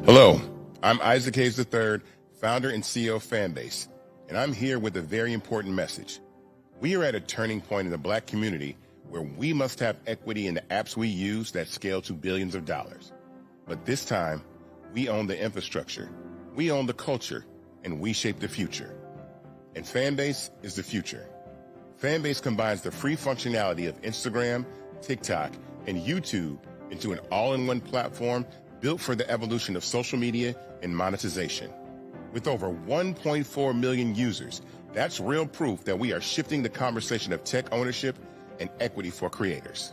Hello, I'm Isaac Hayes III, founder and CEO of Fanbase, and I'm here with a very important message. We are at a turning point in the Black community where we must have equity in the apps we use that scale to billions of dollars. But this time, we own the infrastructure, we own the culture, and we shape the future. And Fanbase is the future. Fanbase combines the free functionality of Instagram, TikTok, and YouTube into an all-in-one platform built for the evolution of social media and monetization. With over 1.4 million users, that's real proof that we are shifting the conversation of tech ownership and equity for creators.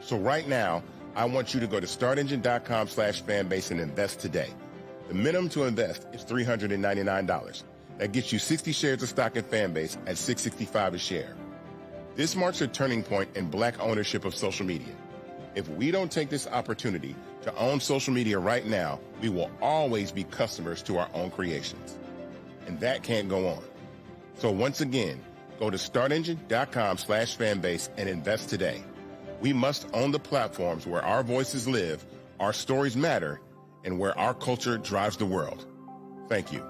So right now, I want you to go to startengine.com/fanbase and invest today. The minimum to invest is $399. That gets you 60 shares of stock in Fanbase at $665 a share. This marks a turning point in Black ownership of social media. If we don't take this opportunity to own social media right now, we will always be customers to our own creations. And that can't go on. So once again, go to startengine.com/fanbase and invest today. We must own the platforms where our voices live, our stories matter, and where our culture drives the world. Thank you.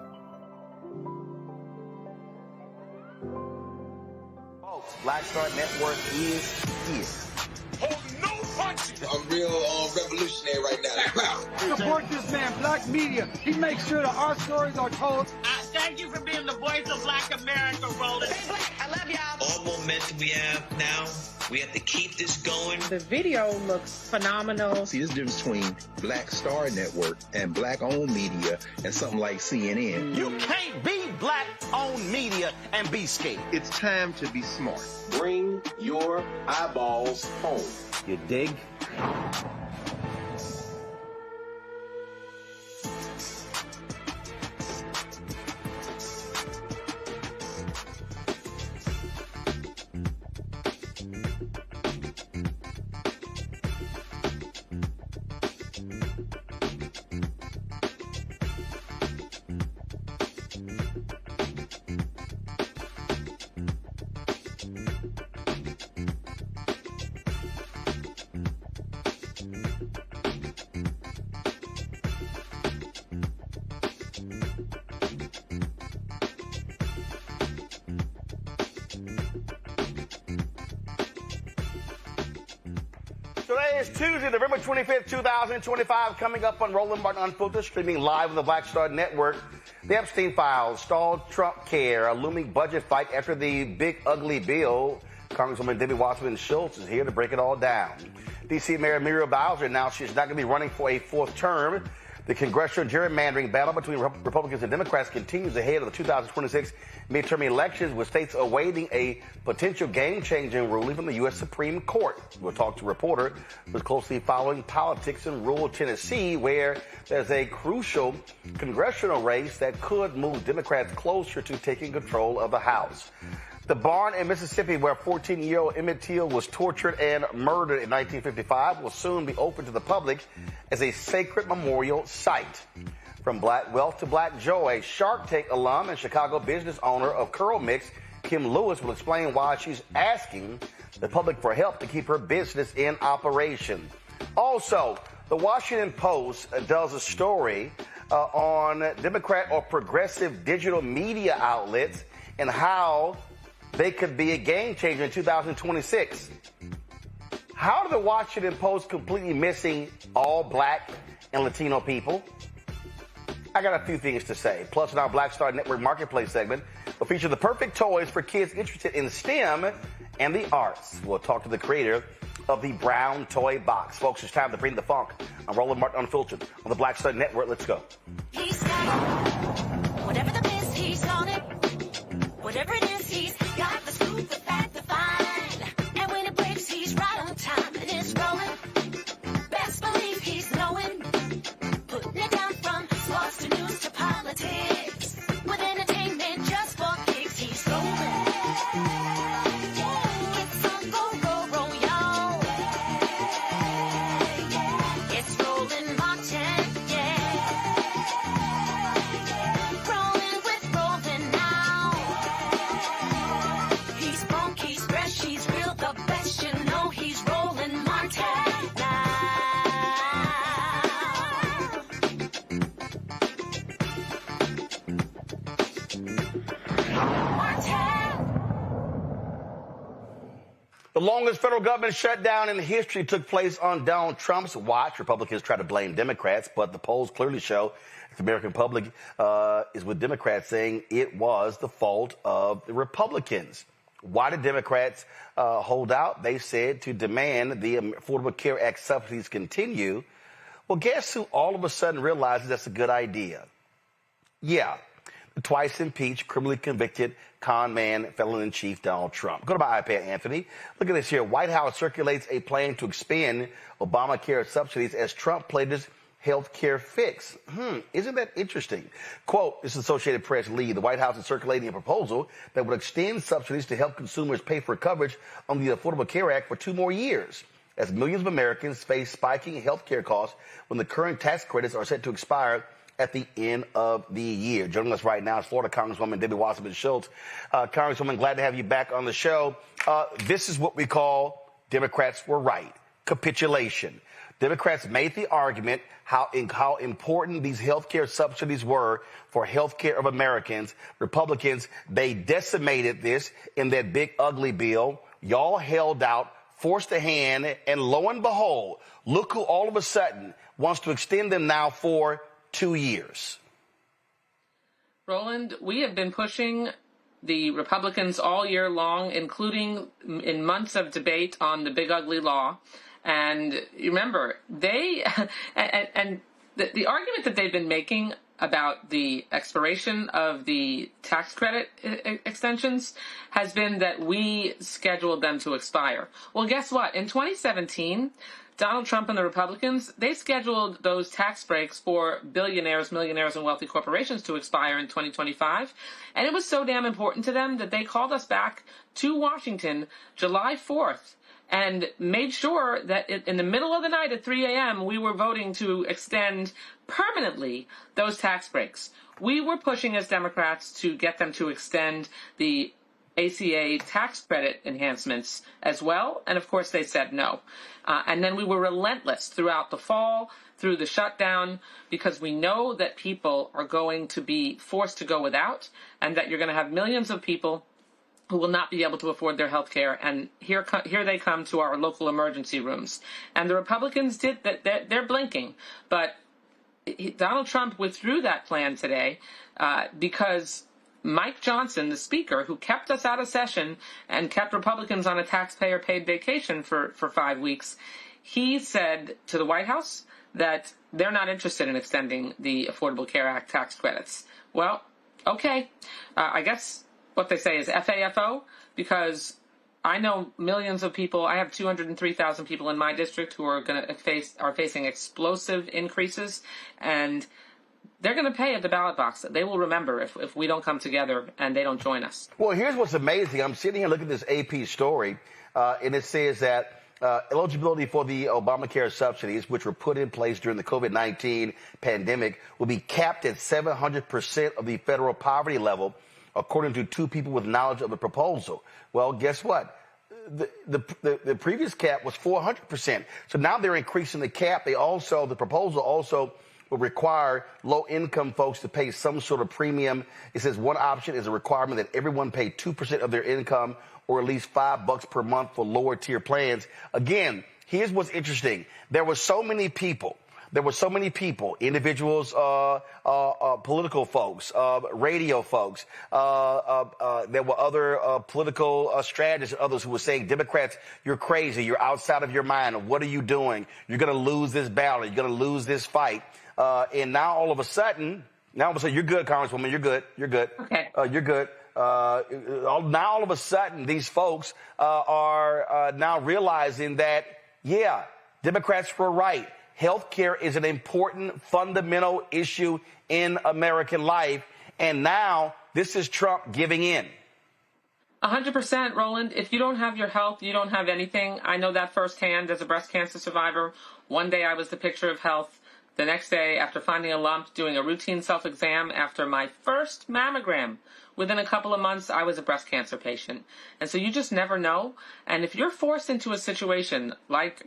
Folks, Black Star Network is here. I'm real revolutionary right now. Support this man, Black Media. He makes sure that our stories are told. Thank you for being the voice of Black America, Roland. Hey, Black, I love y'all. All momentum we have now, we have to keep this going. The video looks phenomenal. See, there's a difference between Black Star Network and Black-owned media and something like CNN. You can't be Black-owned media and be scared. It's time to be smart. Bring your eyeballs home. You dig? Today is Tuesday, November 25th, 2025, coming up on Roland Martin Unfiltered, streaming live on the Black Star Network. The Epstein Files, stalled Trumpcare, a looming budget fight after the big ugly bill. Congresswoman Debbie Wasserman Schultz is here to break it all down. D.C. Mayor Muriel Bowser announced she's not going to be running for a fourth term. The congressional gerrymandering battle between Republicans and Democrats continues ahead of the 2026 midterm elections, with states awaiting a potential game-changing ruling from the U.S. Supreme Court. We'll talk to a reporter who's closely following politics in rural Tennessee, where there's a crucial congressional race that could move Democrats closer to taking control of the House. The barn in Mississippi where 14-year-old Emmett Till was tortured and murdered in 1955 will soon be open to the public as a sacred memorial site. From Black wealth to Black joy, Shark Tank alum and Chicago business owner of Curl Mix, Kim Lewis, will explain why she's asking the public for help to keep her business in operation. Also, the Washington Post does a story on Democrat or progressive digital media outlets and how they could be a game changer in 2026. How did the Washington Post completely missing all Black and Latino people? I got a few things to say. Plus, in our Black Star Network Marketplace segment, we'll feature the perfect toys for kids interested in STEM and the arts. We'll talk to the creator of the Brown Toy Box. Folks, it's time to bring the funk. I'm Roland Martin Unfiltered on the Black Star Network. Let's go. He's got it. Whatever the biz, he's on it. Whatever it is, he's got the scoop, the fact, the find. And when it breaks, he's right on time and it's rolling. Best believe he's knowing. Putting it down from sports to news to politics. With entertainment just for kicks, he's rolling. It's on go, y'all. It's Roland Martin, Rolling with Roland now. He's funky. longest federal government shutdown in history took place on Donald Trump's watch. Republicans try to blame Democrats, but the polls clearly show the American public is with Democrats, saying it was the fault of the Republicans. Why did Democrats hold out? They said to demand the Affordable Care Act subsidies continue. Well, guess who all of a sudden realizes that's a good idea? Yeah, the twice impeached, criminally convicted con man, felon-in-chief Donald Trump. Go to my iPad, Anthony. Look at this here. White House circulates a plan to expand Obamacare subsidies as Trump played his health care fix. Isn't that interesting? Quote, this is Associated Press lead. The White House is circulating a proposal that would extend subsidies to help consumers pay for coverage on the Affordable Care Act for 2 more years, as millions of Americans face spiking health care costs when the current tax credits are set to expire at the end of the year. Joining us right now is Florida Congresswoman Debbie Wasserman Schultz. Congresswoman, glad to have you back on the show. This is what we call Democrats were right. Capitulation. Democrats made the argument how important these health care subsidies were for health care of Americans. Republicans, they decimated this in that big ugly bill. Y'all held out, forced a hand, and lo and behold, look who all of a sudden wants to extend them now for 2 years. Roland, we have been pushing the Republicans all year long, including in months of debate on the big ugly law. And remember, the argument that they've been making about the expiration of the tax credit extensions has been that we scheduled them to expire. Well, guess what? In 2017, Donald Trump and the Republicans, they scheduled those tax breaks for billionaires, millionaires, and wealthy corporations to expire in 2025. And it was so damn important to them that they called us back to Washington July 4th and made sure that in the middle of the night at 3 a.m., we were voting to extend permanently those tax breaks. We were pushing as Democrats to get them to extend the ACA tax credit enhancements as well, and of course they said no. And then we were relentless throughout the fall, through the shutdown, because we know that people are going to be forced to go without, and that you're going to have millions of people who will not be able to afford their health care, and here they come to our local emergency rooms. And the Republicans did that. They're blinking, but Donald Trump withdrew that plan today because Mike Johnson, the speaker, who kept us out of session and kept Republicans on a taxpayer-paid vacation for 5 weeks, he said to the White House that they're not interested in extending the Affordable Care Act tax credits. Well, okay. I guess what they say is FAFO, because I know millions of people. I have 203,000 people in my district who are facing explosive increases, and they're going to pay at the ballot box. They will remember if we don't come together and they don't join us. Well, here's what's amazing. I'm sitting here looking at this AP story, and it says that eligibility for the Obamacare subsidies, which were put in place during the COVID-19 pandemic, will be capped at 700% of the federal poverty level, according to 2 people with knowledge of the proposal. Well, guess what? The previous cap was 400%. So now they're increasing the cap. The proposal also will require low-income folks to pay some sort of premium. It says one option is a requirement that everyone pay 2% of their income, or at least $5 per month for lower-tier plans. Again, here's what's interesting. There were so many people, individuals, political folks, radio folks. There were other political strategists and others who were saying, Democrats, you're crazy. You're outside of your mind. What are you doing? You're going to lose this battle. You're going to lose this fight. And now all of a sudden, you're good, Congresswoman. You're good. Okay. You're good. Now all of a sudden, these folks are now realizing that, yeah, Democrats were right. Health care is an important fundamental issue in American life. And now this is Trump giving in. 100%, Roland. If you don't have your health, you don't have anything. I know that firsthand as a breast cancer survivor. One day I was the picture of health. The next day, after finding a lump, doing a routine self-exam after my first mammogram, within a couple of months, I was a breast cancer patient. And so you just never know. And if you're forced into a situation like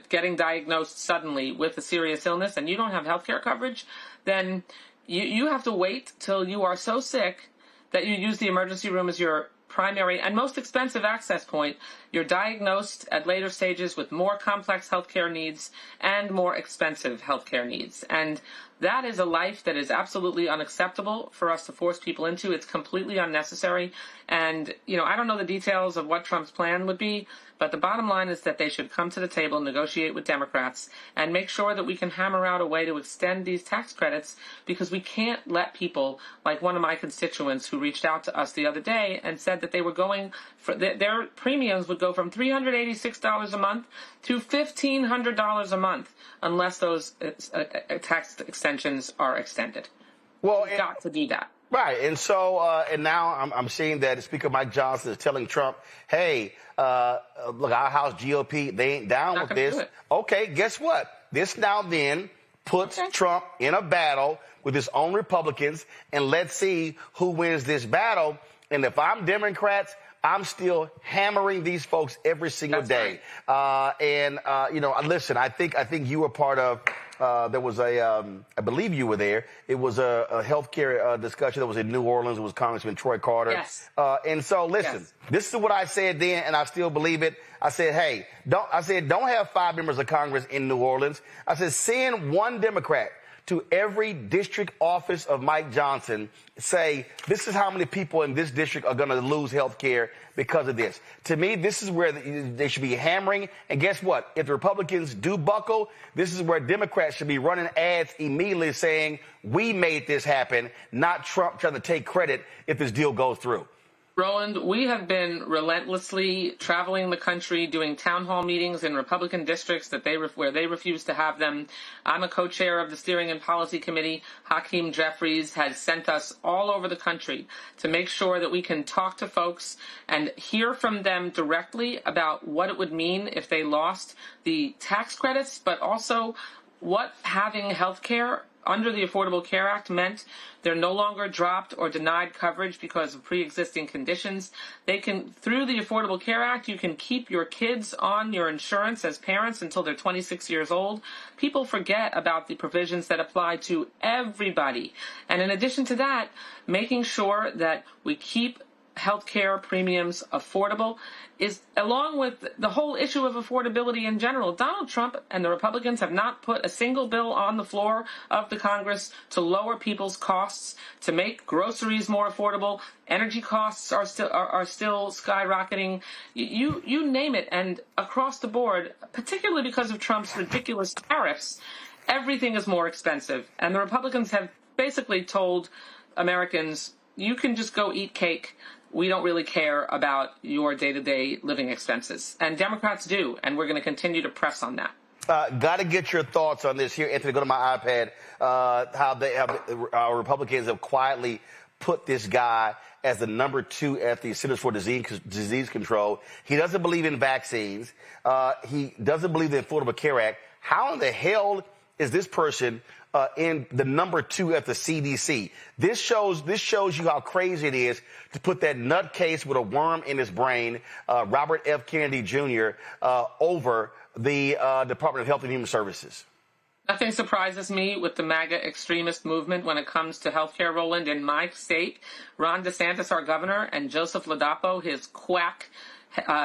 getting diagnosed suddenly with a serious illness and you don't have health care coverage, then you have to wait till you are so sick that you use the emergency room as your primary and most expensive access point, you're diagnosed at later stages with more complex healthcare needs and more expensive healthcare needs. And that is a life that is absolutely unacceptable for us to force people into. It's completely unnecessary. And, I don't know the details of what Trump's plan would be, but the bottom line is that they should come to the table, negotiate with Democrats, and make sure that we can hammer out a way to extend these tax credits, because we can't let people, like one of my constituents who reached out to us the other day and said that they were going for their premiums would go from $386 a month to $1,500 a month unless those tax extensions are extended. Well, we've got to do that. Right. And so, and now I'm seeing that Speaker Mike Johnson is telling Trump, hey, look, our House GOP, they ain't down with this. Okay, guess what? This now then puts Trump in a battle with his own Republicans, and let's see who wins this battle. And if I'm Democrats, I'm still hammering these folks every single day. Right. Listen, I think you were part of, there was I believe you were there. It was a healthcare discussion that was in New Orleans. It was Congressman Troy Carter. Yes. And so, listen, This is what I said then, and I still believe it. I said, hey, don't have 5 members of Congress in New Orleans. I said, send one Democrat to every district office of Mike Johnson, say, this is how many people in this district are going to lose health care because of this. To me, this is where they should be hammering. And guess what? If the Republicans do buckle, this is where Democrats should be running ads immediately saying, we made this happen, not Trump trying to take credit if this deal goes through. Roland, we have been relentlessly traveling the country, doing town hall meetings in Republican districts where they refuse to have them. I'm a co-chair of the Steering and Policy Committee. Hakeem Jeffries has sent us all over the country to make sure that we can talk to folks and hear from them directly about what it would mean if they lost the tax credits, but also what having health care under the Affordable Care Act meant. They're no longer dropped or denied coverage because of pre-existing conditions. They can, through the Affordable Care Act, you can keep your kids on your insurance as parents until they're 26 years old. People forget about the provisions that apply to everybody. And in addition to that, making sure that we keep healthcare premiums affordable is, along with the whole issue of affordability in general. Donald Trump and the Republicans have not put a single bill on the floor of the Congress to lower people's costs, to make groceries more affordable. Energy costs are still skyrocketing. You name it, and across the board, particularly because of Trump's ridiculous tariffs, everything is more expensive. And the Republicans have basically told Americans, you can just go eat cake. We don't really care about your day-to-day living expenses. And Democrats do, and we're going to continue to press on that. Got to get your thoughts on this here. Anthony, go to my iPad. How our Republicans have quietly put this guy as the number 2 at the Centers for Disease Control. He doesn't believe in vaccines. He doesn't believe in the Affordable Care Act. How in the hell is this person in the number 2 at the CDC? This shows you how crazy it is to put that nutcase with a worm in his brain, Robert F. Kennedy Jr., over the Department of Health and Human Services. Nothing surprises me with the MAGA extremist movement when it comes to healthcare, Roland. In my state, Ron DeSantis, our governor, and Joseph Ladapo, his quack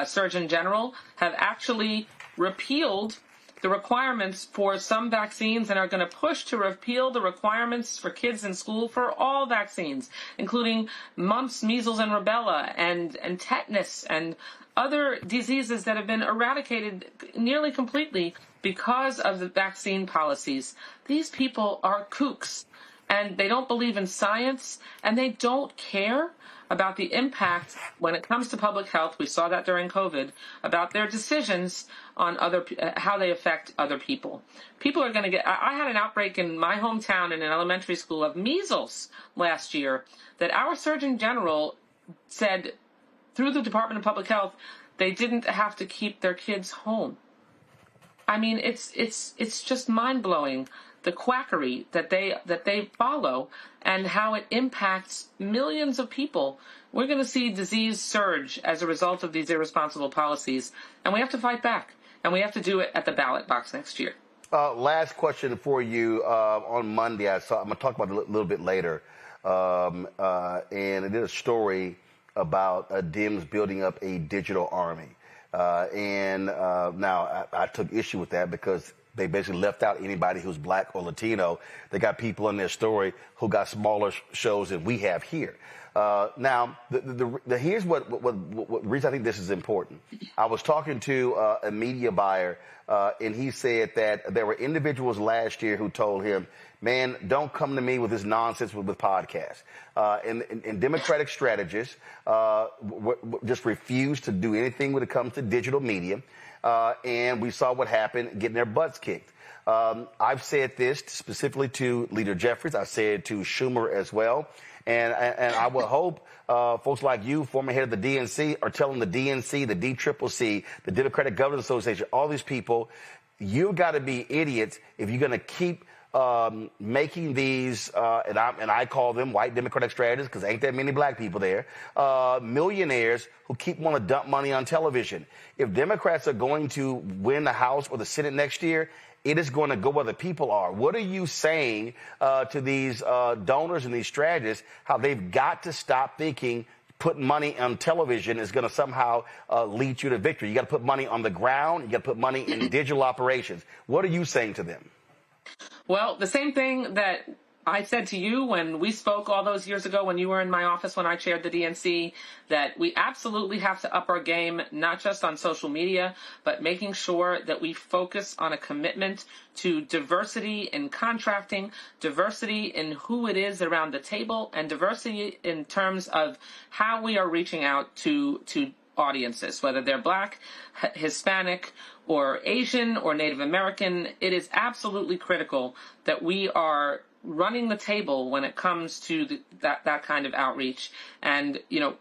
Surgeon General, have actually repealed the requirements for some vaccines and are going to push to repeal the requirements for kids in school for all vaccines, including mumps, measles, and rubella, and tetanus, and other diseases that have been eradicated nearly completely because of the vaccine policies. These people are kooks, and they don't believe in science, and they don't care about the impact when it comes to public health. We saw that during COVID, about their decisions on how they affect other people. People are going to get, I had an outbreak in my hometown in an elementary school of measles last year that our Surgeon General said through the Department of Public Health, they didn't have to keep their kids home. I mean, it's just mind-blowing, the quackery that they follow and how it impacts millions of people. We're going to see disease surge as a result of these irresponsible policies, and we have to fight back, and we have to do it at the ballot box next year. Last question for you. On Monday, I'm going to talk about it a little bit later, and it is a story about Dems building up a digital army. Now I took issue with that because they basically left out anybody who's black or Latino. They got people in their story who got smaller shows than we have here. Now, here's what reason I think this is important. I was talking to a media buyer, and he said that there were individuals last year who told him, man, don't come to me with this nonsense with podcasts. And Democratic strategists just refuse to do anything when it comes to digital media. And we saw what happened, getting their butts kicked. I've said this specifically to Leader Jeffries. I said it to Schumer as well. And I would hope folks like you, former head of the DNC, are telling the DNC, the DCCC, the Democratic Governors Association, all these people, you've got to be idiots if you're going to keep making these, and I call them white Democratic strategists because ain't that many black people there, millionaires who keep wanting to dump money on television. If Democrats are going to win the House or the Senate next year, it is going to go where the people are. What are you saying to these donors and these strategists, how they've got to stop thinking putting money on television is going to somehow lead you to victory? You got to put money on the ground. You got to put money in digital operations. What are you saying to them? Well, the same thing that I said to you when we spoke all those years ago when you were in my office when I chaired the DNC, that we absolutely have to up our game, not just on social media, but making sure that we focus on a commitment to diversity in contracting, diversity in who it is around the table, and diversity in terms of how we are reaching out to audiences, whether they're black, Hispanic, or Asian, or Native American. It is absolutely critical that we are running the table when it comes to that kind of outreach. And, you know,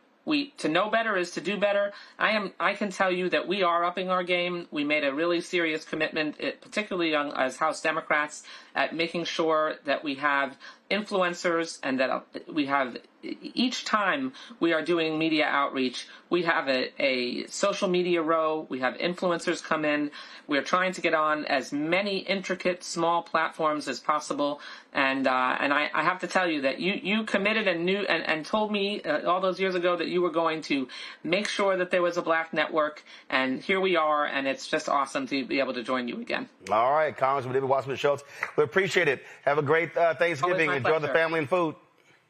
to know better is to do better. I can tell you that we are upping our game. We made a really serious commitment, particularly as House Democrats, at making sure that we have influencers and that we have, each time we are doing media outreach, we have a social media row. We have influencers come in. We're trying to get on as many intricate, small platforms as possible. And I have to tell you that you committed and knew and told me all those years ago that you were going to make sure that there was a black network. And here we are. And it's just awesome to be able to join you again. All right, Congresswoman Debbie Wasserman Schultz. We appreciate it. Have a great Thanksgiving. Enjoy the family and food.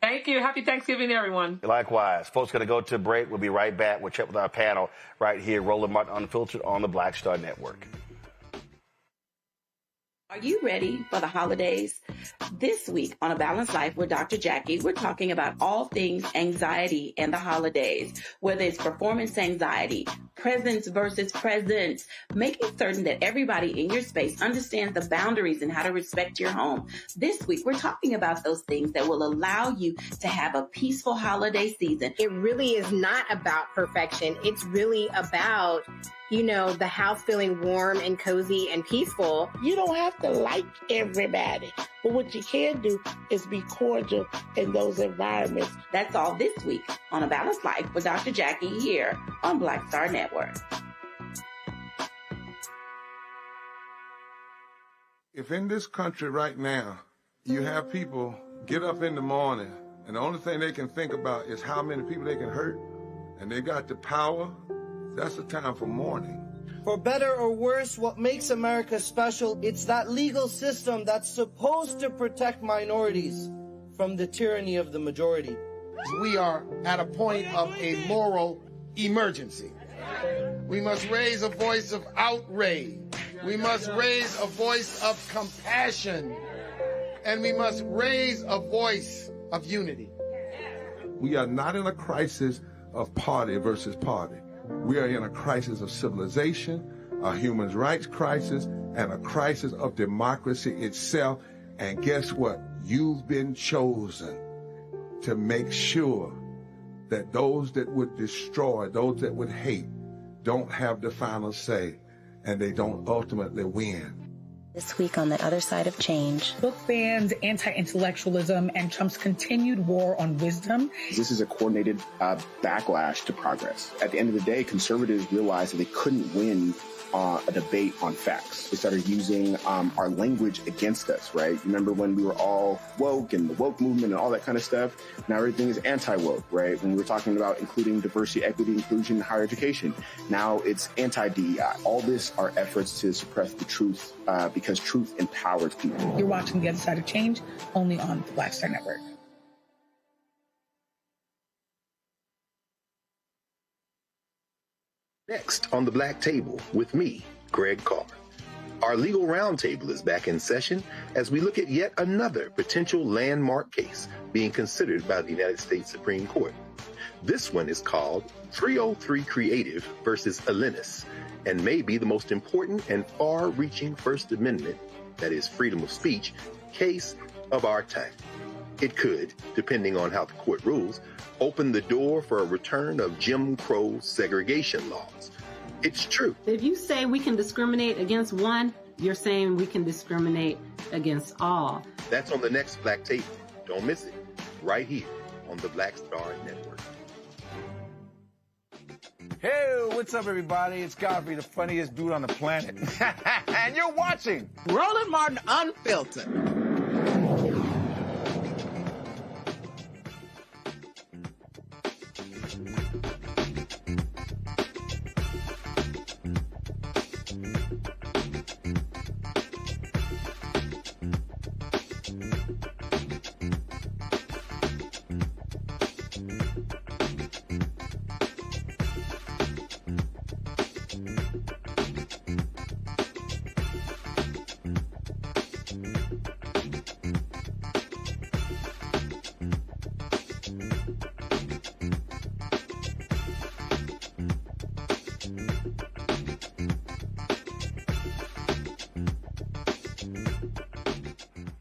Thank you. Happy Thanksgiving to everyone. Likewise. Folks, going to go to a break. We'll be right back. We'll check with our panel right here. Roland Martin Unfiltered on the Black Star Network. Are you ready for the holidays? This week on A Balanced Life with Dr. Jackie, we're talking about all things anxiety and the holidays, whether it's performance anxiety, presence versus presence, making certain that everybody in your space understands the boundaries and how to respect your home. This week, we're talking about those things that will allow you to have a peaceful holiday season. It really is not about perfection. It's really about, you know, the house feeling warm and cozy and peaceful. You don't have to like everybody, but what you can do is be cordial in those environments. That's all this week on A Balanced Life with Dr. Jackie here on Black Star Network. If in this country right now, you have people get up in the morning and the only thing they can think about is how many people they can hurt, and they got the power, that's the time for mourning. For better or worse, what makes America special, it's that legal system that's supposed to protect minorities from the tyranny of the majority. We are at a point of a moral emergency. We must raise a voice of outrage. We must raise a voice of compassion. And we must raise a voice of unity. We are not in a crisis of party versus party. We are in a crisis of civilization, a human rights crisis, and a crisis of democracy itself. And guess what? You've been chosen to make sure that those that would destroy, those that would hate, don't have the final say, and they don't ultimately win. This week on The Other Side of Change. Book bans, anti-intellectualism, and Trump's continued war on wisdom. This is a coordinated backlash to progress. At the end of the day, conservatives realized that they couldn't win a debate on facts. They started using our language against us, right? Remember when we were all woke and the woke movement and all that kind of stuff? Now everything is anti-woke, right? When we were talking about including diversity, equity, inclusion in higher education, now it's anti-DEI. All this are efforts to suppress the truth because truth empowers people. You're watching The Other Side of Change only on the Black Star Network. Next on the Black Table with me, Greg Carr. Our legal roundtable is back in session as we look at yet another potential landmark case being considered by the United States Supreme Court. This one is called 303 Creative versus Alennis and may be the most important and far-reaching First Amendment, that is freedom of speech, case of our time. It could, depending on how the court rules, open the door for a return of Jim Crow segregation laws. It's true. If you say we can discriminate against one, you're saying we can discriminate against all. That's on the next Black Table. Don't miss it. Right here on the Black Star Network. Hey, what's up, everybody? It's Godfrey, the funniest dude on the planet. And you're watching Roland Martin Unfiltered.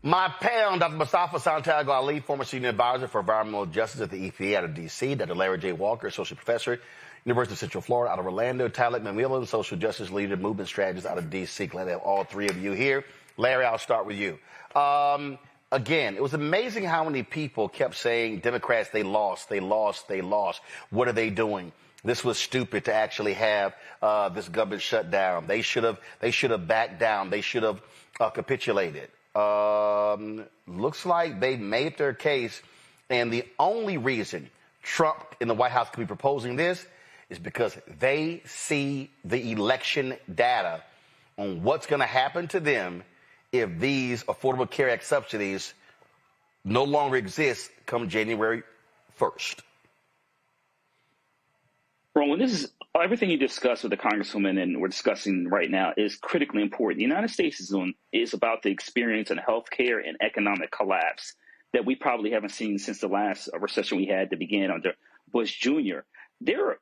My panel, Dr. Mustafa Santiago Ali, former senior advisor for environmental justice at the EPA out of D.C., Dr. Larry J. Walker, associate professor, University of Central Florida out of Orlando, Talek Mamila, social justice leader, movement strategist out of D.C. Glad to have all three of you here. Larry, I'll start with you. Again, it was amazing how many people kept saying, Democrats, they lost. What are they doing? This was stupid to actually have this government shut down. They should have backed down. They should have capitulated. Looks like they made their case, and the only reason Trump in the White House could be proposing this is because they see the election data on what's going to happen to them if these Affordable Care Act subsidies no longer exist come January 1st. Roland, this is everything you discussed with the Congresswoman and we're discussing right now is critically important. The United States is about to experience a healthcare and economic collapse that we probably haven't seen since the last recession we had that began under Bush Jr. There are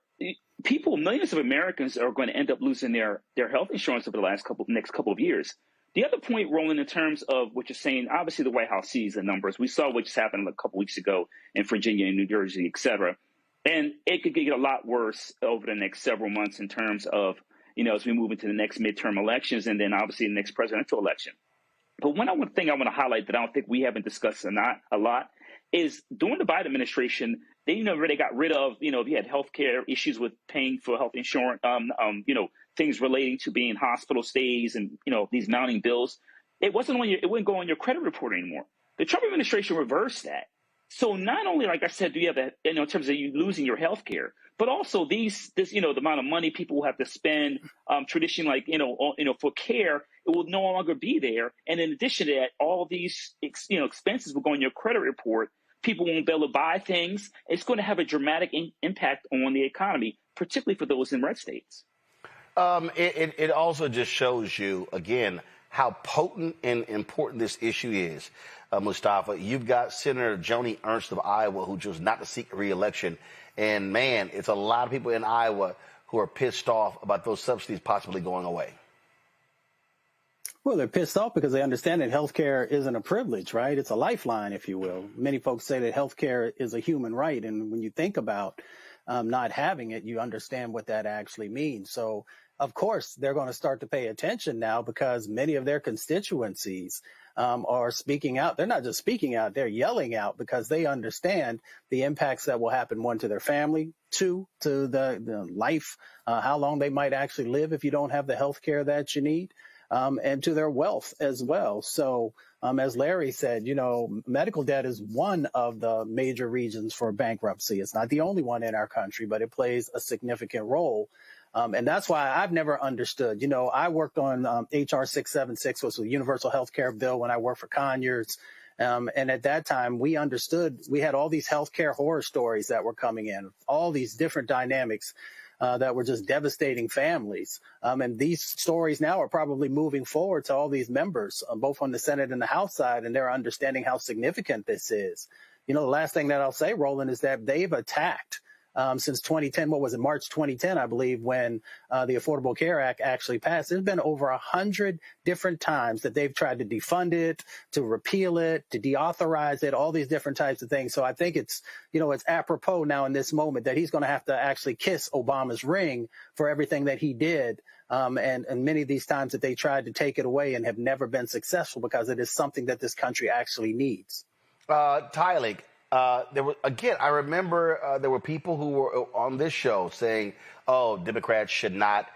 people, millions of Americans are going to end up losing their health insurance over the next couple of years. The other point, Roland, in terms of what you're saying, obviously the White House sees the numbers. We saw what just happened a couple weeks ago in Virginia and New Jersey, et cetera. And it could get a lot worse over the next several months in terms of, as we move into the next midterm elections and then obviously the next presidential election. But one thing I want to highlight that I don't think we haven't discussed a lot is during the Biden administration, they got rid of, if you had healthcare issues with paying for health insurance, things relating to being hospital stays and, these mounting bills. It wouldn't go on your credit report anymore. The Trump administration reversed that. So not only, like I said, do you have that, in terms of you losing your health care, but also the amount of money people will have to spend traditionally, for care, it will no longer be there. And in addition to that, all these, expenses will go on your credit report. People won't be able to buy things. It's going to have a dramatic impact on the economy, particularly for those in red states. It also just shows you, again, how potent and important this issue is. Mustafa, you've got Senator Joni Ernst of Iowa who chose not to seek re-election. And, man, it's a lot of people in Iowa who are pissed off about those subsidies possibly going away. Well, they're pissed off because they understand that health care isn't a privilege, right? It's a lifeline, if you will. Many folks say that health care is a human right. And when you think about not having it, you understand what that actually means. So of course, they're going to start to pay attention now because many of their constituencies are speaking out. They're not just speaking out, they're yelling out because they understand the impacts that will happen, one, to their family, two, to the life, how long they might actually live if you don't have the health care that you need, and to their wealth as well. So as Larry said, medical debt is one of the major reasons for bankruptcy. It's not the only one in our country, but it plays a significant role. And that's why I've never understood. I worked on HR 676, which was a universal health care bill when I worked for Conyers. And at that time, we understood we had all these healthcare horror stories that were coming in, all these different dynamics that were just devastating families. And these stories now are probably moving forward to all these members, both on the Senate and the House side, and they're understanding how significant this is. The last thing that I'll say, Roland, is that they've attacked since 2010, what was it, March 2010, I believe, when the Affordable Care Act actually passed. There's been over 100 different times that they've tried to defund it, to repeal it, to deauthorize it, all these different types of things. So I think it's apropos now in this moment that he's going to have to actually kiss Obama's ring for everything that he did. And many of these times that they tried to take it away and have never been successful because it is something that this country actually needs. Tyler, I remember there were people who were on this show saying, oh, Democrats should not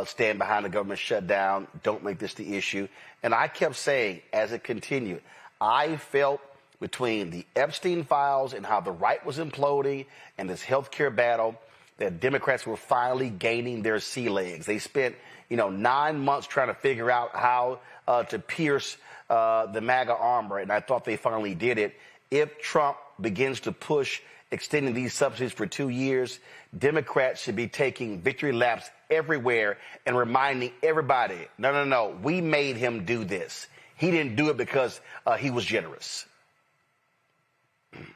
stand behind the government shutdown. Don't make this the issue. And I kept saying, as it continued, I felt between the Epstein Files and how the right was imploding and this healthcare battle that Democrats were finally gaining their sea legs. They spent, 9 months trying to figure out how to pierce the MAGA armor, and I thought they finally did it. If Trump begins to push extending these subsidies for 2 years, Democrats should be taking victory laps everywhere and reminding everybody, no, we made him do this. He didn't do it because he was generous.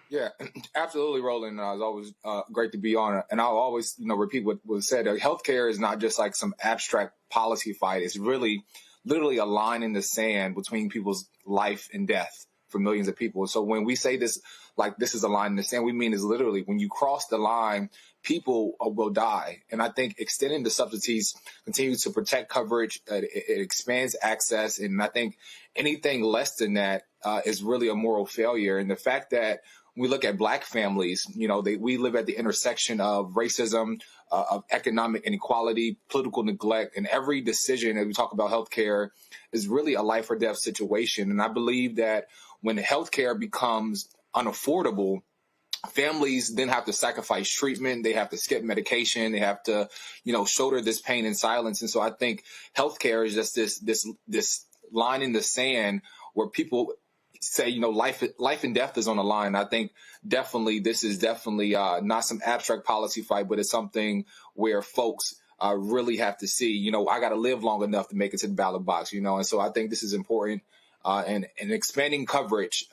Yeah, absolutely, Roland. It's always great to be on it. And I'll always, repeat what was said. Healthcare is not just like some abstract policy fight. It's really literally a line in the sand between people's life and death for millions of people. So when we say this, like this is a line in the sand, we mean is literally when you cross the line, people will die. And I think extending the subsidies continues to protect coverage. It expands access. And I think anything less than that is really a moral failure. And the fact that we look at Black families, we live at the intersection of racism, of economic inequality, political neglect, and every decision as we talk about healthcare is really a life or death situation. And I believe that when healthcare becomes unaffordable, families then have to sacrifice treatment. They have to skip medication. They have to, shoulder this pain in silence. And so I think healthcare is just this line in the sand where people say, life and death is on the line. I think this is definitely not some abstract policy fight, but it's something where folks really have to see, I got to live long enough to make it to the ballot box, and so I think this is important. And expanding coverage,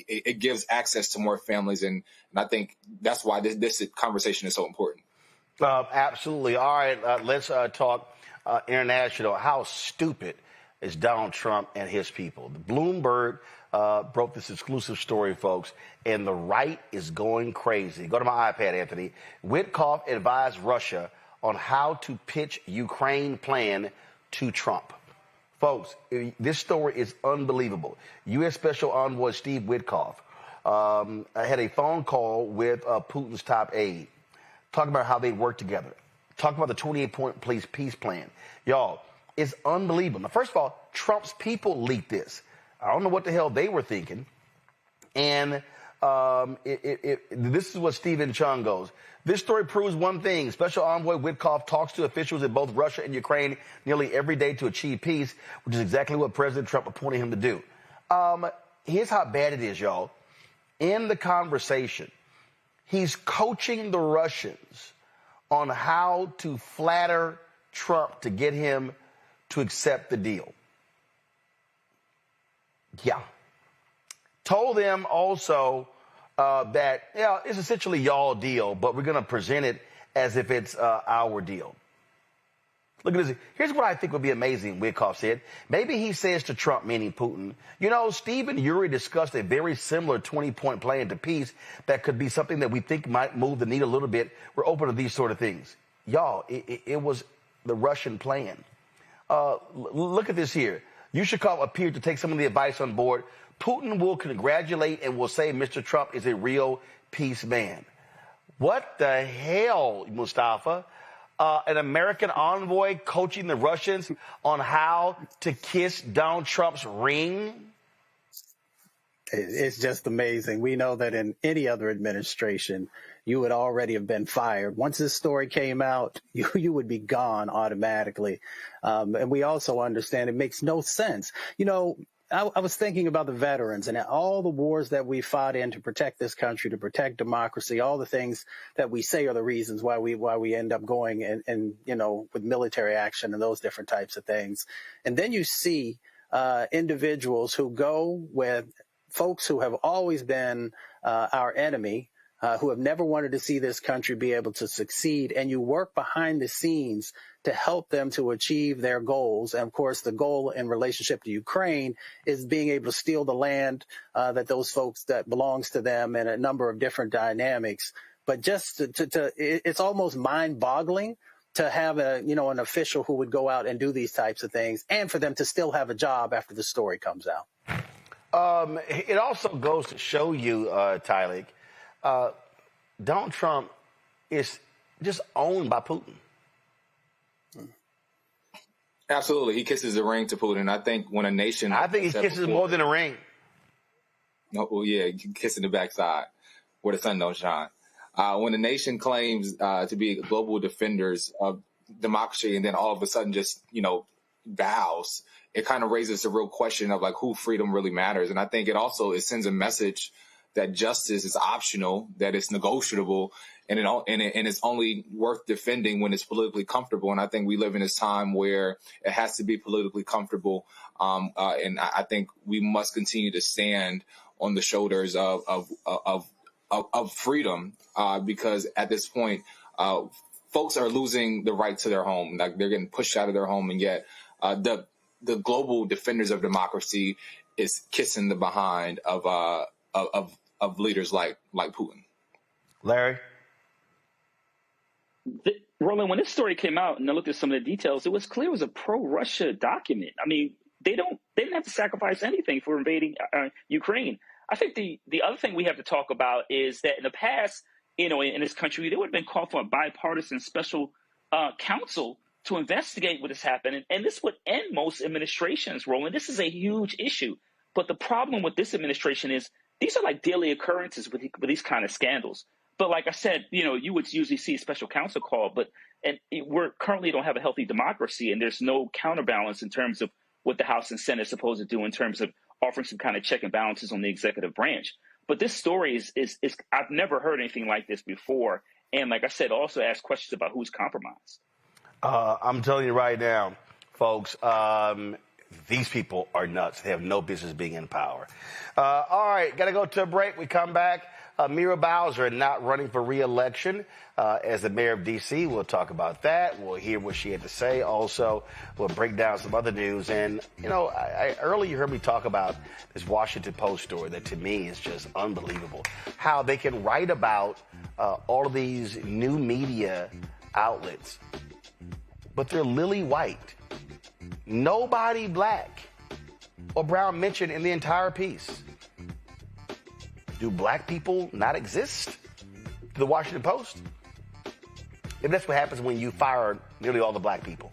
it gives access to more families. And I think that's why this conversation is so important. Absolutely. All right, let's talk international. How stupid is Donald Trump and his people? Bloomberg broke this exclusive story, folks, and the right is going crazy. Go to my iPad, Anthony. Witkoff advised Russia on how to pitch Ukraine plan to Trump. Folks, this story is unbelievable. U.S. Special Envoy Steve Witkoff had a phone call with Putin's top aide, talking about how they work together, talking about the 28-point peace plan. Y'all, it's unbelievable. Now, first of all, Trump's people leaked this. I don't know what the hell they were thinking. And this is what Stephen Chung goes. This story proves one thing. Special Envoy Witkoff talks to officials in both Russia and Ukraine nearly every day to achieve peace, which is exactly what President Trump appointed him to do. Here's how bad it is, y'all. In the conversation, he's coaching the Russians on how to flatter Trump to get him to accept the deal. Yeah. Told them also that, it's essentially y'all deal, but we're going to present it as if it's our deal. Look at this. Here's what I think would be amazing, Witkoff said. Maybe he says to Trump, meaning Putin, Steve and Yuri discussed a very similar 20-point plan to peace that could be something that we think might move the needle a little bit. We're open to these sort of things. Y'all, it was the Russian plan. Look at this here. Yushakov appeared to take some of the advice on board. Putin will congratulate and will say Mr. Trump is a real peace man. What the hell, Mustafa? An American envoy coaching the Russians on how to kiss Donald Trump's ring? It's just amazing. We know that in any other administration, you would already have been fired. Once this story came out, you would be gone automatically. And we also understand it makes no sense. You know, I was thinking about the veterans and all the wars that we fought in to protect this country, to protect democracy, all the things that we say are the reasons why we end up going and you know, with military action and those different types of things. And then you see individuals who go with folks who have always been our enemy, who have never wanted to see this country be able to succeed, and you work behind the scenes to help them to achieve their goals. And of course, the goal in relationship to Ukraine is being able to steal the land that those folks that belongs to them, and a number of different dynamics. But just it's almost mind-boggling to have an official who would go out and do these types of things, and for them to still have a job after the story comes out. It also goes to show you, Tylik, Donald Trump is just owned by Putin. Absolutely. He kisses the ring to Putin. I think when a nation... I think he kisses more than a ring. No, well, yeah, kissing the backside where the sun don't shine. When a nation claims to be global defenders of democracy and then all of a sudden just, bows, it kind of raises the real question of like who freedom really matters. And I think it sends a message that justice is optional, that it's negotiable, and it's only worth defending when it's politically comfortable. And I think we live in this time where it has to be politically comfortable. And I think we must continue to stand on the shoulders of freedom, because at this point, folks are losing the right to their home. Like they're getting pushed out of their home, and yet the global defenders of democracy is kissing the behind of leaders like Putin. Larry? Roland, when this story came out and I looked at some of the details, it was clear it was a pro-Russia document. I mean, they didn't have to sacrifice anything for invading Ukraine. I think the other thing we have to talk about is that in the past, in this country, there would have been called for a bipartisan special counsel to investigate what has happened. And this would end most administrations, Roland. This is a huge issue. But the problem with this administration is these are like daily occurrences with these kind of scandals. But like I said, you would usually see a special counsel call, we're currently don't have a healthy democracy, and there's no counterbalance in terms of what the House and Senate is supposed to do in terms of offering some kind of check and balances on the executive branch. But this story is I've never heard anything like this before. And like I said, also ask questions about who's compromised. I'm telling you right now, folks, these people are nuts. They have no business being in power. All right, got to go to a break. We come back. Muriel Bowser not running for re-election as the mayor of D.C. We'll talk about that. We'll hear what she had to say. Also, we'll break down some other news. And, earlier you heard me talk about this Washington Post story that to me is just unbelievable. How they can write about all of these new media outlets, but they're lily white. Nobody black or brown mentioned in the entire piece. Do black people not exist to the Washington Post? If that's what happens when you fire nearly all the black people.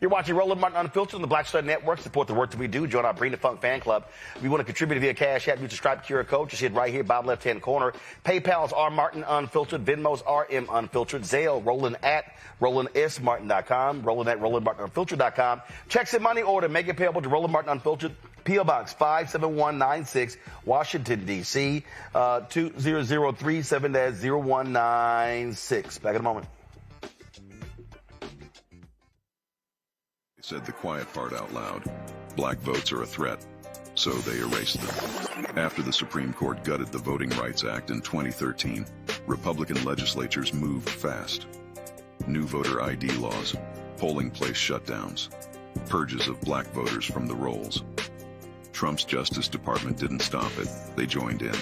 You're watching Roland Martin Unfiltered on the Black Star Network. Support the work that we do. Join our Bring the Funk fan club. If you want to contribute via Cash App, use the Stripe QR code. Just hit right here, bottom left-hand corner. PayPal's R Martin Unfiltered. Venmo's RM Unfiltered. Zelle, Roland at RolandSMartin.com. Roland at RolandMartinUnfiltered.com. Checks and money order. Make it payable to Roland Martin Unfiltered. P.O. Box 57196, Washington, D.C., 20037-0196. Back in a moment. Said the quiet part out loud. Black votes are a threat, so they erased them. After the Supreme Court gutted the Voting Rights Act in 2013, Republican legislatures moved fast. New voter ID laws, polling place shutdowns, purges of black voters from the rolls. Trump's Justice Department didn't stop it. They joined in.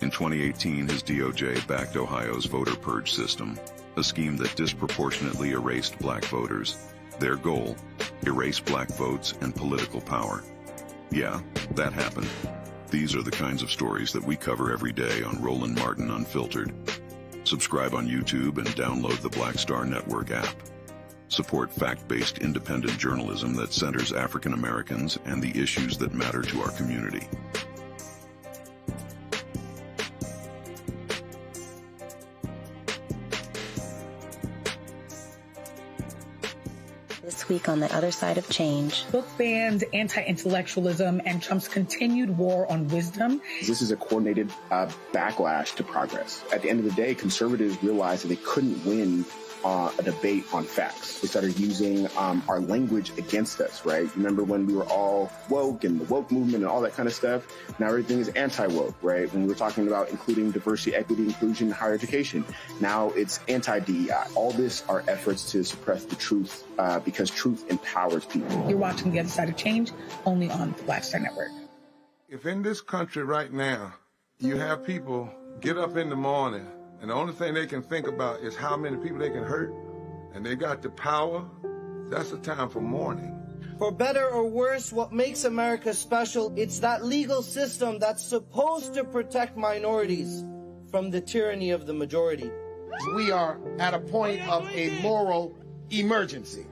In 2018, his DOJ backed Ohio's voter purge system. a scheme that disproportionately erased black voters. Their goal, erase black votes and political power. Yeah, that happened. These are the kinds of stories that we cover every day on Roland Martin Unfiltered. Subscribe on YouTube and download the Black Star Network app. Support fact-based independent journalism that centers African Americans and the issues that matter to our community. This week on the other side of change. Book bans, anti-intellectualism, and Trump's continued war on wisdom. This is a coordinated backlash to progress. At the end of the day, conservatives realized that they couldn't win a debate on facts. They started using our language against us, right? Remember when we were all woke and the woke movement and all that kind of stuff? Now everything is anti-woke, right? When we were talking about including diversity, equity, inclusion, higher education, now it's anti-DEI. All this are efforts to suppress the truth because truth empowers people. You're watching The Other Side of Change only on the Black Star Network. If in this country right now, you have people get up in the morning and the only thing they can think about is how many people they can hurt, and they got the power, that's a time for mourning. For better or worse, what makes America special, it's that legal system that's supposed to protect minorities from the tyranny of the majority. We are at a point of a moral emergency.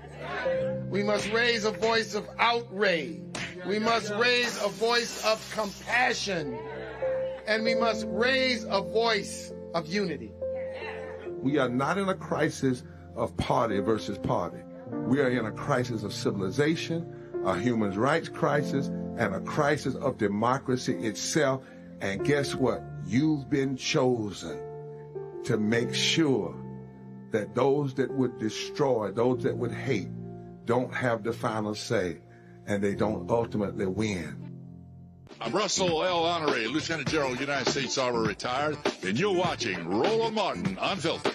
We must raise a voice of outrage. We must raise a voice of compassion. And we must raise a voice of unity. We are not in a crisis of party versus party. We are in a crisis of civilization, a human rights crisis, and a crisis of democracy itself. And guess what? You've been chosen to make sure that those that would destroy, those that would hate, don't have the final say, and they don't ultimately win. I'm Russell L. Honoré, Lieutenant General, United States Army, retired, and you're watching Roland Martin Unfiltered.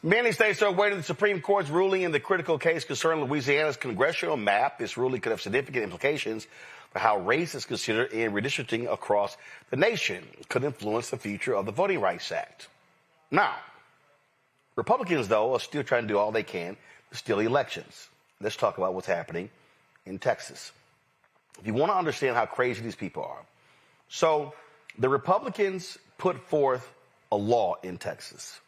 Many states are awaiting the Supreme Court's ruling in the critical case concerning Louisiana's congressional map. This ruling could have significant implications for how race is considered in redistricting across the nation. It could influence the future of the Voting Rights Act. Now, Republicans, though, are still trying to do all they can to steal elections. Let's talk about what's happening in Texas. If you want to understand how crazy these people are. So, the Republicans put forth a law in Texas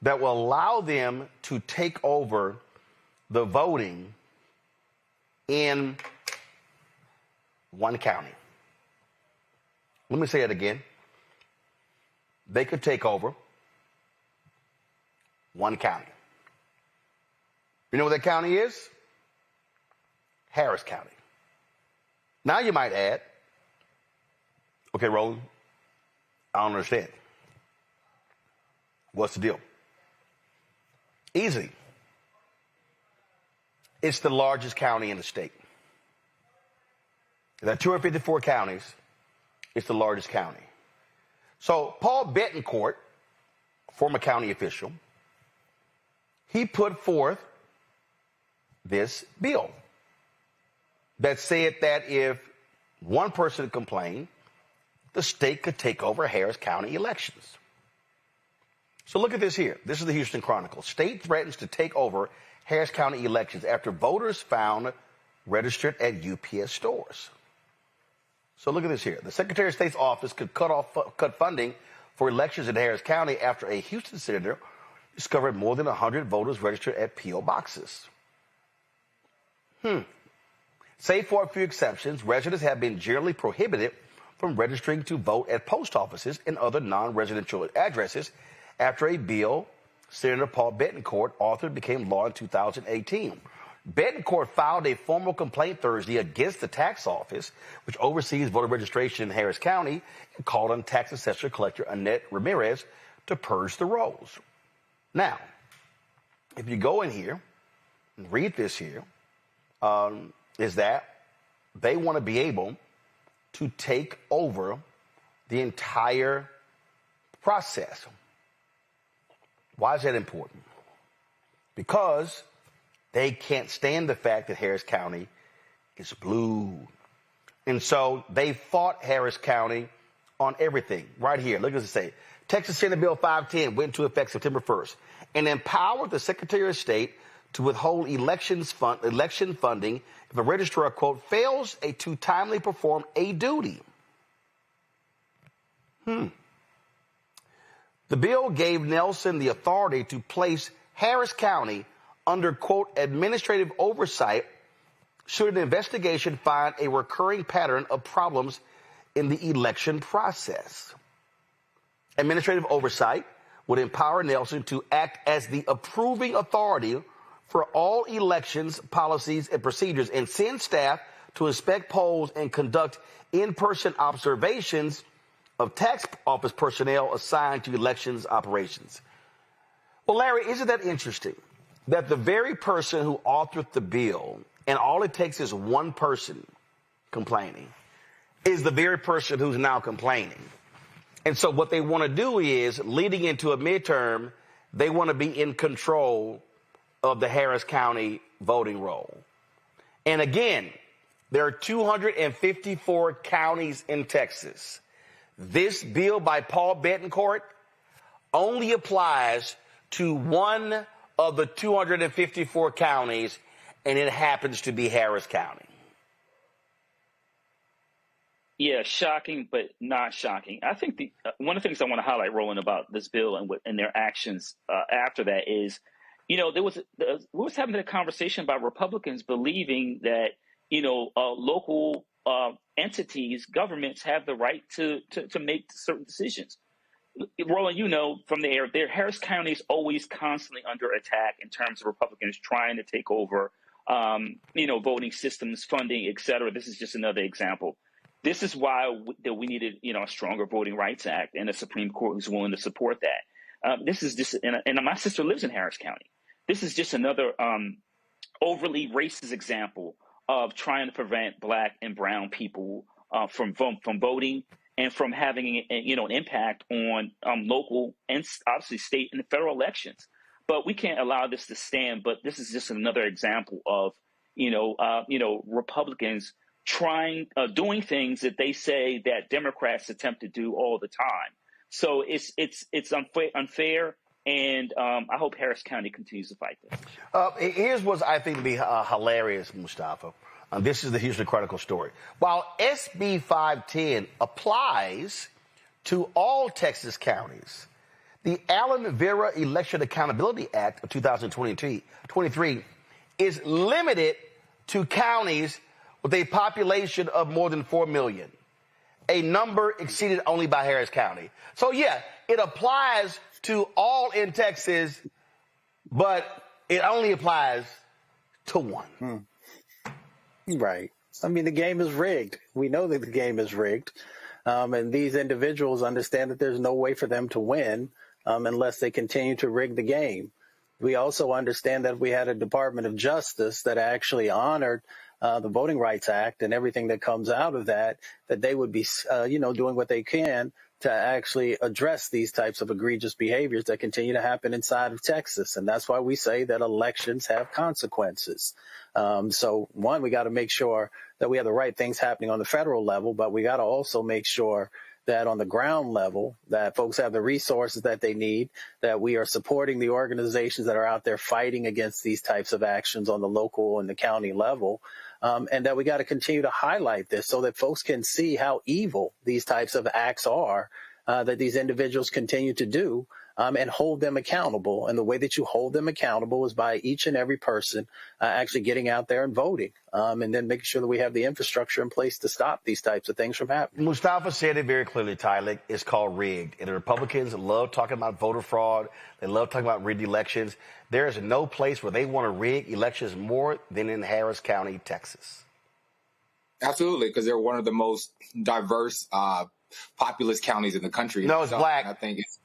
that will allow them to take over the voting in one county. Let me say it again. They could take over one county. You know what that county is? Harris County. Now you might add, okay, Roland, I don't understand. What's the deal? Easy. It's the largest county in the state. There are 254 counties. It's the largest county. So Paul Bettencourt, former county official, he put forth this bill that said that if one person complained, the state could take over Harris County elections. So look at this here. This is the Houston Chronicle. State threatens to take over Harris County elections after voters found registered at UPS stores. So look at this here. The Secretary of State's office could cut funding for elections in Harris County after a Houston senator discovered more than 100 voters registered at P.O. boxes. Save for a few exceptions, residents have been generally prohibited from registering to vote at post offices and other non-residential addresses after a bill Senator Paul Betancourt authored and became law in 2018. Betancourt filed a formal complaint Thursday against the tax office, which oversees voter registration in Harris County, and called on tax assessor collector Annette Ramirez to purge the rolls. Now, if you go in here and read this here, is that they want to be able to take over the entire process. Why is that important? Because they can't stand the fact that Harris County is blue. And so they fought Harris County on everything. Right here, look at this say. Texas Senate Bill 510 went into effect September 1st and empowered the Secretary of State to withhold election funding if a registrar, quote, fails to timely perform a duty. The bill gave Nelson the authority to place Harris County under, quote, administrative oversight should an investigation find a recurring pattern of problems in the election process. Administrative oversight would empower Nelson to act as the approving authority for all elections, policies, and procedures, and send staff to inspect polls and conduct in-person observations of tax office personnel assigned to elections operations. Well, Larry, isn't that interesting that the very person who authored the bill, and all it takes is one person complaining, is the very person who's now complaining? And so what they want to do is, leading into a midterm, they want to be in control of the Harris County voting roll. And again, there are 254 counties in Texas. This bill by Paul Betancourt only applies to one of the 254 counties, and it happens to be Harris County. Yeah, shocking, but not shocking. I think one of the things I want to highlight, Roland, about this bill and their actions after that is, we was having a conversation about Republicans believing that, local entities, governments have the right to make certain decisions. Roland, from the air, Harris County is always constantly under attack in terms of Republicans trying to take over, voting systems, funding, et cetera. This is just another example. This is why we needed, a stronger Voting Rights Act and a Supreme Court who's willing to support that. This is just, and my sister lives in Harris County. This is just another overly racist example of trying to prevent Black and brown people from voting and from having an impact on local and obviously state and federal elections. But we can't allow this to stand. But this is just another example of Republicans doing things that they say that Democrats attempt to do all the time. So it's unfair. And I hope Harris County continues to fight this. Here's what I think to be hilarious, Mustafa. This is the Houston Chronicle story. While SB 510 applies to all Texas counties, the Alan Vera Election Accountability Act of 2023 is limited to counties with a population of more than 4 million, a number exceeded only by Harris County. So, yeah, it applies to all in Texas, but it only applies to one. Right. I mean, the game is rigged. We know that the game is rigged. And these individuals understand that there's no way for them to win unless they continue to rig the game. We also understand that we had a Department of Justice that actually honored the Voting Rights Act and everything that comes out of that they would be, doing what they can to actually address these types of egregious behaviors that continue to happen inside of Texas. And that's why we say that elections have consequences. So, one, we got to make sure that we have the right things happening on the federal level, but we got to also make sure that on the ground level, that folks have the resources that they need, that we are supporting the organizations that are out there fighting against these types of actions on the local and the county level. And that we got to continue to highlight this so that folks can see how evil these types of acts are that these individuals continue to do, and hold them accountable. And the way that you hold them accountable is by each and every person actually getting out there and voting, and then making sure that we have the infrastructure in place to stop these types of things from happening. Mustafa said it very clearly, Tyler. It's called rigged. And the Republicans love talking about voter fraud. They love talking about rigged elections. There is no place where they want to rig elections more than in Harris County, Texas. Absolutely, because they're one of the most diverse, populous counties in the country. No, it's black. I think it's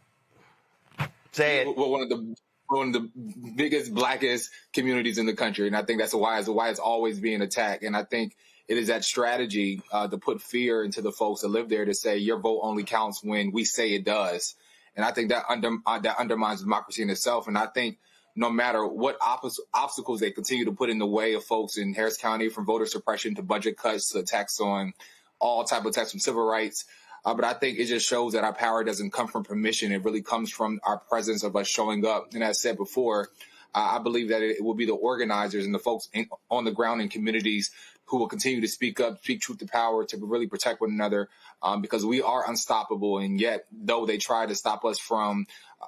one of the biggest, blackest communities in the country, and I think that's why it's always being attacked. And I think it is that strategy to put fear into the folks that live there to say your vote only counts when we say it does. And I think that undermines democracy in itself. And I think no matter what obstacles they continue to put in the way of folks in Harris County, from voter suppression to budget cuts to attacks on all type of attacks from civil rights. But I think it just shows that our power doesn't come from permission. It really comes from our presence of us showing up. And as I said before, I believe that it will be the organizers and the folks on the ground in communities who will continue to speak up, speak truth to power, to really protect one another, because we are unstoppable. And yet, though they try to stop us from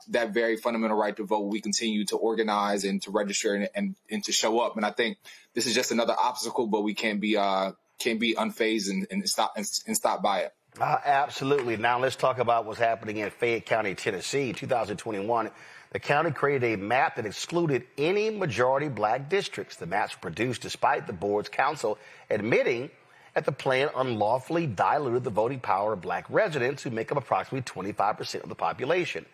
that very fundamental right to vote, we continue to organize and to register and to show up. And I think this is just another obstacle, but we can't be unfazed and stop by it. Absolutely. Now let's talk about what's happening in Fayette County, Tennessee. In 2021, the county created a map that excluded any majority black districts. The maps were produced despite the board's counsel admitting that the plan unlawfully diluted the voting power of black residents, who make up approximately 25% of the population.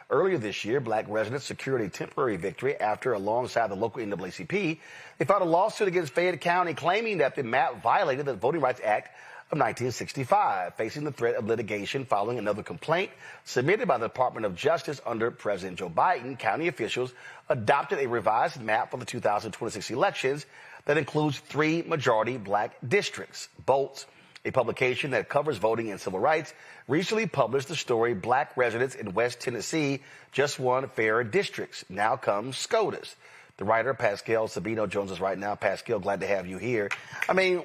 Earlier this year, black residents secured a temporary victory after, alongside the local NAACP, they filed a lawsuit against Fayette County claiming that the map violated the Voting Rights Act of 1965, facing the threat of litigation following another complaint submitted by the Department of Justice under President Joe Biden. County officials adopted a revised map for the 2026 elections that includes 3 majority black districts. Bolts, a publication that covers voting and civil rights, recently published the story "Black Residents in West Tennessee Just Won Fairer Districts. Now Comes SCOTUS." The writer, Pascal Sabino, joins us right now. Pascal, glad to have you here. I mean,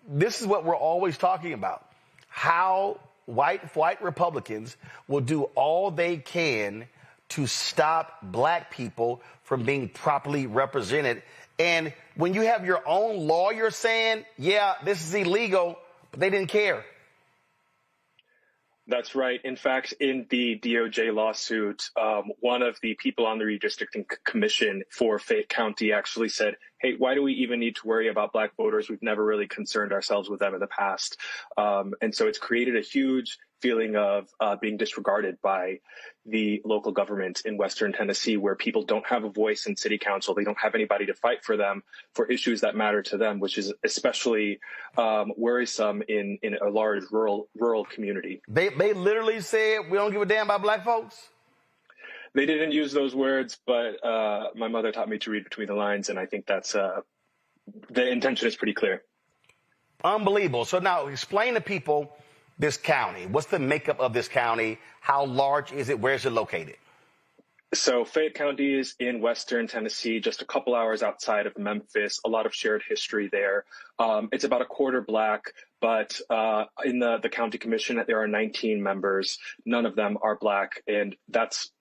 this is what we're always talking about, how white Republicans will do all they can to stop black people from being properly represented. And when you have your own lawyer saying, yeah, this is illegal, but they didn't care. That's right. In fact, in the DOJ lawsuit, one of the people on the redistricting commission for Fayette County actually said, hey, why do we even need to worry about black voters? We've never really concerned ourselves with them in the past. And so it's created a huge feeling of being disregarded by the local government in Western Tennessee, where people don't have a voice in city council. They don't have anybody to fight for them for issues that matter to them, which is especially worrisome in a large rural community. They literally said, we don't give a damn about black folks. They didn't use those words, but my mother taught me to read between the lines, and I think that's the intention is pretty clear. Unbelievable. So now explain to people this county. What's the makeup of this county? How large is it? Where is it located? So Fayette County is in Western Tennessee, just a couple hours outside of Memphis. A lot of shared history there. It's about a quarter black, but in the county commission, there are 19 members. None of them are black, and that's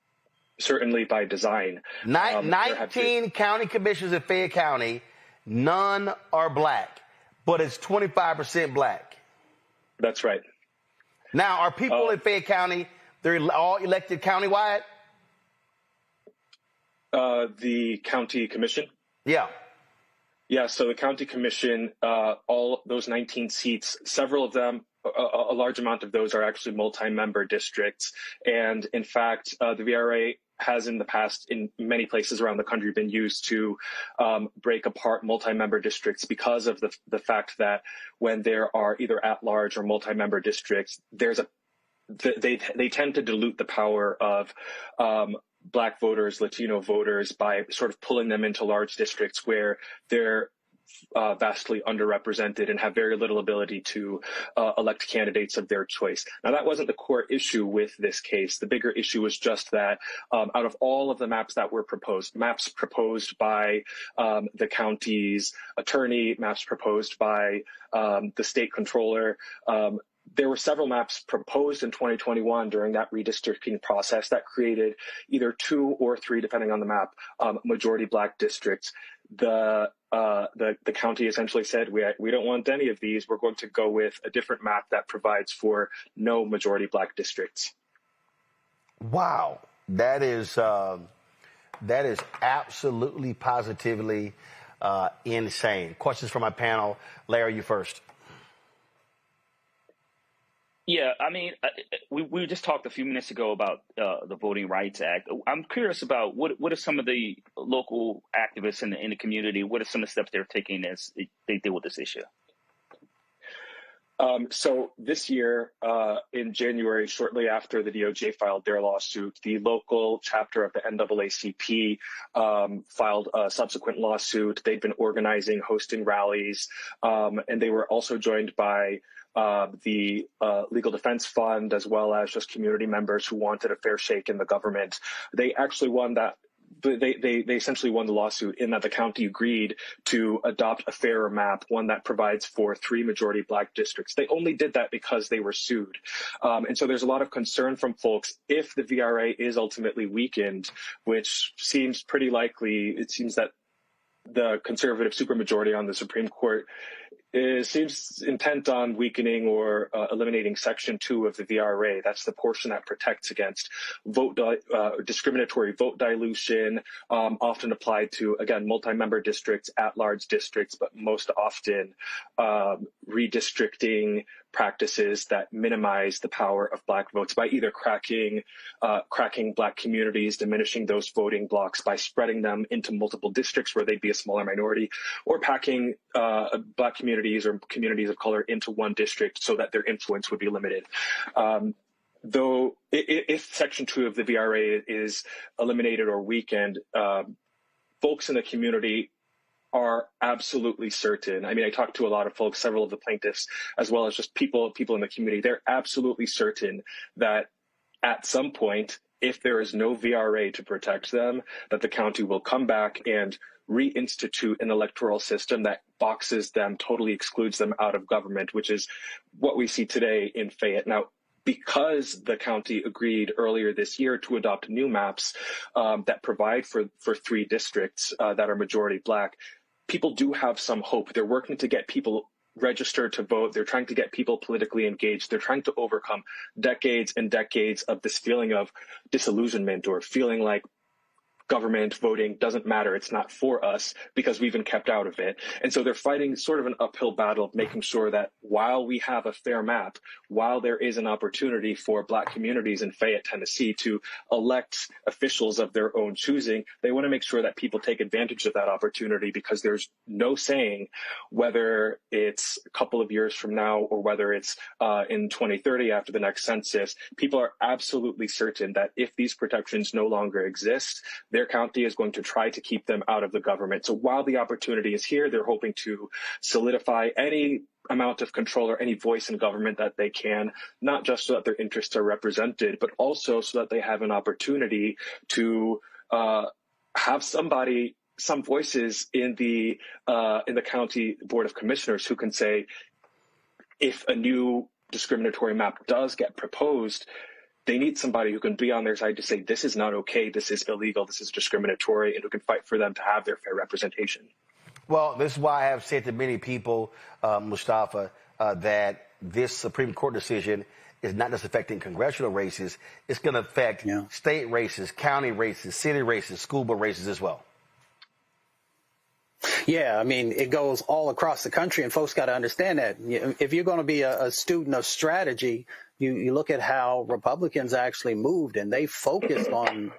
certainly by design. 19 county commissioners in Fayette County, none are black, but it's 25% black. That's right. Now, are people in Fayette County, they're all elected countywide? The county commission? Yeah. Yeah, so the county commission, all those 19 seats, several of them, a large amount of those are actually multi-member districts. And in fact, the VRA has in the past in many places around the country been used to break apart multi-member districts because of the fact that when there are either at-large or multi-member districts, they tend to dilute the power of Black voters, Latino voters, by sort of pulling them into large districts where they're vastly underrepresented and have very little ability to elect candidates of their choice. Now, that wasn't the core issue with this case. The bigger issue was just that out of all of the maps that were proposed, maps proposed by the county's attorney, maps proposed by the state controller, there were several maps proposed in 2021 during that redistricting process that created either 2 or 3, depending on the map, majority Black districts. The county essentially said, we don't want any of these. We're going to go with a different map that provides for no majority Black districts. Wow, that is absolutely, positively insane. Questions from my panel. Larry, you first. Yeah, I mean, we just talked a few minutes ago about the Voting Rights Act. I'm curious about what are some of the local activists in the community, what are some of the steps they're taking as they deal with this issue? So this year, in January, shortly after the DOJ filed their lawsuit, the local chapter of the NAACP filed a subsequent lawsuit. They'd been organizing, hosting rallies, and they were also joined by the Legal Defense Fund, as well as just community members who wanted a fair shake in the government. They actually won that. They essentially won the lawsuit in that the county agreed to adopt a fairer map, one that provides for 3 majority Black districts. They only did that because they were sued. And so there's a lot of concern from folks if the VRA is ultimately weakened, which seems pretty likely. It seems that the conservative supermajority on the Supreme Court seems intent on weakening or eliminating Section 2 of the VRA. That's the portion that protects against discriminatory vote dilution, often applied to, again, multi-member districts, at-large districts, but most often redistricting practices that minimize the power of Black votes by either cracking Black communities, diminishing those voting blocks by spreading them into multiple districts where they'd be a smaller minority, or packing Black communities or communities of color into one district so that their influence would be limited. Though if Section 2 of the VRA is eliminated or weakened, folks in the community are absolutely certain. I mean, I talked to a lot of folks, several of the plaintiffs, as well as just people in the community. They're absolutely certain that at some point, if there is no VRA to protect them, that the county will come back and reinstitute an electoral system that boxes them, totally excludes them out of government, which is what we see today in Fayette. Now, because the county agreed earlier this year to adopt new maps that provide for 3 districts that are majority Black, people do have some hope. They're working to get people registered to vote. They're trying to get people politically engaged. They're trying to overcome decades and decades of this feeling of disillusionment or feeling like government voting doesn't matter. It's not for us because we've been kept out of it. And so they're fighting sort of an uphill battle of making sure that while we have a fair map, while there is an opportunity for Black communities in Fayette, Tennessee to elect officials of their own choosing, they want to make sure that people take advantage of that opportunity because there's no saying whether it's a couple of years from now or whether it's in 2030 after the next census. People are absolutely certain that if these protections no longer exist, their county is going to try to keep them out of the government. So while the opportunity is here, they're hoping to solidify any amount of control or any voice in government that they can, not just so that their interests are represented, but also so that they have an opportunity to have some voices in the county board of commissioners who can say, if a new discriminatory map does get proposed, they need somebody who can be on their side to say, this is not okay, this is illegal, this is discriminatory, and who can fight for them to have their fair representation. Well, this is why I have said to many people, Mustafa, that this Supreme Court decision is not just affecting congressional races, it's going to affect state races, county races, city races, school board races as well. Yeah, I mean, it goes all across the country, and folks got to understand that. If you're going to be a student of strategy, you look at how Republicans actually moved, and they focused on,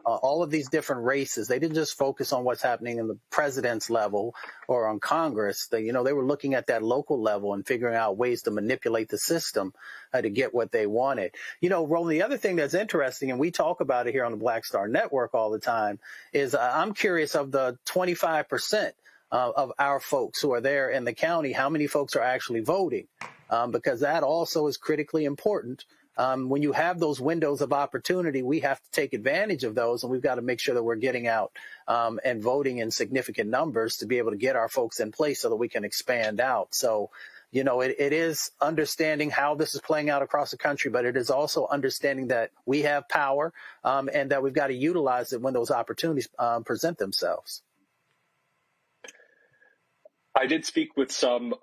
all of these different races. They didn't just focus on what's happening in the president's level or on Congress. They were looking at that local level and figuring out ways to manipulate the system to get what they wanted. Roland, the other thing that's interesting, and we talk about it here on the Black Star Network all the time, is I'm curious of the 25% of our folks who are there in the county, how many folks are actually voting? Because that also is critically important. When you have those windows of opportunity, we have to take advantage of those, and we've got to make sure that we're getting out and voting in significant numbers to be able to get our folks in place so that we can expand out. So, it is understanding how this is playing out across the country, but it is also understanding that we have power and that we've got to utilize it when those opportunities present themselves. I did speak with some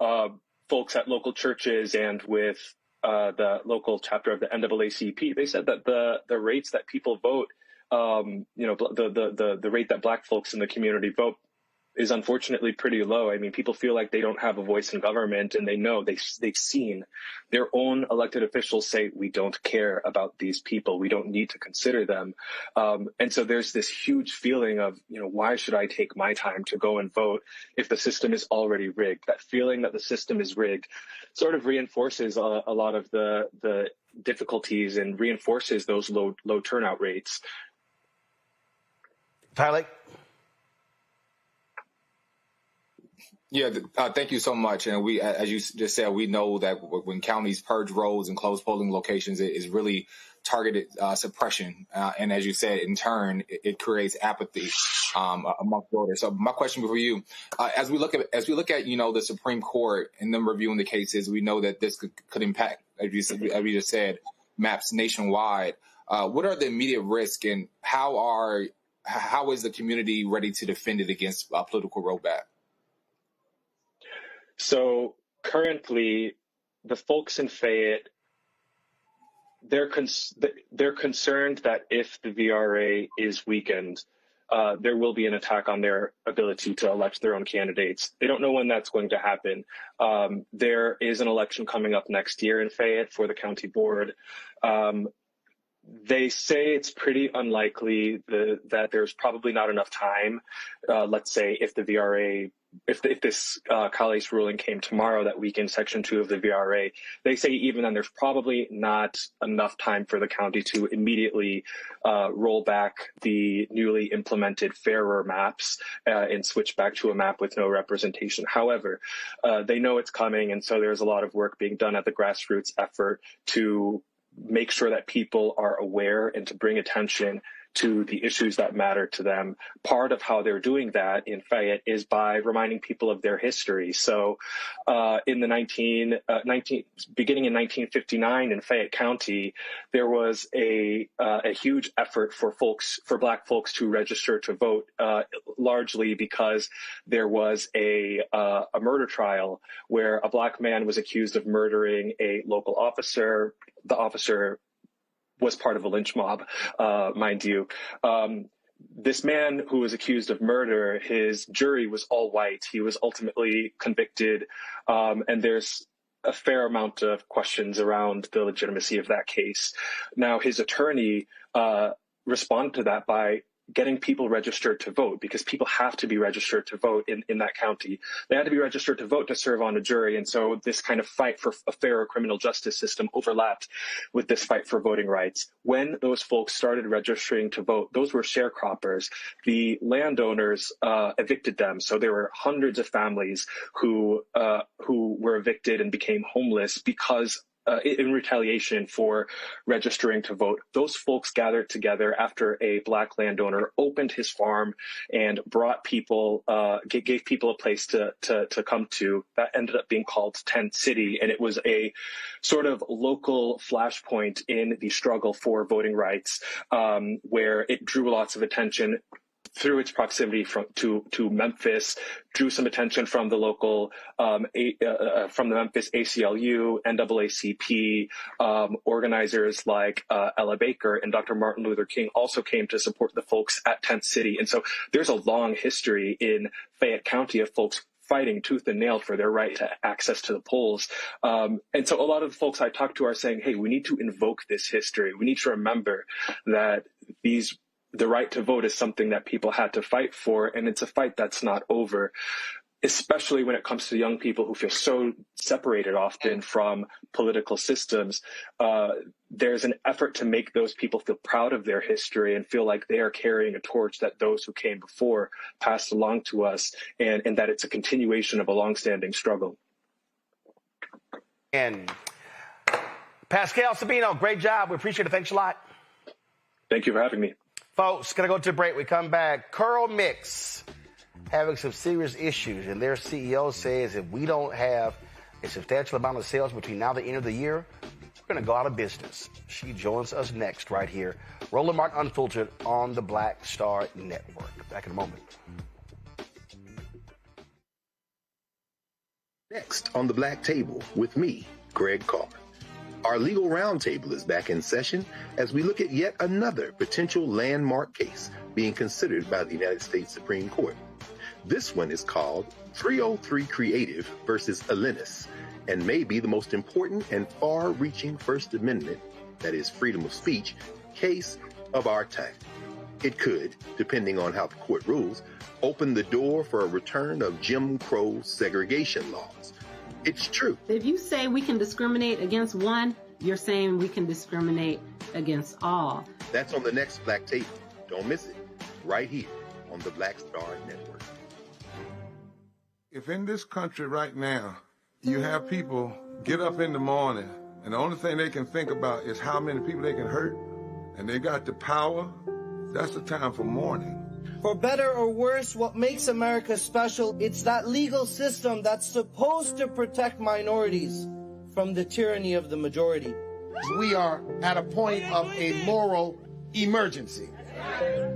folks at local churches and with the local chapter of the NAACP. They said that the rates that people vote, the rate that Black folks in the community vote is unfortunately pretty low. I mean, people feel like they don't have a voice in government, and they know they've seen their own elected officials say, we don't care about these people. We don't need to consider them. And so there's this huge feeling of, why should I take my time to go and vote if the system is already rigged? That feeling that the system is rigged sort of reinforces a lot of the difficulties and reinforces those low turnout rates. Tyler? Yeah, thank you so much. And we, as you just said, we know that when counties purge roads and close polling locations, it is really targeted suppression. And as you said, in turn, it creates apathy among voters. So my question for you, as we look at the Supreme Court and them reviewing the cases, we know that this could impact, as you just said, maps nationwide. What are the immediate risks, and how is the community ready to defend it against a political rollback? So currently, the folks in Fayette, they're concerned that if the VRA is weakened, there will be an attack on their ability to elect their own candidates. They don't know when that's going to happen. There is an election coming up next year in Fayette for the county board. They say it's pretty unlikely that there's probably not enough time. Let's say if the VRA, if this Calais ruling came tomorrow that weakened Section 2 of the VRA, they say even then there's probably not enough time for the county to immediately roll back the newly implemented fairer maps and switch back to a map with no representation. However, they know it's coming, and so there's a lot of work being done at the grassroots effort to make sure that people are aware and to bring attention to the issues that matter to them. Part of how they're doing that in Fayette is by reminding people of their history. So in the beginning in 1959 in Fayette County, there was a huge effort for Black folks to register to vote, largely because there was a murder trial where a Black man was accused of murdering a local officer. The officer was part of a lynch mob, mind you. This man who was accused of murder, his jury was all white. He was ultimately convicted, and there's a fair amount of questions around the legitimacy of that case. Now, his attorney responded to that by getting people registered to vote, because people have to be registered to vote in that county. They had to be registered to vote to serve on a jury. And so this kind of fight for a fairer criminal justice system overlapped with this fight for voting rights. When those folks started registering to vote, those were sharecroppers. The landowners evicted them. So there were hundreds of families who were evicted and became homeless because in retaliation for registering to vote. Those folks gathered together after a Black landowner opened his farm and brought people, gave people a place to come to. That ended up being called Tent City, and it was a sort of local flashpoint in the struggle for voting rights, where it drew lots of attention through its proximity to Memphis, drew some attention from the local, from the Memphis ACLU, NAACP, organizers like Ella Baker and Dr. Martin Luther King also came to support the folks at Tent City. And so there's a long history in Fayette County of folks fighting tooth and nail for their right to access to the polls. And so a lot of the folks I talk to are saying, hey, we need to invoke this history. We need to remember that the right to vote is something that people had to fight for, and it's a fight that's not over, especially when it comes to young people who feel so separated often from political systems. There's an effort to make those people feel proud of their history and feel like they are carrying a torch that those who came before passed along to us, and that it's a continuation of a longstanding struggle. And Pascal Sabino, great job. We appreciate it. Thanks a lot. Thank you for having me. Folks, going to go to a break. We come back. Curl Mix having some serious issues, and their CEO says if we don't have a substantial amount of sales between now and the end of the year, we're going to go out of business. She joins us next right here. Roland Martin Unfiltered on the Black Star Network. Back in a moment. Next on the Black Table with me, Greg Carr. Our legal roundtable is back in session as we look at yet another potential landmark case being considered by the United States Supreme Court. This one is called 303 Creative versus Alennis, and may be the most important and far-reaching First Amendment, that is freedom of speech, case of our time. It could, depending on how the court rules, open the door for a return of Jim Crow segregation laws. It's true. If you say we can discriminate against one, you're saying we can discriminate against all. That's on the next Black Table. Don't miss it. Right here on the Black Star Network. If in this country right now, you have people get up in the morning and the only thing they can think about is how many people they can hurt, and they got the power, that's the time for mourning. For better or worse, what makes America special, it's that legal system that's supposed to protect minorities from the tyranny of the majority. We are at a point of a moral emergency.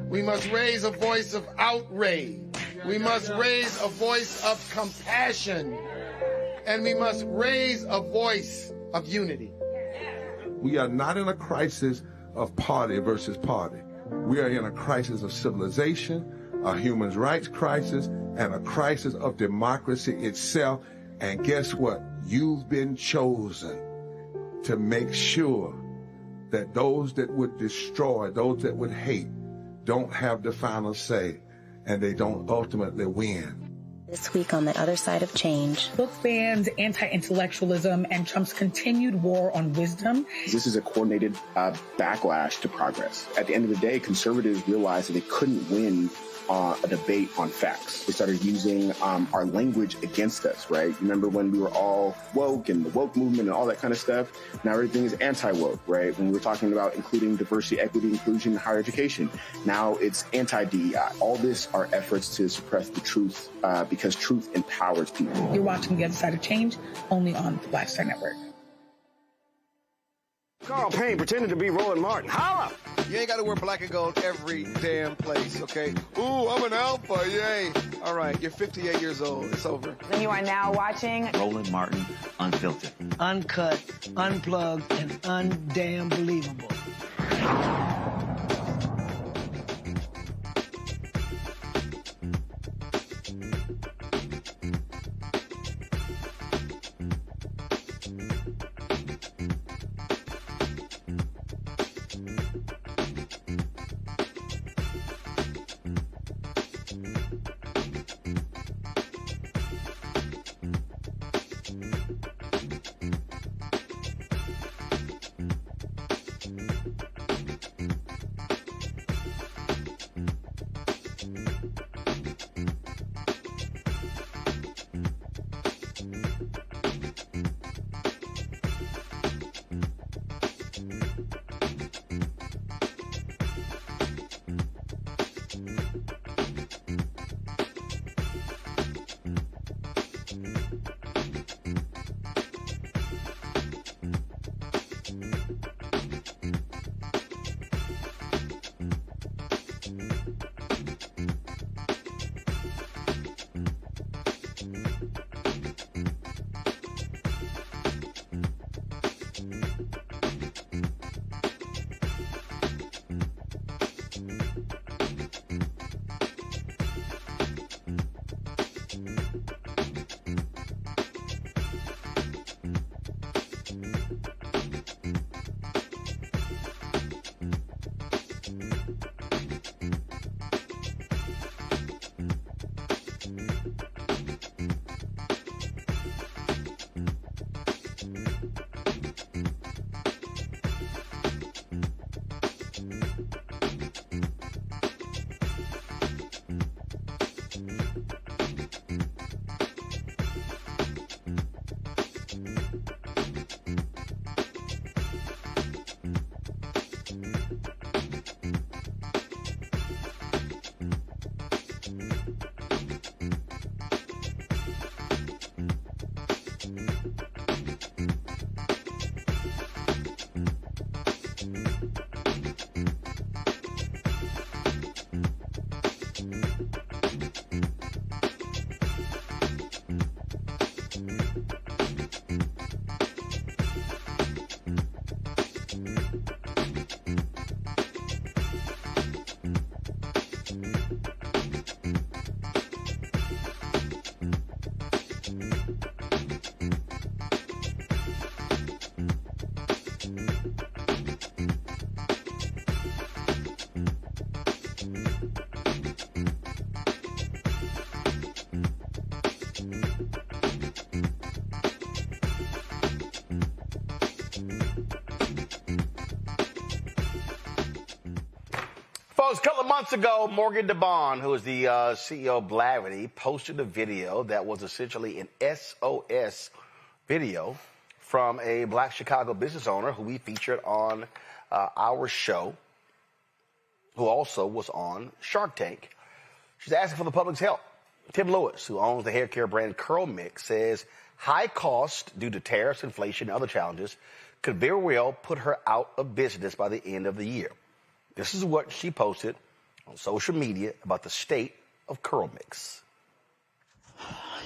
We must raise a voice of outrage. We must raise a voice of compassion. And we must raise a voice of unity. We are not in a crisis of party versus party. We are in a crisis of civilization, a human rights crisis, and a crisis of democracy itself. And guess what? You've been chosen to make sure that those that would destroy, those that would hate, don't have the final say, and they don't ultimately win. This week on the other side of change. Book bans, anti-intellectualism, and Trump's continued war on wisdom. This is a coordinated backlash to progress. At the end of the day, conservatives realized that they couldn't win a debate on facts. They started using our language against us, right? Remember when we were all woke and the woke movement and all that kind of stuff? Now everything is anti-woke, right? When we were talking about including diversity, equity, inclusion, and higher education, now it's anti-DEI. All this are efforts to suppress the truth because truth empowers people. You're watching The Other Side of Change, only on the Black Star Network. Carl Payne pretending to be Roland Martin. Holla! You ain't got to wear black and gold every damn place, okay? Ooh, I'm an alpha, yay. All right, you're 58 years old. It's over. And you are now watching Roland Martin Unfiltered. Uncut, unplugged, and undamn believable. folks, a couple of months ago, Morgan DeBond, who is the CEO of Blavity, posted a video that was essentially an SOS video from a black Chicago business owner who we featured on our show, who also was on Shark Tank. She's asking for the public's help. Tim Lewis, who owns the hair care brand Curl Mix, says high cost due to tariffs, inflation, and other challenges could very well put her out of business by the end of the year. This is what she posted on social media about the state of Curl Mix.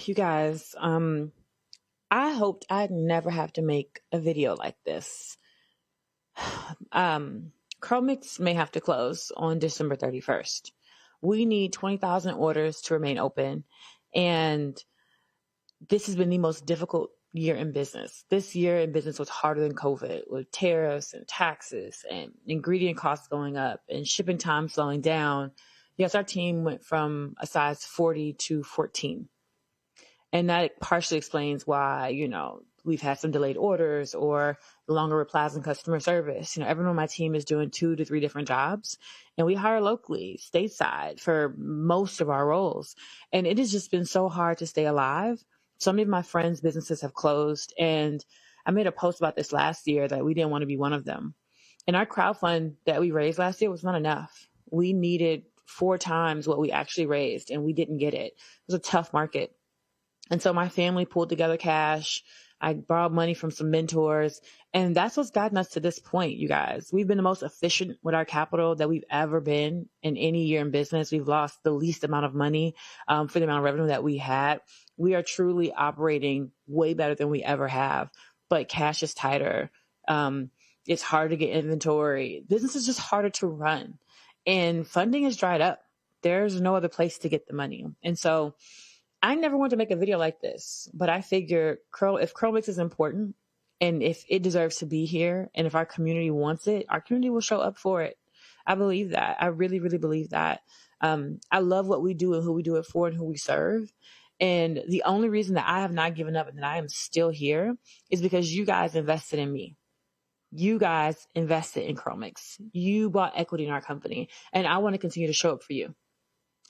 You guys, I hoped I'd never have to make a video like this. Curl Mix may have to close on December 31st. We need 20,000 orders to remain open, and this has been the most difficult year in business. This year in business was harder than COVID, with tariffs and taxes and ingredient costs going up and shipping time slowing down. Yes, our team went from a size 40 to 14. And that partially explains why, we've had some delayed orders or longer replies in customer service. Everyone on my team is doing 2 to 3 different jobs, and we hire locally, stateside, for most of our roles. And it has just been so hard to stay alive. So many of my friends' businesses have closed, and I made a post about this last year that we didn't want to be one of them. And our crowdfund that we raised last year was not enough. We needed 4 times what we actually raised, and we didn't get it. It was a tough market. And so my family pulled together cash. I borrowed money from some mentors, and that's what's gotten us to this point, you guys. We've been the most efficient with our capital that we've ever been in any year in business. We've lost the least amount of money for the amount of revenue that we had. We are truly operating way better than we ever have, but cash is tighter. It's hard to get inventory. Business is just harder to run, and funding is dried up. There's no other place to get the money. And so I never wanted to make a video like this, but I figure if Curl Mix is important and if it deserves to be here and if our community wants it, our community will show up for it. I believe that. I really, really believe that. I love what we do and who we do it for and who we serve. And the only reason that I have not given up and that I am still here is because you guys invested in me. You guys invested in Curl Mix. You bought equity in our company, and I want to continue to show up for you.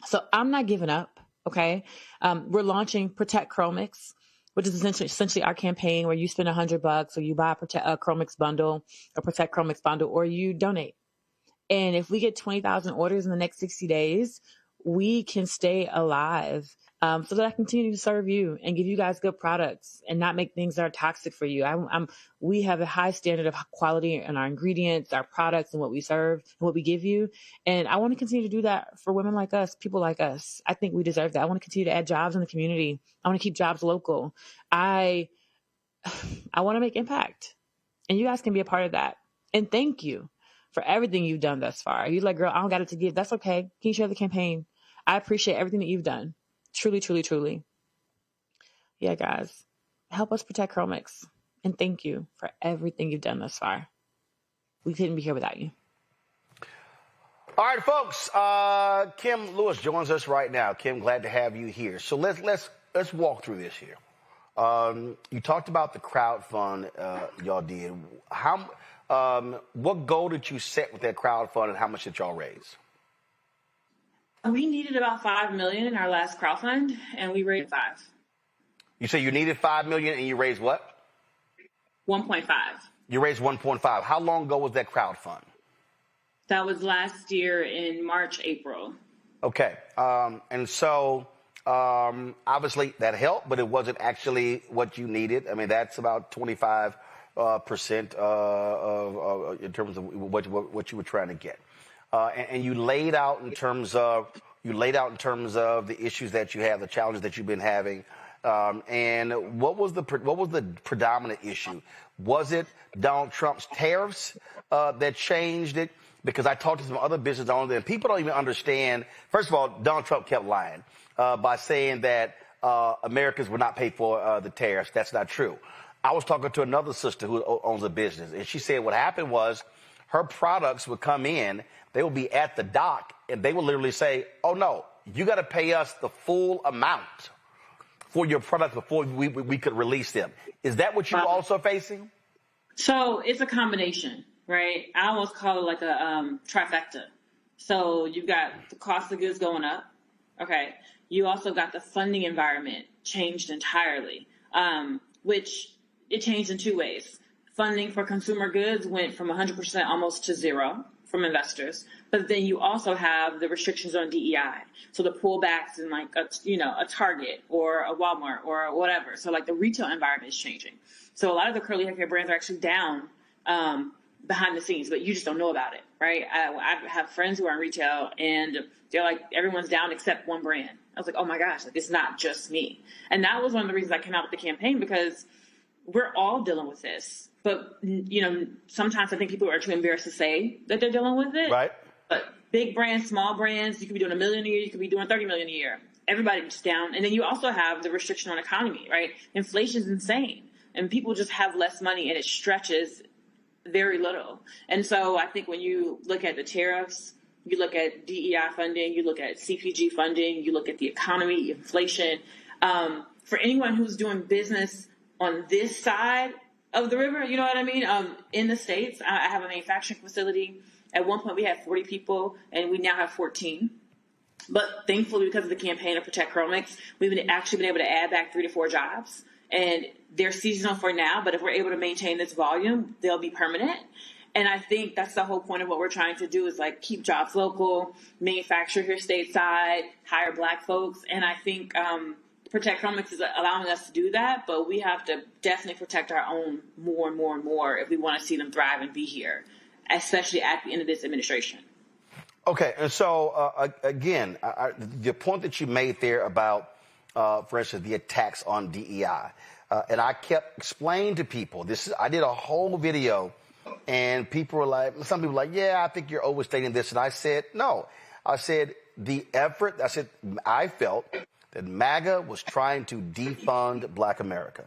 So I'm not giving up. Okay. We're launching Protect Curl Mix, which is essentially our campaign where you spend $100 or you buy a Curl Mix bundle or Protect Curl Mix bundle, or you donate. And if we get 20,000 orders in the next 60 days, we can stay alive so that I continue to serve you and give you guys good products and not make things that are toxic for you. We have a high standard of quality in our ingredients, our products, and what we serve and what we give you. And I want to continue to do that for women like us, people like us. I think we deserve that. I want to continue to add jobs in the community. I want to keep jobs local. I want to make impact, and you guys can be a part of that. And thank you for everything you've done thus far. You're like, girl, I don't got it to give. That's okay. Can you share the campaign? I appreciate everything that you've done. Truly, truly, truly. Yeah, guys, help us protect Curl Mix. And thank you for everything you've done thus far. We couldn't be here without you. All right, folks. Kim Lewis joins us right now. Kim, glad to have you here. So let's walk through this here. You talked about the crowdfund y'all did. What goal did you set with that crowdfund, and how much did y'all raise? We needed about $5 million in our last crowdfund, and we raised $5 million. You say you needed $5 million, and you raised what? 1.5. You raised 1.5. How long ago was that crowdfund? That was last year in March, April. Okay. And so obviously that helped, but it wasn't actually what you needed. I mean, that's about 25% in terms of what you were trying to get. And you laid out in terms of the issues that you have, the challenges that you've been having. And what was the predominant issue? Was it Donald Trump's tariffs that changed it? Because I talked to some other business owners, and people don't even understand. First of all, Donald Trump kept lying by saying that Americans would not pay for the tariffs. That's not true. I was talking to another sister who owns a business, and she said what happened was her products would come in, they would be at the dock, and they would literally say, oh, no, you got to pay us the full amount for your product before we could release them. Is that what you're also facing? So it's a combination, right? I almost call it like a trifecta. So you've got the cost of goods going up. Okay. You also got the funding environment changed entirely, which it changed in two ways. Funding for consumer goods went from 100% almost to zero from investors. But then you also have the restrictions on DEI. So the pullbacks in like a Target or a Walmart or whatever. So like the retail environment is changing. So a lot of the curly hair brands are actually down behind the scenes, but you just don't know about it, right? I have friends who are in retail and they're like, everyone's down except one brand. I was like, oh my gosh, like it's not just me. And that was one of the reasons I came out with the campaign, because we're all dealing with this. But, sometimes I think people are too embarrassed to say that they're dealing with it. Right. But big brands, small brands, you could be doing $1 million a year, you could be doing $30 million a year. Everybody's down. And then you also have the restriction on economy, right? Inflation's insane. And people just have less money and it stretches very little. And so I think when you look at the tariffs, you look at DEI funding, you look at CPG funding, you look at the economy, inflation. For anyone who's doing business on this side of the river, you know what I mean? In the States, I have a manufacturing facility. At one point we had 40 people and we now have 14. But thankfully, because of the campaign to protect Curl Mix, we've actually been able to add back 3 to 4 jobs. And they're seasonal for now, but if we're able to maintain this volume, they'll be permanent. And I think that's the whole point of what we're trying to do is like keep jobs local, manufacture here stateside, hire Black folks. And I think Protect Curl Mix is allowing us to do that, but we have to definitely protect our own more and more and more if we want to see them thrive and be here, especially at the end of this administration. Okay, and so again, the point that you made there about, for instance, the attacks on DEI, and I kept explaining to people, I did a whole video, and people were like, some people were like, yeah, I think you're overstating this, and I said, no. I said, I felt that MAGA was trying to defund Black America.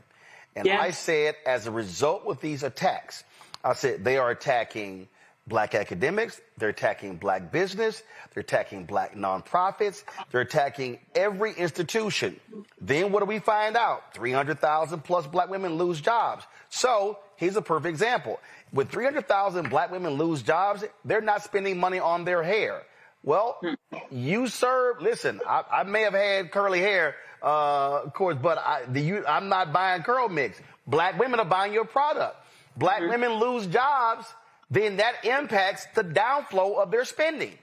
And I said, as a result with these attacks, I said, they are attacking Black academics, they're attacking Black business, they're attacking Black nonprofits, they're attacking every institution. Then what do we find out? 300,000 plus Black women lose jobs. So here's a perfect example. When 300,000 Black women lose jobs, they're not spending money on their hair. Well, listen, I may have had curly hair, of course, but I'm not buying Curl Mix. Black women are buying your product. Black women lose jobs, then that impacts the downflow of their spending.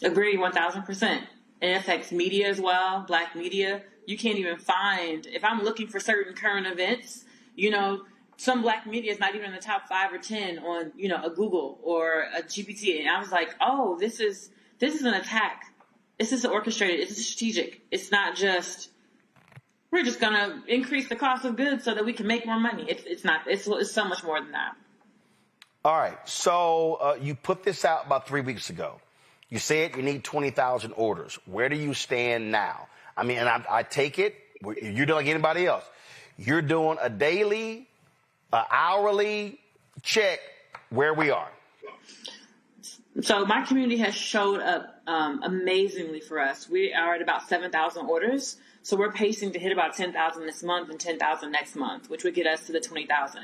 Agree, 1,000%. It affects media as well, Black media. You can't even find, if I'm looking for certain current events, some Black media is not even in the top 5 or 10 on, a Google or a GPT. And I was like, oh, this is an attack. This is orchestrated. It's strategic. It's not just, we're just going to increase the cost of goods so that we can make more money. It's not. It's so much more than that. All right. So you put this out about 3 weeks ago. You said you need 20,000 orders. Where do you stand now? I mean, and I take it, you're doing like anybody else. You're doing a daily, hourly check where we are. So my community has showed up amazingly for us. We are at about 7,000 orders. So we're pacing to hit about 10,000 this month and 10,000 next month, which would get us to the 20,000.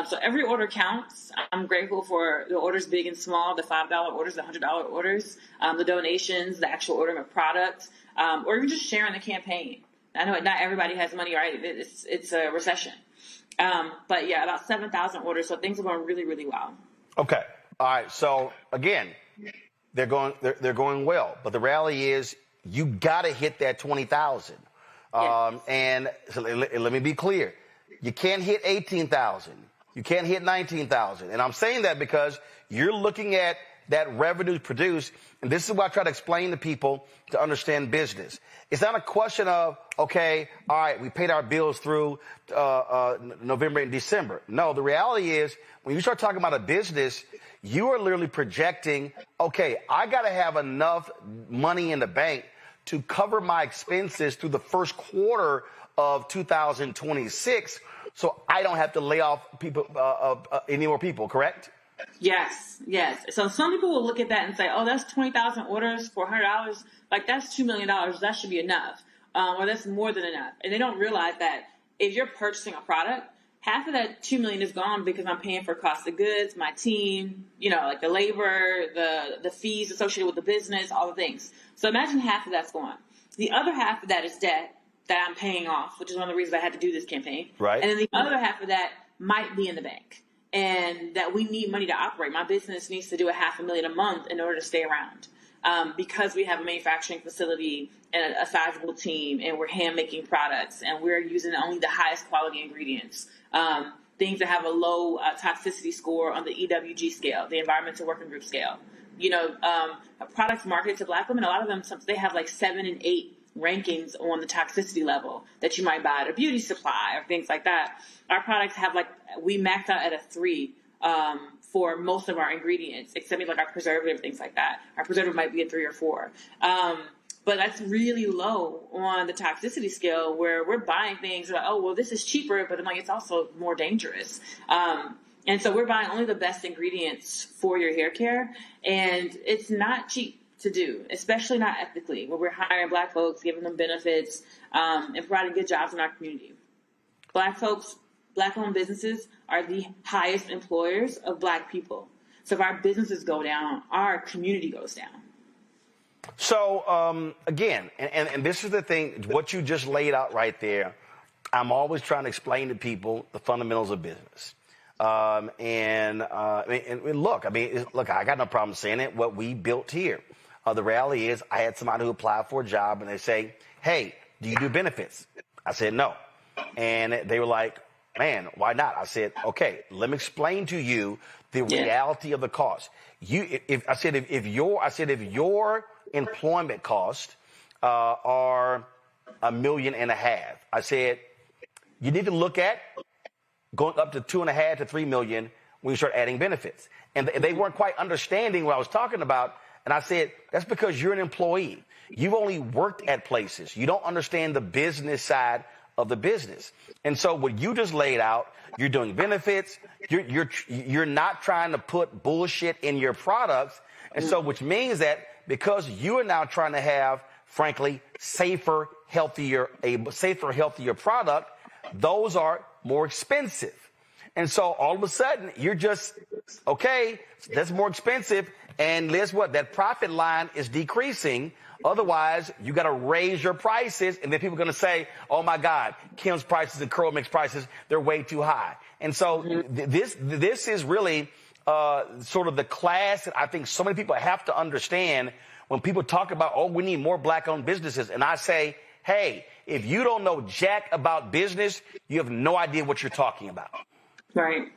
So every order counts. I'm grateful for the orders big and small, the $5 orders, the $100 orders, the donations, the actual ordering of products, or even just sharing the campaign. I know not everybody has money, right? It's a recession. But yeah, about 7,000 orders. So things are going really, really well. Okay. All right. So again, they're going well, but the reality is you got to hit that 20,000. Yes. And so let me be clear. You can't hit 18,000. You can't hit 19,000. And I'm saying that because you're looking at that revenue produced. And this is what I try to explain to people to understand business. It's not a question of, okay, all right, we paid our bills through November and December. No, the reality is when you start talking about a business, you are literally projecting, okay, I got to have enough money in the bank to cover my expenses through the first quarter of 2026 so I don't have to lay off people, any more people, correct? Yes. So some people will look at that and say, oh, that's 20,000 orders for $100. Like, that's $2 million. That should be enough. Or that's more than enough. And they don't realize that if you're purchasing a product, half of that $2 million is gone because I'm paying for cost of goods, my team, like the labor, the fees associated with the business, all the things. So imagine half of that's gone. The other half of that is debt that I'm paying off, which is one of the reasons I had to do this campaign. Right. And then the other half of that might be in the bank, and that we need money to operate. My business needs to do $500,000 a month in order to stay around, because we have a manufacturing facility and a sizable team, and we're hand making products, and we're using only the highest quality ingredients. Things that have a low toxicity score on the EWG scale, the Environmental Working Group scale. Products marketed to Black women, a lot of them, they have like 7 and 8 rankings on the toxicity level that you might buy at a beauty supply or things like that. Our products have we max out at a 3 for most of our ingredients, except like our preservative, things like that. Our preservative might be a 3 or 4. But that's really low on the toxicity scale, where we're buying things like, oh, well, this is cheaper, but I'm like, it's also more dangerous. And so we're buying only the best ingredients for your hair care, and it's not cheap to do, especially not ethically, where we're hiring Black folks, giving them benefits, and providing good jobs in our community. Black folks, Black-owned businesses are the highest employers of Black people. So if our businesses go down, our community goes down. So, again, and this is the thing, what you just laid out right there, I'm always trying to explain to people the fundamentals of business. Look, I got no problem saying it, what we built here. The reality is I had somebody who applied for a job, and they say, hey, do you do benefits? I said, no. And they were like, man, why not? I said, okay, let me explain to you the reality of the cost. If your employment costs are $1.5 million, I said, you need to look at going up to $2.5 to $3 million when you start adding benefits. And they weren't quite understanding what I was talking about. And I said, that's because you're an employee. You've only worked at places. You don't understand the business side of the business. And so what you just laid out, you're doing benefits. You're not trying to put bullshit in your products. And so which means that because you are now trying to have, frankly, a safer, healthier product, those are more expensive. And so all of a sudden you're just, okay, that's more expensive. And guess what? That profit line is decreasing. Otherwise, you got to raise your prices. And then people are going to say, oh, my God, Kim's prices and Curl Mix prices, they're way too high. And so this is really sort of the class that I think so many people have to understand when people talk about, oh, we need more Black-owned businesses. And I say, hey, if you don't know jack about business, you have no idea what you're talking about. Right.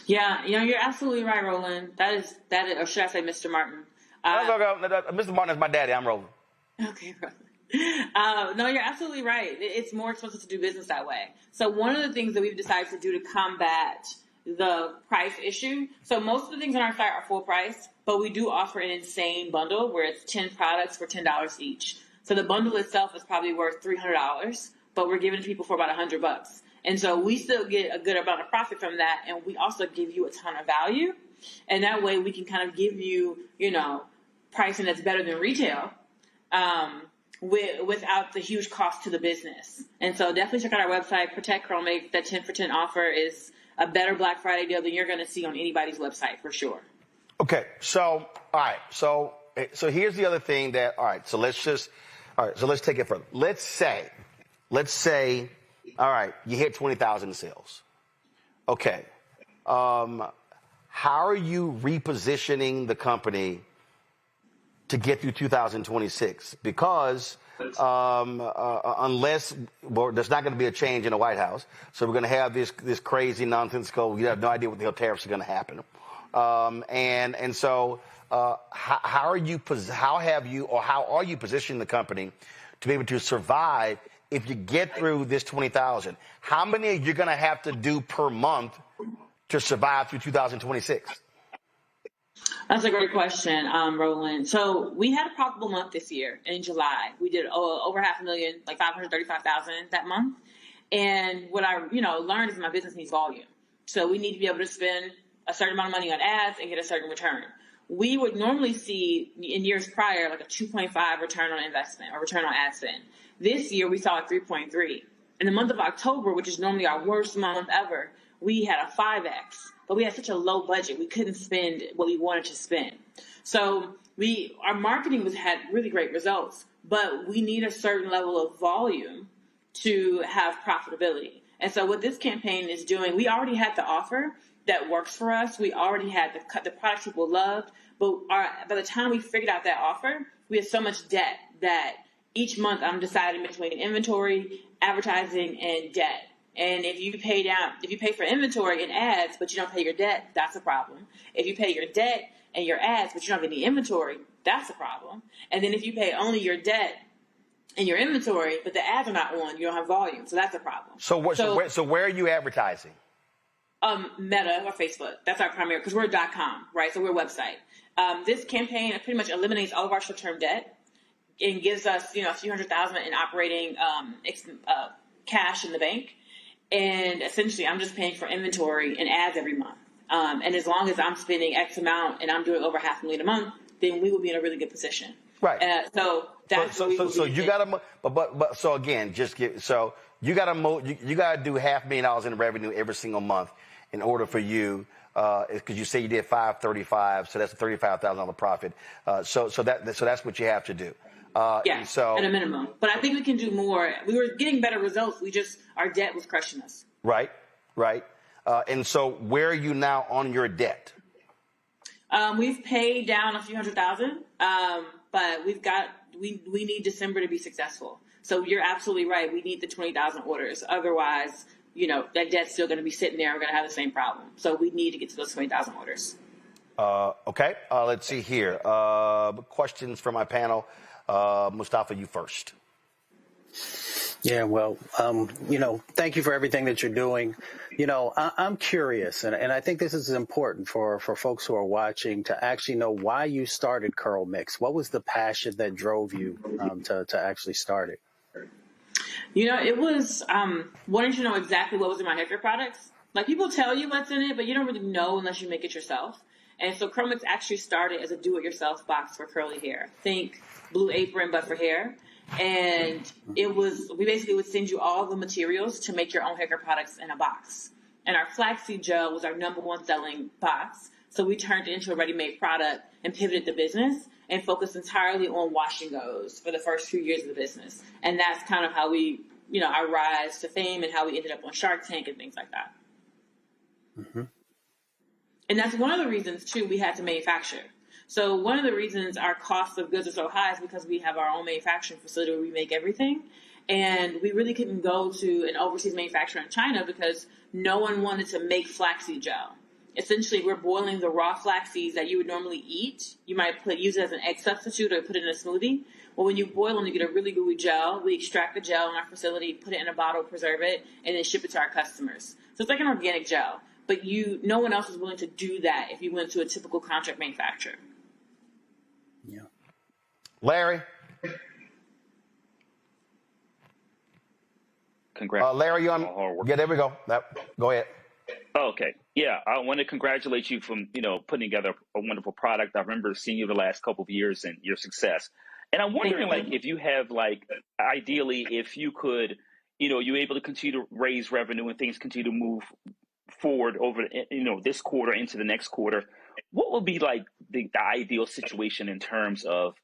Yeah, you're absolutely right, Roland. That is, or should I say Mr. Martin? Mr. Martin is my daddy. I'm Roland. Okay, Roland. No, you're absolutely right. It's more expensive to do business that way. So one of the things that we've decided to do to combat the price issue, so most of the things on our site are full price, but we do offer an insane bundle where it's 10 products for $10 each. So the bundle itself is probably worth $300, but we're giving it to people for about $100. And so we still get a good amount of profit from that, and we also give you a ton of value. And that way we can kind of give you, pricing that's better than retail, without the huge cost to the business. And so definitely check out our website, Protect Curl Mix. That 10 for 10 offer is a better Black Friday deal than you're going to see on anybody's website for sure. Okay. So, all right. So here's the other thing so let's take it further. Let's say, all right, you hit 20,000 in sales. Okay. How are you repositioning the company to get through 2026? Because there's not going to be a change in the White House. So we're going to have this crazy nonsensical, you have no idea what the hell tariffs are going to happen. So how are you positioning the company to be able to survive if you get through this 20,000? How many are you going to have to do per month to survive through 2026? That's a great question, Roland. So we had a profitable month this year in July. We did over $500,000, like $535,000 that month. And what I, learned is my business needs volume. So we need to be able to spend a certain amount of money on ads and get a certain return. We would normally see in years prior, like a 2.5 return on investment or return on ad spend. This year we saw a 3.3. In the month of October, which is normally our worst month ever, we had a 5X, but we had such a low budget, we couldn't spend what we wanted to spend. So our marketing had really great results, but we need a certain level of volume to have profitability. And so what this campaign is doing, we already had the offer that works for us. We already had the products people loved, but by the time we figured out that offer, we had so much debt that each month I'm deciding between inventory, advertising, and debt. And if you pay for inventory and ads, but you don't pay your debt, that's a problem. If you pay your debt and your ads, but you don't have any inventory, that's a problem. And then if you pay only your debt and your inventory, but the ads are not on, you don't have volume, so that's a problem. So where are you advertising? Meta or Facebook. That's our primary, because we're a .com, right? So we're a website. This campaign pretty much eliminates all of our short-term debt and gives us, a few $100,000 in operating cash in the bank. And essentially, I'm just paying for inventory and ads every month. And as long as I'm spending X amount and I'm doing over $500,000 a month, then we will be in a really good position. Right. So that's so you got to, but so again, you got to do $500,000 in revenue every single month in order for you, because you say you did 535, so that's a $35,000 profit. So that's what you have to do. Yeah, at a minimum. But I think we can do more. We were getting better results. Our debt was crushing us. Right. And so where are you now on your debt? We've paid down a few $100,000, but we need December to be successful. So you're absolutely right. We need the 20,000 orders. Otherwise, that debt's still going to be sitting there. We're going to have the same problem. So we need to get to those 20,000 orders. Okay. Let's see here. Questions from my panel. Mustafa, you first. Yeah, well, thank you for everything that you're doing. I'm curious, and I think this is important for folks who are watching to actually know why you started Curl Mix. What was the passion that drove you to actually start it? It was wanting to know exactly what was in my hair care products. Like, people tell you what's in it, but you don't really know unless you make it yourself. And so Curl Mix actually started as a do-it-yourself box for curly hair. Think Blue Apron, but for hair. And we basically would send you all the materials to make your own hair care products in a box. And our flaxseed gel was our #1 selling box. So we turned it into a ready-made product and pivoted the business and focused entirely on wash and goes for the first few years of the business. And that's kind of how we, our rise to fame and how we ended up on Shark Tank and things like that. Mm-hmm. And that's one of the reasons, too, we had to manufacture. So one of the reasons our cost of goods are so high is because we have our own manufacturing facility where we make everything. And we really couldn't go to an overseas manufacturer in China because no one wanted to make flaxseed gel. Essentially, we're boiling the raw flax seeds that you would normally eat. You might use it as an egg substitute or put it in a smoothie. Well, when you boil them, you get a really gooey gel. We extract the gel in our facility, put it in a bottle, preserve it, and then ship it to our customers. So it's like an organic gel. But no one else is willing to do that if you went to a typical contract manufacturer. Yeah. Larry? Congrats. Larry, you on? Yeah, there we go. Go ahead. Okay. Yeah, I want to congratulate you from, putting together a wonderful product. I remember seeing you the last couple of years and your success. And I'm wondering, if you have, ideally, if you could, you're able to continue to raise revenue and things continue to move forward over, this quarter into the next quarter, what would be the ideal situation in terms of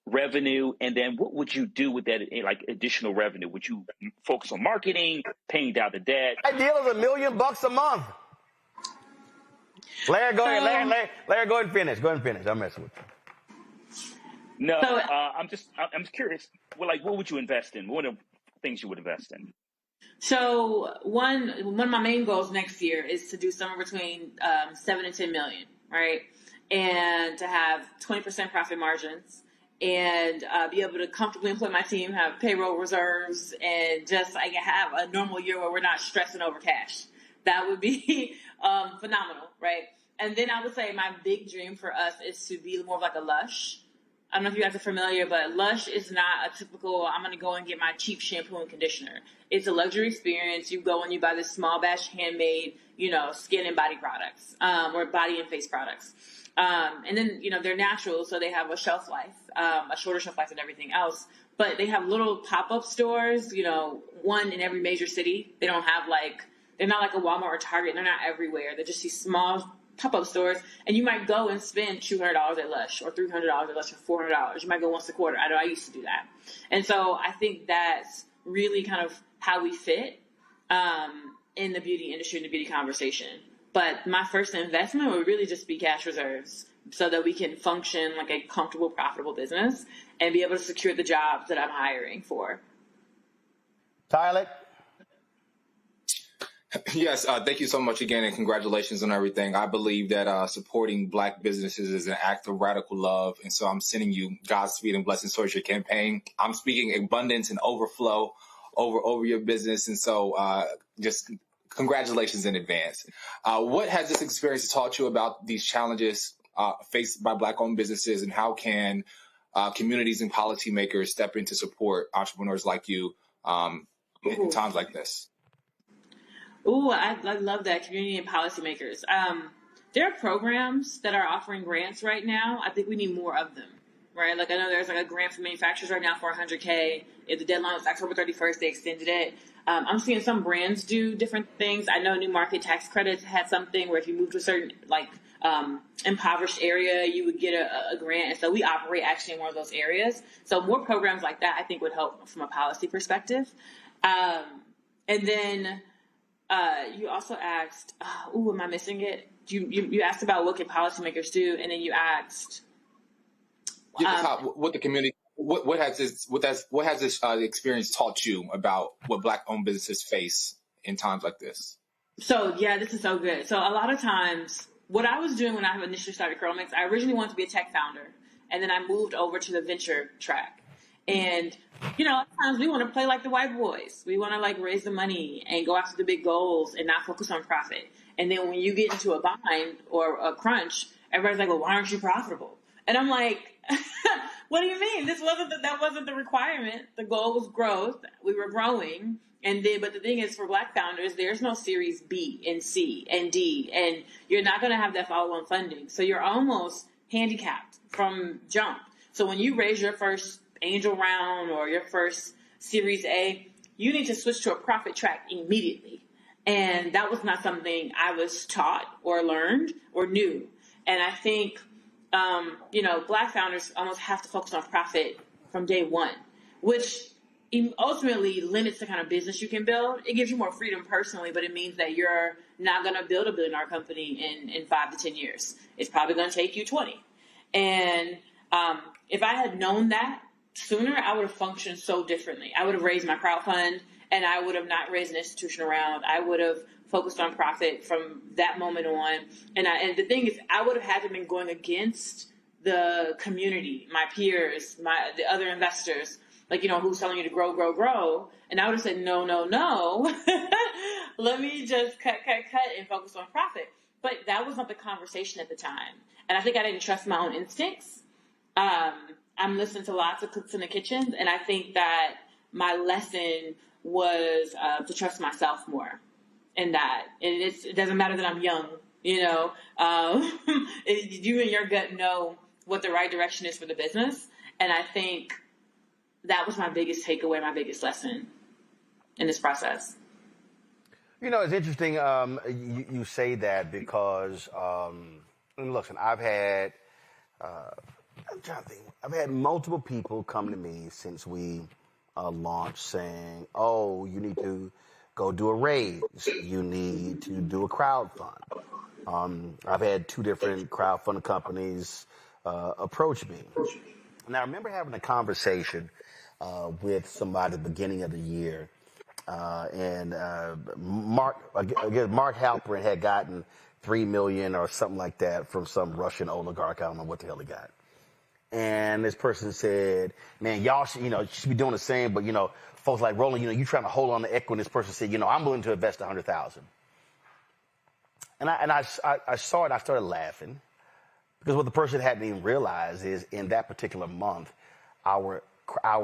revenue? And then what would you do with that, additional revenue? Would you focus on marketing, paying down the debt? Ideal is $1 million a month. Larry, go ahead. Larry, go ahead and finish. I'm messing with you. No, I'm curious. Well, what would you invest in? What are things you would invest in? So one of my main goals next year is to do somewhere between 7 and 10 million, right? And to have 20% profit margins and be able to comfortably employ my team, have payroll reserves, and just have a normal year where we're not stressing over cash. That would be phenomenal, right? And then I would say my big dream for us is to be more of like a Lush. I don't know if you guys are familiar, but Lush is not a typical, I'm going to go and get my cheap shampoo and conditioner. It's a luxury experience. You go and you buy this small batch handmade, skin and body products, or body and face products. And then, they're natural, so they have a shelf life, a shorter shelf life than everything else. But they have little pop-up stores, one in every major city. They don't have they're not like a Walmart or Target. They're not everywhere. They're just these small pop-up stores. And you might go and spend $200 at Lush or $300 at Lush or $400. You might go once a quarter. I know I used to do that. And so I think that's really kind of how we fit in the beauty industry, in the beauty conversation. But my first investment would really just be cash reserves so that we can function like a comfortable, profitable business and be able to secure the jobs that I'm hiring for. Tyler? Yes, thank you so much again, and congratulations on everything. I believe that supporting Black businesses is an act of radical love, and so I'm sending you Godspeed and blessings towards your campaign. I'm speaking abundance and overflow over your business, and so just congratulations in advance. What has this experience taught you about these challenges faced by Black-owned businesses, and how can communities and policymakers step in to support entrepreneurs like you in times like this? Ooh, I love that, community and policymakers. There are programs that are offering grants right now. I think we need more of them, right? I know there's a grant for manufacturers right now for $100K. If the deadline was October 31st, they extended it. I'm seeing some brands do different things. I know New Market Tax Credits had something where if you move to a certain impoverished area, you would get a grant. And so we operate actually in one of those areas. So more programs like that, I think, would help from a policy perspective. And then you also asked, am I missing it? You asked about what can policymakers do, and then you asked what the community, what has this experience taught you about what Black-owned businesses face in times like this? So yeah, this is so good. So a lot of times, what I was doing when I initially started Curlmix, I originally wanted to be a tech founder, and then I moved over to the venture track. And, a lot of times we want to play like the white boys. We want to raise the money and go after the big goals and not focus on profit. And then when you get into a bind or a crunch, everybody's like, well, why aren't you profitable? And I'm like, what do you mean? That wasn't the requirement. The goal was growth. We were growing. But the thing is, for Black founders, there's no Series B and C and D, and you're not going to have that follow-on funding. So you're almost handicapped from jump. So when you raise your first angel round or your first Series A, you need to switch to a profit track immediately. And that was not something I was taught or learned or knew. And I think, Black founders almost have to focus on profit from day one, which ultimately limits the kind of business you can build. It gives you more freedom personally, but it means that you're not going to build a billion-dollar company in 5 to 10 years. It's probably going to take you 20. And if I had known that sooner, I would have functioned so differently. I would have raised my crowd fund, and I would have not raised an institutional round. I would have focused on profit from that moment on. And the thing is, I would have had to been going against the community, my peers, the other investors, who's telling you to grow. And I would have said, no. Let me just cut and focus on profit. But that was not the conversation at the time. And I think I didn't trust my own instincts. I'm listening to lots of cooks in the kitchen, and I think that my lesson was to trust myself more in that. And it doesn't matter that I'm young, you and your gut know what the right direction is for the business. And I think that was my biggest takeaway, my biggest lesson in this process. It's interesting you say that because, listen, I've had multiple people come to me since we launched saying, oh, you need to go do a raise. You need to do a crowd fund. I've had 2 different crowdfunding companies approach me. And I remember having a conversation with somebody at the beginning of the year. And Mark Halperin had gotten $3 million or something like that from some Russian oligarch. I don't know what the hell he got. And this person said, man, y'all should, should be doing the same. But, folks like Roland, you trying to hold on to equity. And this person said, I'm willing to invest $100,000. And I saw it and I started laughing because what the person hadn't even realized is in that particular month, our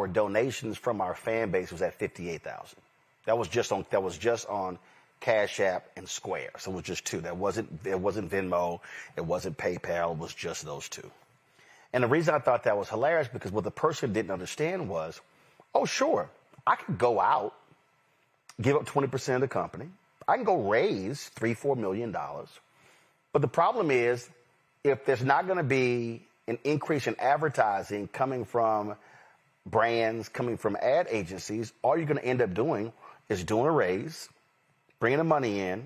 donations from our fan base was at $58,000. That was just on Cash App, and Square. So it was just two. It wasn't Venmo, it wasn't PayPal, it was just those two. And the reason I thought that was hilarious because what the person didn't understand was, oh, sure, I could go out, give up 20% of the company. I can go raise $3-4 million. But the problem is, if there's not going to be an increase in advertising coming from brands, coming from ad agencies, all you're going to end up doing is doing a raise, bringing the money in,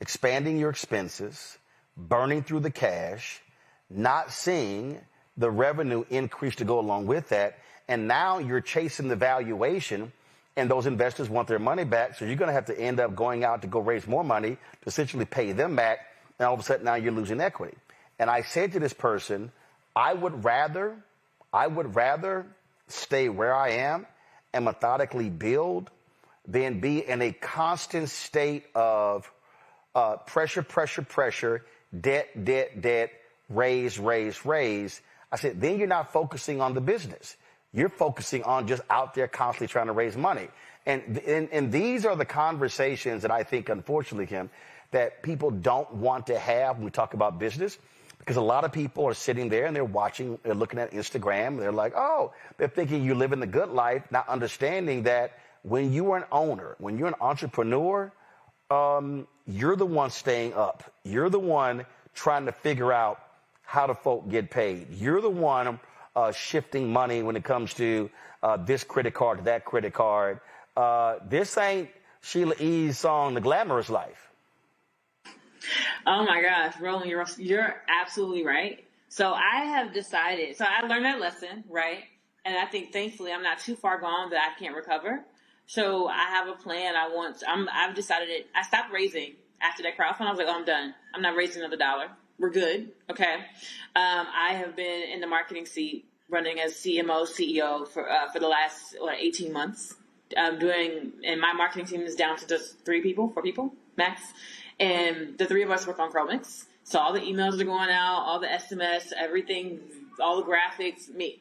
expanding your expenses, burning through the cash, not seeing the revenue increase to go along with that. And now you're chasing the valuation, and those investors want their money back. So you're going to have to end up going out to go raise more money to essentially pay them back. And all of a sudden now you're losing equity. And I said to this person, I would rather stay where I am and methodically build than be in a constant state of pressure, debt, raise. I said, then you're not focusing on the business. You're focusing on just out there constantly trying to raise money. And these are the conversations that I think, unfortunately, Kim, that people don't want to have when we talk about business. Because a lot of people are sitting there and they're watching, they're looking at Instagram, and they're like, oh, they're thinking you're living the good life, not understanding that when you are an owner, when you're an entrepreneur, you're the one staying up. You're the one trying to figure out how do folk get paid. You're the one shifting money when it comes to this credit card to that credit card. This ain't Sheila E.'s song, The Glamorous Life. Oh my gosh, Roland, you're absolutely right. So I have decided, so I learned that lesson, right? And I think thankfully I'm not too far gone that I can't recover. So I have a plan. I've decided it. I stopped raising after that crowdfund. I was like, oh, I'm done. I'm not raising another dollar. We're good. Okay. I have been in the marketing seat running as CMO, CEO for the last 18 months. And my marketing team is down to just 4 people max. And the 3 of us work on Chromix. So all the emails are going out, all the SMS, everything, all the graphics, me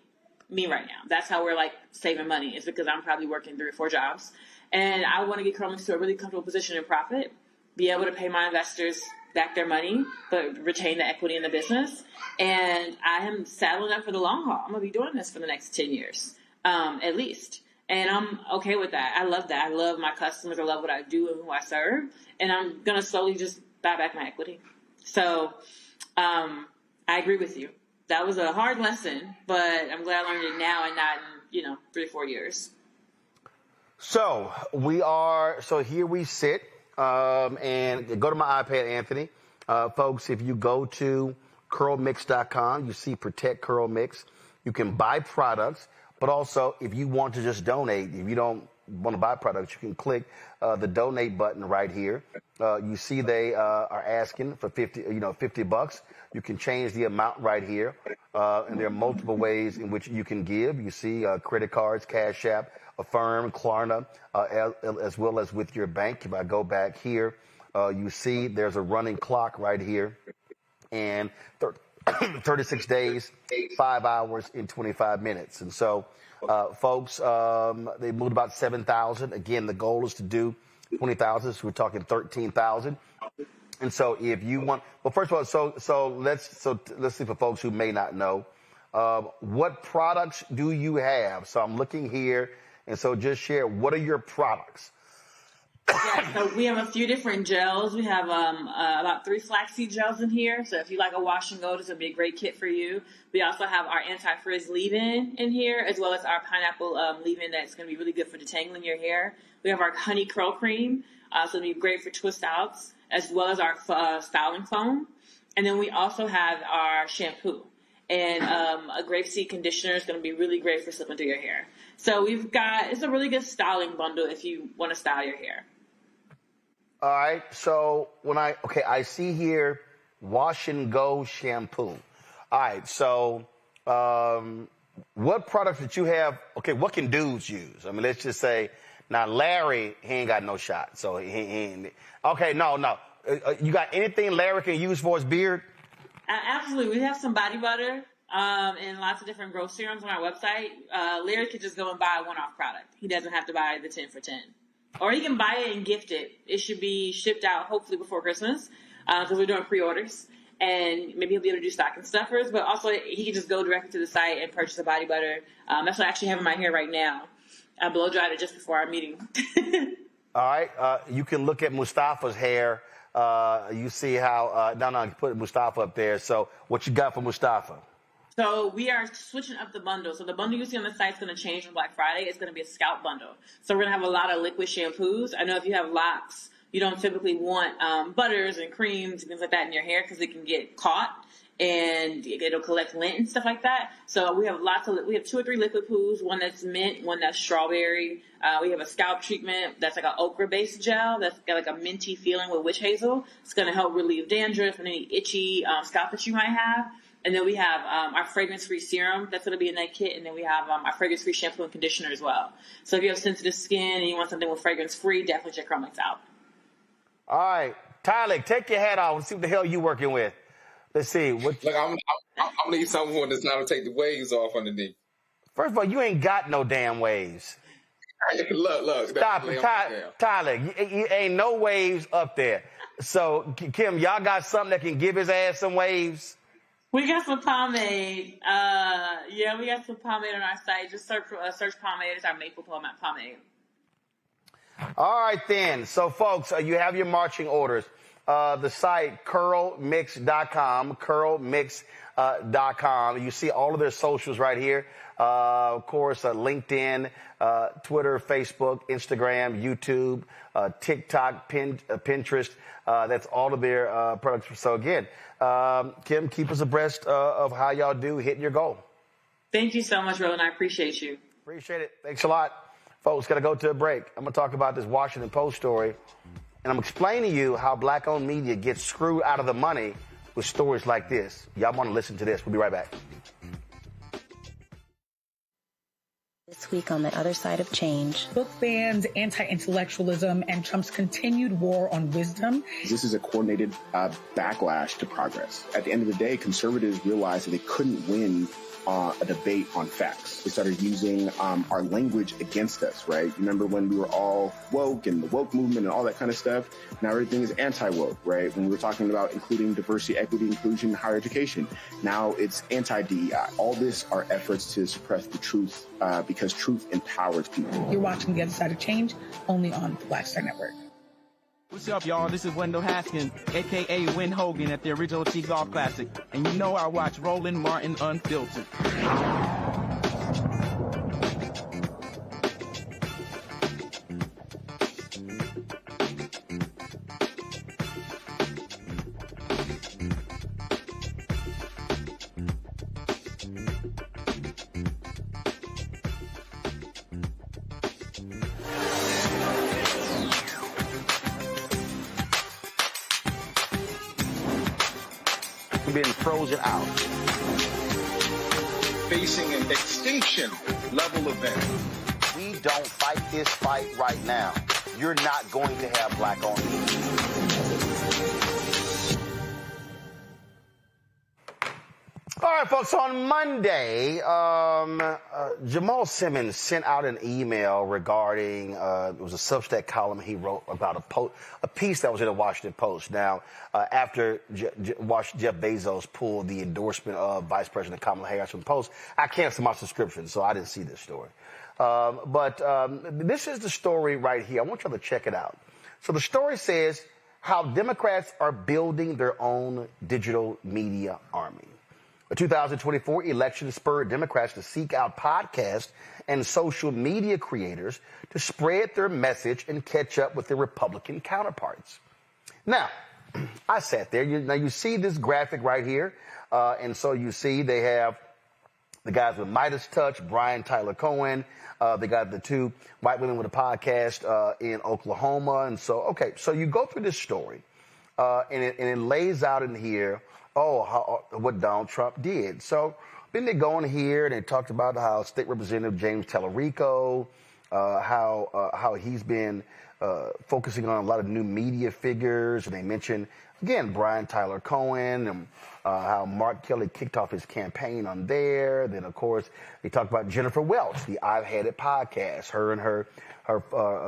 right now. That's how we're like saving money. It's because I'm probably working 3 or 4 jobs. And I want to get Chromix to a really comfortable position in profit, be able to pay my investors back their money, but retain the equity in the business. And I am saddling up for the long haul. I'm going to be doing this for the next 10 years, at least. And I'm okay with that. I love that. I love my customers. I love what I do and who I serve. And I'm going to slowly just buy back my equity. So I agree with you. That was a hard lesson, but I'm glad I learned it now and not in, 3 or 4 years. So here we sit, and go to my iPad, Anthony. Folks, if you go to curlmix.com, you see Protect Curl Mix. You can buy products. But also, if you want to just donate, if you don't want to buy products, you can click the donate button right here. You see they are asking for $50. You can change the amount right here. And there are multiple ways in which you can give. You see credit cards, Cash App, Affirm, Klarna, as well as with your bank. If I go back here, you see there's a running clock right here. And 36 days, 5 hours, and 25 minutes. And so, folks, they moved about 7,000. Again, the goal is to do 20,000. So we're talking 13,000. And so if you want, well, first of all, so let's see for folks who may not know, what products do you have? So I'm looking here. And so just share, what are your products? Yeah, so we have a few different gels. We have about 3 flaxseed gels in here. So if you like a wash and go, this would be a great kit for you. We also have our anti-frizz leave-in in here, as well as our pineapple leave-in that's going to be really good for detangling your hair. We have our honey curl cream, so it'll be great for twist outs, as well as our styling foam. And then we also have our shampoo. And a grapeseed conditioner is going to be really great for slipping through your hair. So it's a really good styling bundle if you want to style your hair. All right. So I see here wash and go shampoo. All right. So what products that you have? Okay. What can dudes use? I mean, let's just say now Larry, he ain't got no shot. So he ain't. Okay. No. You got anything Larry can use for his beard? Absolutely. We have some body butter and lots of different growth serums on our website. Larry could just go and buy a one-off product. He doesn't have to buy the 10 for 10. Or he can buy it and gift it. It should be shipped out hopefully before Christmas because we're doing pre-orders. And maybe he'll be able to do stocking stuffers, but also he can just go directly to the site and purchase a body butter. That's what I actually have in my hair right now. I blow dried it just before our meeting. All right. You can look at Mustafa's hair. You see how, you put Mustafa up there. So what you got for Mustafa? So we are switching up the bundle. So the bundle you see on the site is going to change on Black Friday. It's going to be a scalp bundle. So we're going to have a lot of liquid shampoos. I know if you have locks, you don't typically want butters and creams and things like that in your hair because it can get caught and it'll collect lint and stuff like that. So we have we have 2 or 3 liquid poos, one that's mint, one that's strawberry. We have a scalp treatment that's like an okra-based gel that's got like a minty feeling with witch hazel. It's going to help relieve dandruff and any itchy scalp that you might have. And then we have our fragrance-free serum that's going to be in that kit. And then we have our fragrance-free shampoo and conditioner as well. So if you have sensitive skin and you want something with fragrance-free, definitely check Chromex out. All right. Tyler, take your hat off and see what the hell you working with. Let's see. Look, I'm need someone that's not to take the waves off underneath. First of all, you ain't got no damn waves. Look. Stop it. Tyler, you ain't no waves up there. So, Kim, y'all got something that can give his ass some waves? We got some pomade. We got some pomade on our site. Just search pomade. It's our maple pomade. All right, then. So, folks, you have your marching orders. The site, curlmix.com, curlmix.com. You see all of their socials right here. Of course, LinkedIn, Twitter, Facebook, Instagram, YouTube, TikTok, Pinterest. That's all of their products. So, again, Kim, keep us abreast of how y'all do hitting your goal. Thank you so much, Roland. I appreciate you. Appreciate it. Thanks a lot. Folks, got to go to a break. I'm going to talk about this Washington Post story, and I'm explaining to you how black-owned media gets screwed out of the money with stories like this. Y'all want to listen to this. We'll be right back. This week on the other side of change. Book bans, anti-intellectualism, and Trump's continued war on wisdom. This is a coordinated backlash to progress. At the end of the day, conservatives realized that they couldn't win a debate on facts. They started using our language against us, right? Remember when we were all woke and the woke movement and all that kind of stuff? Now everything is anti-woke, right? When we were talking about including diversity, equity, inclusion, higher education, now it's anti-DEI. All this are efforts to suppress the truth because truth empowers people. You're watching The Other Side of Change, only on the Black Star Network. What's up, y'all? This is Wendell Haskins, a.k.a. Win Hogan at the original T-Golf Classic. And you know I watch Roland Martin Unfiltered. Being frozen out. Facing an extinction level event. We don't fight this fight right now. You're not going to have black-owned media. All right, folks, on Monday, Jamal Simmons sent out an email regarding, it was a Substack column he wrote about a piece that was in the Washington Post. Now, after Jeff Bezos pulled the endorsement of Vice President Kamala Harris from the Post, I canceled my subscription, so I didn't see this story. But this is the story right here. I want y'all to check it out. So the story says how Democrats are building their own digital media army. The 2024 election spurred Democrats to seek out podcasts and social media creators to spread their message and catch up with their Republican counterparts. Now, I sat there. Now, you see this graphic right here. And so you see they have the guys with Midas Touch, Brian Tyler Cohen. They got the 2 white women with a podcast in Oklahoma. And so, okay, so you go through this story, and it lays out in here what Donald Trump did. So then they go in here and they talked about how State Representative James Tallarico how he's been focusing on a lot of new media figures. And they mentioned, again, Brian Tyler Cohen and how Mark Kelly kicked off his campaign on there. Then, of course, they talked about Jennifer Welch, the I've Had It podcast, her and her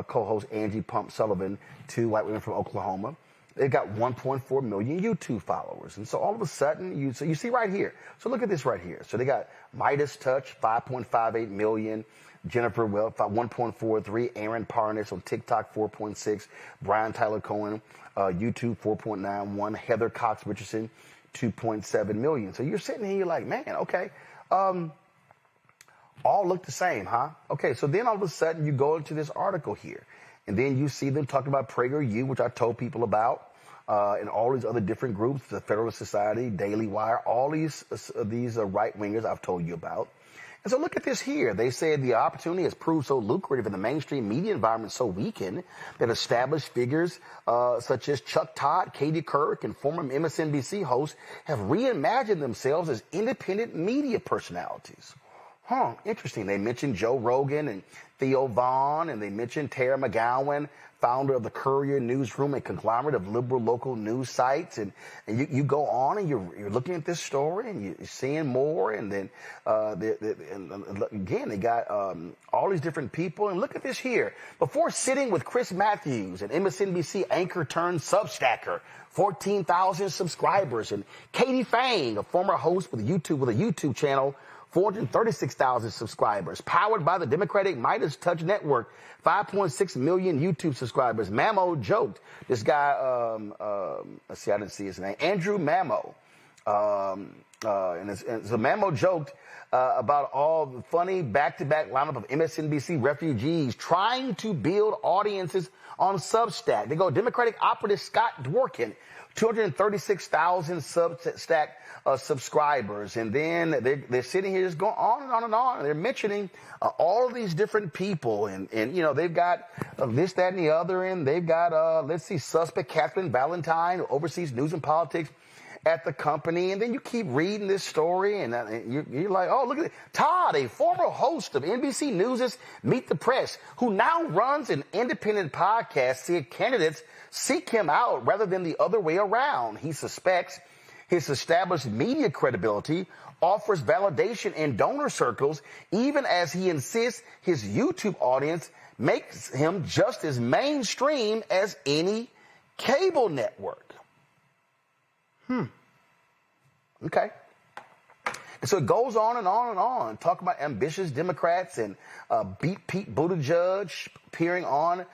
co-host Angie Pump Sullivan, two white women from Oklahoma. They've got 1.4 million YouTube followers. And so all of a sudden, you see right here. So look at this right here. So they got Midas Touch, 5.58 million. Jennifer Welch, 1.43. Aaron Parnas on TikTok, 4.6. Brian Tyler Cohen, YouTube, 4.91. Heather Cox Richardson, 2.7 million. So you're sitting here, you're like, man, okay. All look the same, huh? Okay, so then all of a sudden you go into this article here. And then you see them talking about PragerU, which I told people about, and all these other different groups, the Federalist Society, Daily Wire, all these right-wingers I've told you about. And so look at this here. They said the opportunity has proved so lucrative and the mainstream media environment so weakened that established figures such as Chuck Todd, Katie Couric, and former MSNBC hosts have reimagined themselves as independent media personalities. Huh, interesting. They mentioned Joe Rogan and Theo Vaughn, and they mentioned Tara McGowan, founder of the Courier Newsroom, a conglomerate of liberal local news sites. And you go on and you're looking at this story and you're seeing more. And then, again, they got all these different people. And look at this here. Before sitting with Chris Matthews, an MSNBC anchor turned Substacker, 14,000 subscribers, and Katie Fang, a former host with a YouTube channel, 436,000 subscribers, powered by the Democratic Midas Touch Network, 5.6 million YouTube subscribers. Mamo joked, this guy, let's see, I didn't see his name, Andrew Mamo. And so Mamo joked about all the funny back-to-back lineup of MSNBC refugees trying to build audiences on Substack. They go, Democratic operative Scott Dworkin, 236,000 Substack subscribers. And then they're sitting here just going on and on and on. And they're mentioning all of these different people. And you know, they've got this, that, and the other. And they've got, let's see, suspect Catherine Valentine, who oversees news and politics at the company. And then you keep reading this story, and you're like, oh, look at it. Todd, a former host of NBC News' Meet the Press, who now runs an independent podcast, said candidates seek him out rather than the other way around. He suspects his established media credibility offers validation in donor circles, even as he insists his YouTube audience makes him just as mainstream as any cable network. Okay. And so it goes on and on and on. Talk about ambitious Democrats and beat Pete Buttigieg appearing on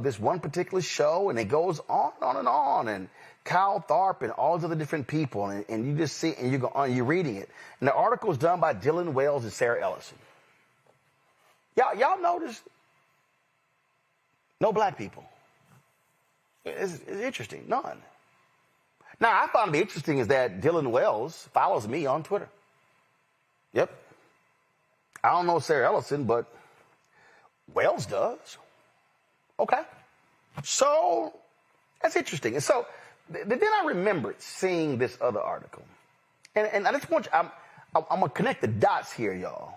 this one particular show. And it goes on and on and on. And Kyle Tharp and all these other different people. And you just see, and you go on, you're reading it. And the article is done by Dylan Wells and Sarah Ellison. Y'all notice? No black people. It's interesting. None. Now, I found it interesting is that Dylan Wells follows me on Twitter. Yep. I don't know Sarah Ellison, but Wells does. Okay. So, that's interesting. And so, then I remembered seeing this other article. And I just want you, I'm going to connect the dots here, y'all.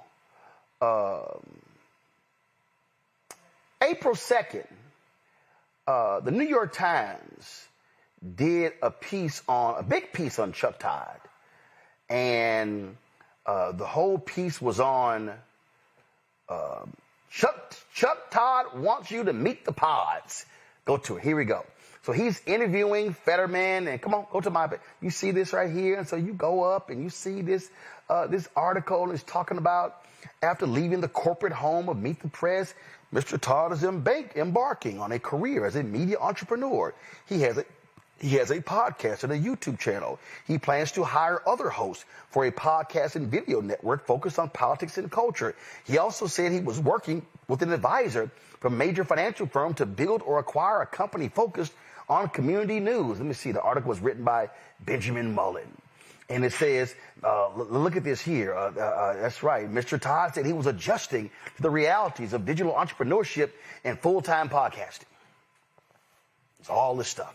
April 2nd, the New York Times did a big piece on Chuck Todd. And the whole piece was on Chuck Todd wants you to meet the pods. Go to it. Here we go. So he's interviewing Fetterman, and come on, go to you see this right here. And so you go up and you see this article is talking about after leaving the corporate home of Meet the Press, Mr. Todd is embarking on a career as a media entrepreneur. He has a podcast and a YouTube channel. He plans to hire other hosts for a podcast and video network focused on politics and culture. He also said he was working with an advisor from a major financial firm to build or acquire a company focused on community news. Let me see. The article was written by Benjamin Mullen. And it says, look at this here. That's right. Mr. Todd said he was adjusting to the realities of digital entrepreneurship and full-time podcasting. It's all this stuff.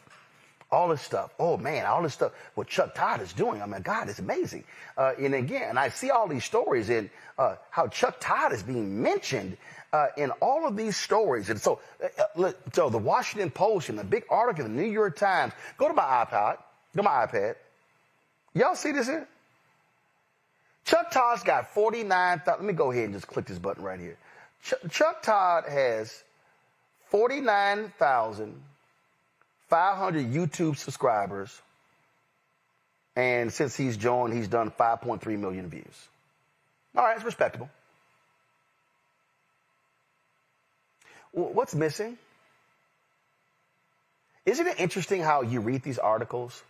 All this stuff. Oh, man, all this stuff. What Chuck Todd is doing. I mean, God, it's amazing. And again, I see all these stories in how Chuck Todd is being mentioned in all of these stories. And so, so the Washington Post and the big article in the New York Times. Go to my iPad. Y'all see this here? Chuck Todd's got 49,000. Let me go ahead and just click this button right here. Chuck Todd has 49,500 YouTube subscribers. And since he's joined, he's done 5.3 million views. All right, it's respectable. What's missing? Isn't it interesting how you read these articles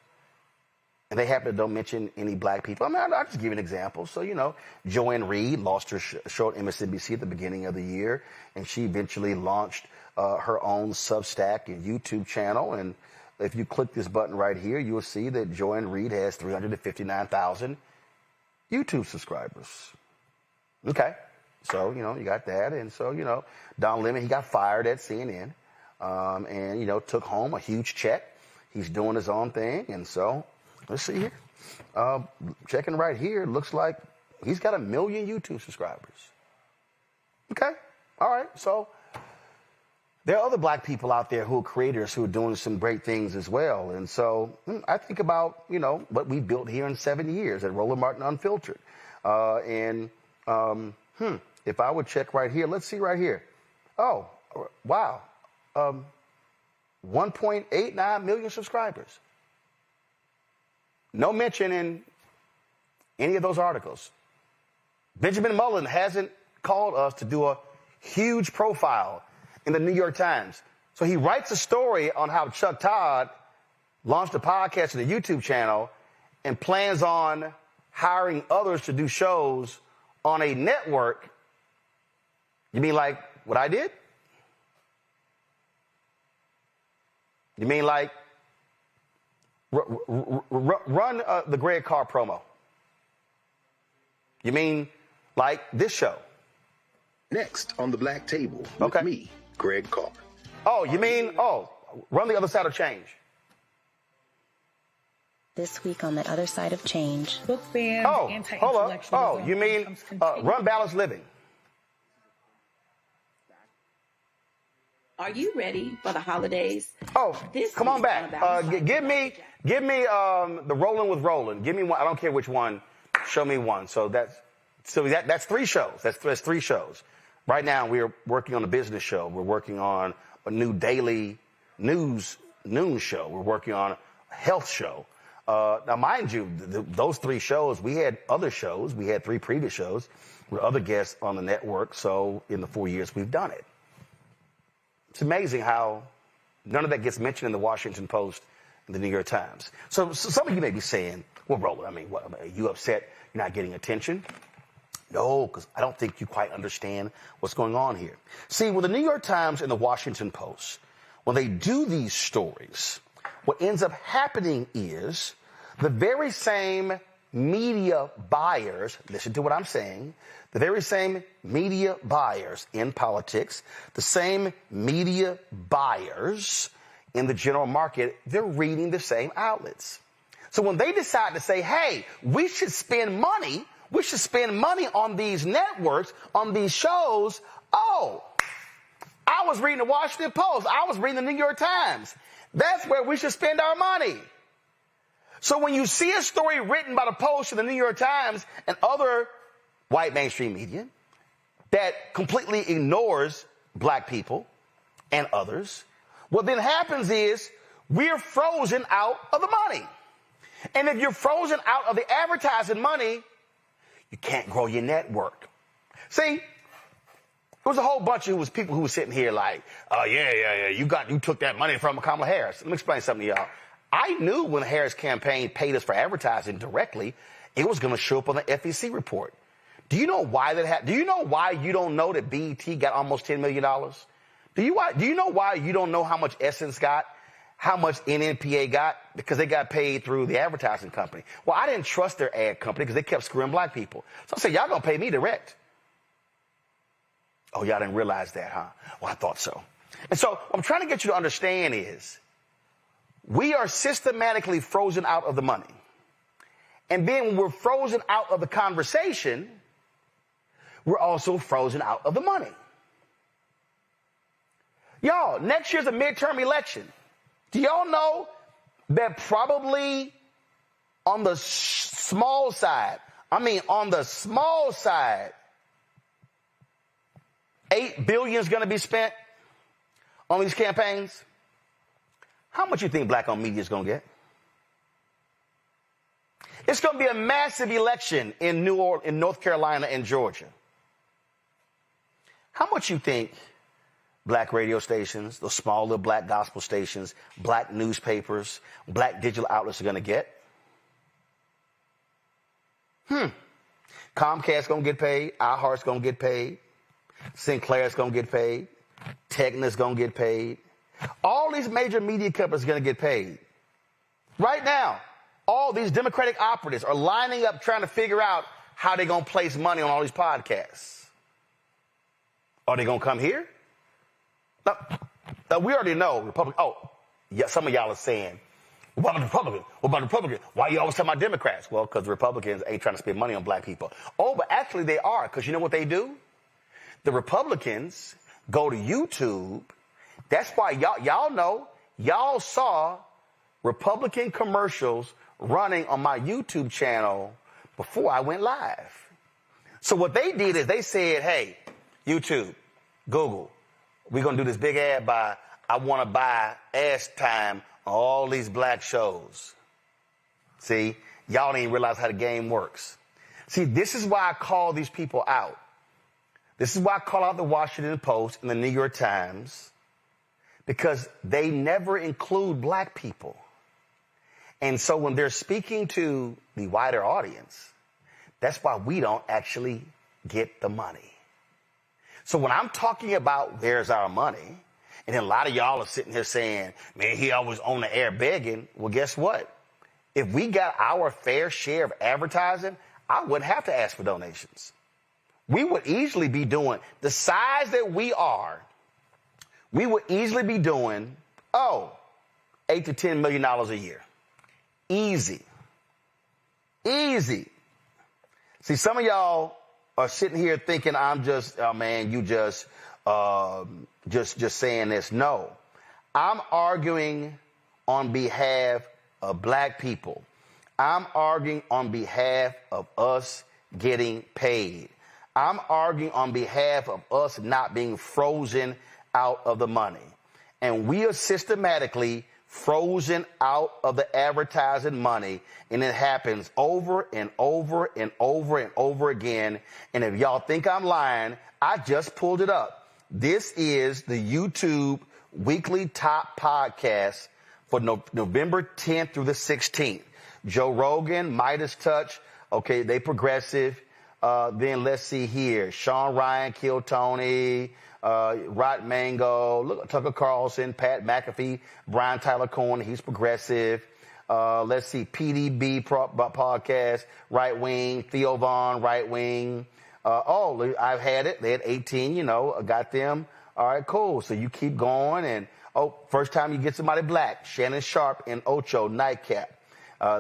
and they happen to don't mention any black people? I mean, I'll just give you an example. So, you know, Joanne Reed lost her show at MSNBC at the beginning of the year, and she eventually launched her own Substack and YouTube channel. And if you click this button right here, you'll see that Joanne Reed has 359,000 YouTube subscribers. Okay. So, you know, you got that. And so, you know, Don Lemon, he got fired at CNN and, you know, took home a huge check. He's doing his own thing. And so, let's see here. Checking right here, looks like he's got 1 million YouTube subscribers. Okay. All right. So, there are other black people out there who are creators who are doing some great things as well. And so, I think about, you know, what we built here in 7 years at Roland Martin Unfiltered. If I would check right here, let's see right here. Oh, wow. 1.89 million subscribers. No mention in any of those articles. Benjamin Mullen hasn't called us to do a huge profile in the New York Times. So he writes a story on how Chuck Todd launched a podcast and a YouTube channel and plans on hiring others to do shows on a network. You mean like what I did? You mean like run the Greg Carr promo? You mean like this show? Next on the Black Table with me, Greg Carr. Oh, you mean, run the other side of change. This week on the other side of change. Book bans, anti-intellectualism. Oh, you mean run balanced living. Are you ready for the holidays? Oh, come on back. Give me the Rolling with Roland. Give me one. I don't care which one. Show me one. So that's 3 shows. That's 3 shows. Right now we're working on a business show. We're working on a new daily news noon show. We're working on a health show. Now, mind you, those 3 shows, we had other shows. We had 3 previous shows with other guests on the network. So in the 4 years we've done it. It's amazing how none of that gets mentioned in the Washington Post and the New York Times. So some of you may be saying, well, Roland, I mean, what, are you upset you're not getting attention? No, because I don't think you quite understand what's going on here. See, with the New York Times and the Washington Post, when they do these stories, what ends up happening is the very same media buyers, listen to what I'm saying, the very same media buyers in politics, the same media buyers in the general market, they're reading the same outlets. So when they decide to say, hey, we should spend money on these networks, on these shows, I was reading the Washington Post, I was reading the New York Times. That's where we should spend our money. So when you see a story written by the Post and the New York Times and other white mainstream media that completely ignores black people and others, what then happens is we're frozen out of the money. And if you're frozen out of the advertising money, you can't grow your network. See, there was a whole bunch of people who were sitting here like, you took that money from Kamala Harris. Let me explain something to y'all. I knew when the Harris campaign paid us for advertising directly, it was going to show up on the FEC report. Do you know why that happened? Do you know why you don't know that BET got almost $10 million? Do you know why you don't know how much Essence got, how much NNPA got? Because they got paid through the advertising company. Well, I didn't trust their ad company because they kept screwing black people. So I said, y'all going to pay me direct. Oh, y'all didn't realize that, huh? Well, I thought so. And so what I'm trying to get you to understand is We are systematically frozen out of the money. And then when we're frozen out of the conversation, we're also frozen out of the money. Y'all, next year's a midterm election. Do y'all know that probably on the small side, on the small side, $8 billion is going to be spent on these campaigns? How much you think black-owned media is going to get? It's going to be a massive election in North Carolina and Georgia. How much you think black radio stations, those small little black gospel stations, black newspapers, black digital outlets are going to get? Comcast's going to get paid. iHeart's going to get paid. Sinclair's going to get paid. Tegna's going to get paid. All these major media companies are going to get paid. Right now, all these Democratic operatives are lining up trying to figure out how they're going to place money on all these podcasts. Are they going to come here? No, we already know Republicans. Oh, yeah, some of y'all are saying, what about the Republicans? What about the Republicans? Why you always talking about Democrats? Well, because the Republicans ain't trying to spend money on black people. Oh, but actually they are, because you know what they do? The Republicans go to YouTube. That's why y'all know, y'all saw Republican commercials running on my YouTube channel before I went live. So what they did is they said, hey, YouTube, Google, we're going to do this big ad by, I want to buy ass time on all these black shows. See, y'all didn't realize how the game works. See, this is why I call these people out. This is why I call out the Washington Post and the New York Times, because they never include black people. And so when they're speaking to the wider audience, that's why we don't actually get the money. So when I'm talking about where's our money, and then a lot of y'all are sitting here saying, man, he always on the air begging. Well, guess what? If we got our fair share of advertising, I wouldn't have to ask for donations. We would easily be doing, the size that we are, we would easily be doing, $8 to $10 million a year. Easy. Easy. See, some of y'all are sitting here thinking I'm just, oh man, you just saying this. No, I'm arguing on behalf of black people. I'm arguing on behalf of us getting paid. I'm arguing on behalf of us not being frozen out of the money. And we are systematically frozen out of the advertising money, and it happens over and over and over and over again. And if y'all think I'm lying, I just pulled it up. This is the YouTube weekly top podcast for November 10th through the 16th. Joe Rogan, Midas Touch, okay, they progressive. Then let's see here. Sean Ryan, Kill Tony, Rot Mango, look, Tucker Carlson, Pat McAfee, Brian Tyler Cohen, he's progressive. Let's see, PDB podcast, right wing, Theo Vaughn, right wing. I've had it. They had 18, I got them. All right, cool. So you keep going. And, first time you get somebody black, Shannon Sharp and Ocho, Nightcap.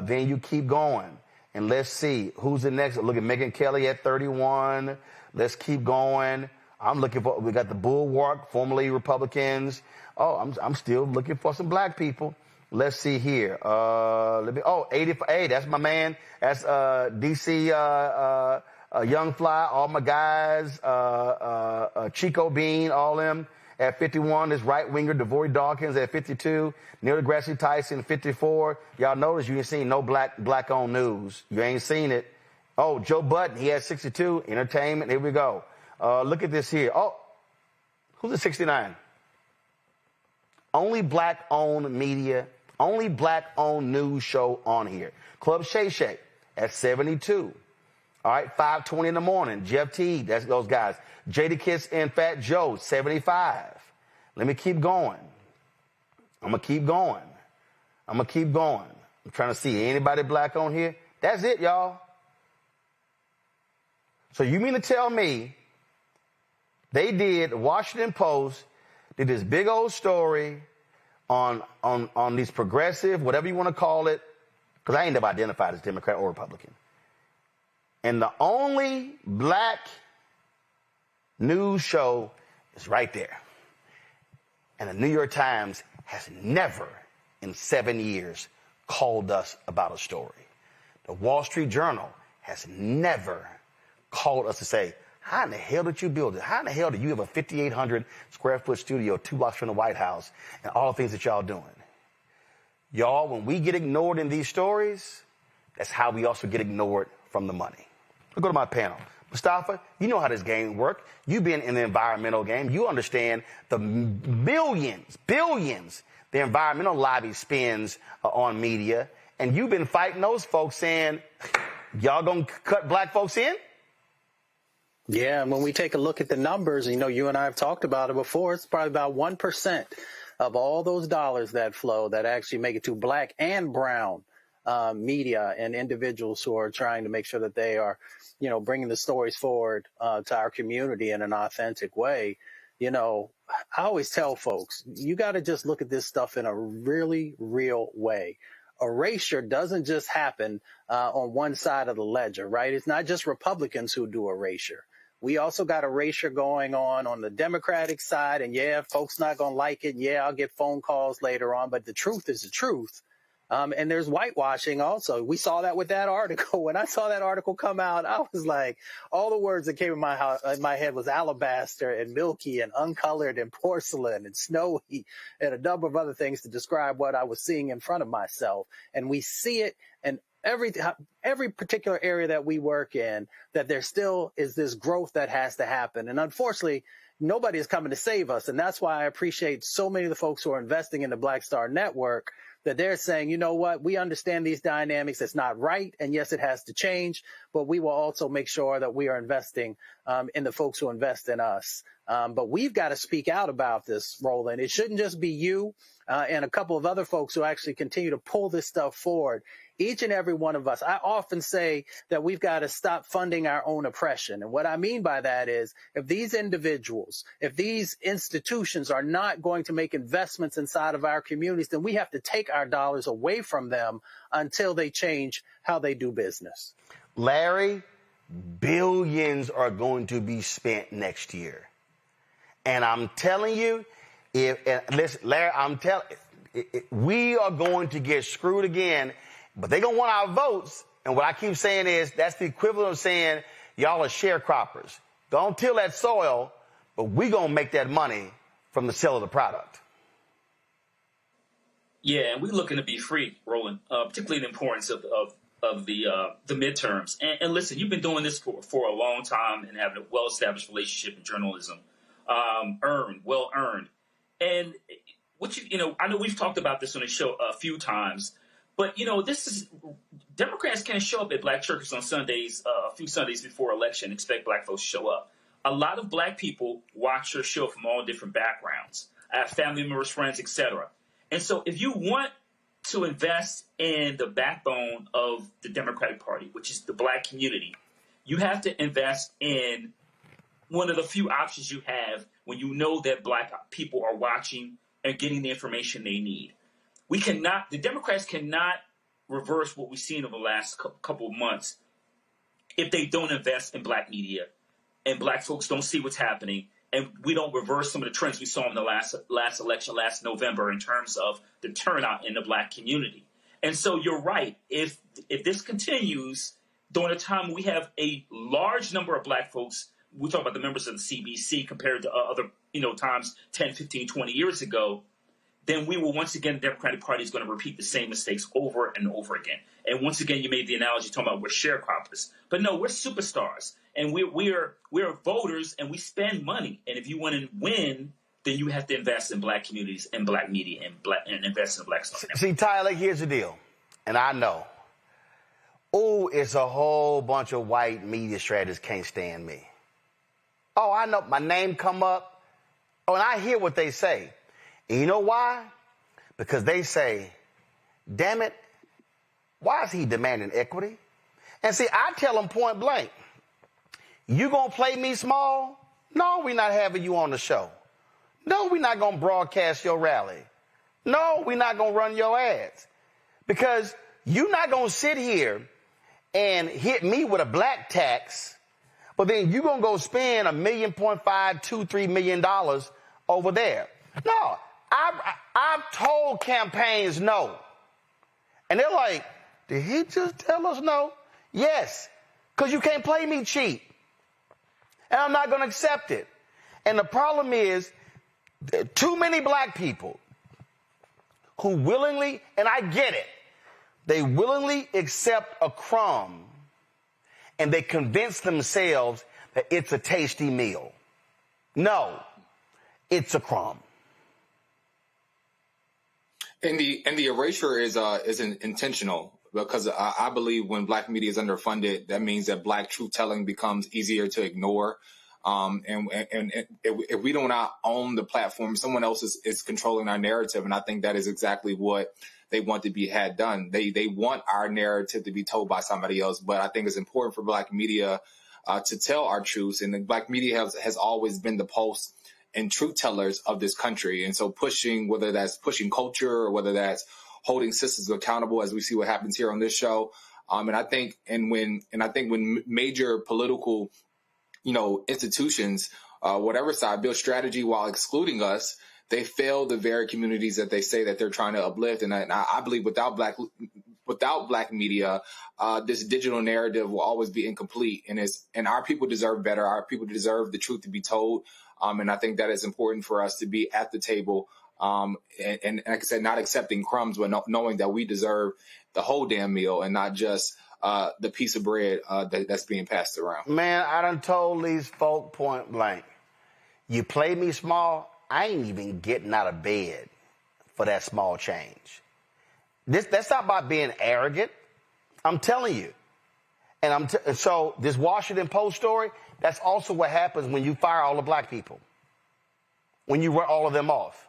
Then you keep going. And let's see, who's the next? Look at Megyn Kelly at 31. Let's keep going. I'm looking for, we got the Bulwark, formerly Republicans. I'm still looking for some black people. Let's see here. 85. Hey, that's my man. That's DC Young Fly, all my guys, Chico Bean, all them. At 51, this right-winger, DeVory Dawkins at 52. Neil deGrasse Tyson, 54. Y'all notice you ain't seen no black-owned news. You ain't seen it. Oh, Joe Budden, he had 62. Entertainment, here we go. Look at this here. Who's at 69? Only black-owned media, only black-owned news show on here. Club Shay Shay at 72. All right, 5:20 in the morning. Jeff Teague, that's those guys. Jadakiss and Fat Joe, 75. Let me keep going. I'm going to keep going. I'm trying to see anybody black on here. That's it, y'all. So you mean to tell me they did, Washington Post did this big old story on these progressive, whatever you want to call it, because I ain't never identified as Democrat or Republican. And the only black news show is right there. And the New York Times has never in 7 years called us about a story. The Wall Street Journal has never called us to say, how in the hell did you build it? How in the hell do you have a 5,800 square foot studio 2 blocks from the White House and all the things that y'all doing? Y'all, when we get ignored in these stories, that's how we also get ignored from the money. I'll go to my panel. Mustafa, you know how this game works. You've been in the environmental game. You understand the billions the environmental lobby spends on media. And you've been fighting those folks saying, y'all gonna cut black folks in? Yeah, and when we take a look at the numbers, you know, you and I have talked about it before, it's probably about 1% of all those dollars that flow that actually make it to black and brown media and individuals who are trying to make sure that they are, you know, bringing the stories forward to our community in an authentic way. You know, I always tell folks, you got to just look at this stuff in a really real way. Erasure doesn't just happen on one side of the ledger, right? It's not just Republicans who do erasure. We also got erasure going on the Democratic side. And yeah, folks not going to like it. Yeah, I'll get phone calls later on. But the truth is the truth. And there's whitewashing also. We saw that with that article. When I saw that article come out, I was like, all the words that came in my head was alabaster and milky and uncolored and porcelain and snowy and a number of other things to describe what I was seeing in front of myself. And we see it in every particular area that we work in, that there still is this growth that has to happen. And unfortunately, nobody is coming to save us. And that's why I appreciate so many of the folks who are investing in the Black Star Network, that they're saying, you know what, we understand these dynamics. It's not right. And yes, it has to change, but we will also make sure that we are investing in the folks who invest in us. But we've got to speak out about this, Roland. It shouldn't just be you and a couple of other folks who actually continue to pull this stuff forward. Each and every one of us. I often say that we've got to stop funding our own oppression. And what I mean by that is, if these individuals, if these institutions are not going to make investments inside of our communities, then we have to take our dollars away from them until they change how they do business. Larry, billions are going to be spent next year. And I'm telling you, listen, Larry, we are going to get screwed again. But they're going to want our votes. And what I keep saying is that's the equivalent of saying y'all are sharecroppers. Don't till that soil, but we're going to make that money from the sale of the product. Yeah, and we're looking to be free, Roland, particularly the importance of the midterms. And listen, you've been doing this for a long time and having a well-established relationship in journalism, well earned. And what I know we've talked about this on the show a few times. But, Democrats can't show up at black churches on Sundays, a few Sundays before election, expect black folks to show up. A lot of black people watch your show from all different backgrounds. I have family members, friends, etc. And so if you want to invest in the backbone of the Democratic Party, which is the black community, you have to invest in one of the few options you have when you know that black people are watching and getting the information they need. The Democrats cannot reverse what we've seen over the last couple of months if they don't invest in black media and black folks don't see what's happening, and we don't reverse some of the trends we saw in the last election last November in terms of the turnout in the black community. And so you're right. If this continues during a time we have a large number of black folks, we talk about the members of the CBC compared to other times 10, 15, 20 years ago, then we will once again, the Democratic Party is going to repeat the same mistakes over and over again. And once again, you made the analogy talking about we're sharecroppers. But no, we're superstars. And we're voters, and we spend money. And if you want to win, then you have to invest in black communities and black media and invest in the Black Star. See, Tyler, here's the deal. And I know. It's a whole bunch of white media strategists can't stand me. Oh, I know. My name come up. Oh, and I hear what they say. And you know why? Because they say, damn it, why is he demanding equity? And see, I tell them point blank, you gonna play me small? No, we're not having you on the show. No, we're not gonna broadcast your rally. No, we're not going to run your ads. Because you're not going to sit here and hit me with a black tax, but then you're going to go spend $1.5 million, $2-3 million over there. No, I've told campaigns no. And they're like, did he just tell us no? Yes, because you can't play me cheap. And I'm not going to accept it. And the problem is, too many black people who willingly, and I get it, they willingly accept a crumb and they convince themselves that it's a tasty meal. No, it's a crumb. And the erasure is intentional, because I believe when black media is underfunded, that means that black truth telling becomes easier to ignore. And if we do not own the platform, someone else is controlling our narrative. And I think that is exactly what they want to be had done. They want our narrative to be told by somebody else. But I think it's important for black media to tell our truths. And the black media has always been the pulse and truth tellers of this country. And so whether that's pushing culture or whether that's holding systems accountable, as we see what happens here on this show. And I think when major political institutions, whatever side, build strategy while excluding us, they fail the very communities that they say that they're trying to uplift. And I believe without black media, this digital narrative will always be incomplete. And our people deserve better. Our people deserve the truth to be told. And I think that is important for us to be at the table. And like I said, not accepting crumbs, but knowing that we deserve the whole damn meal and not just the piece of bread that's being passed around. Man, I done told these folk point blank, you play me small, I ain't even getting out of bed for that small change. That's not about being arrogant. I'm telling you. And so this Washington Post story, that's also what happens when you fire all the black people. When you run all of them off.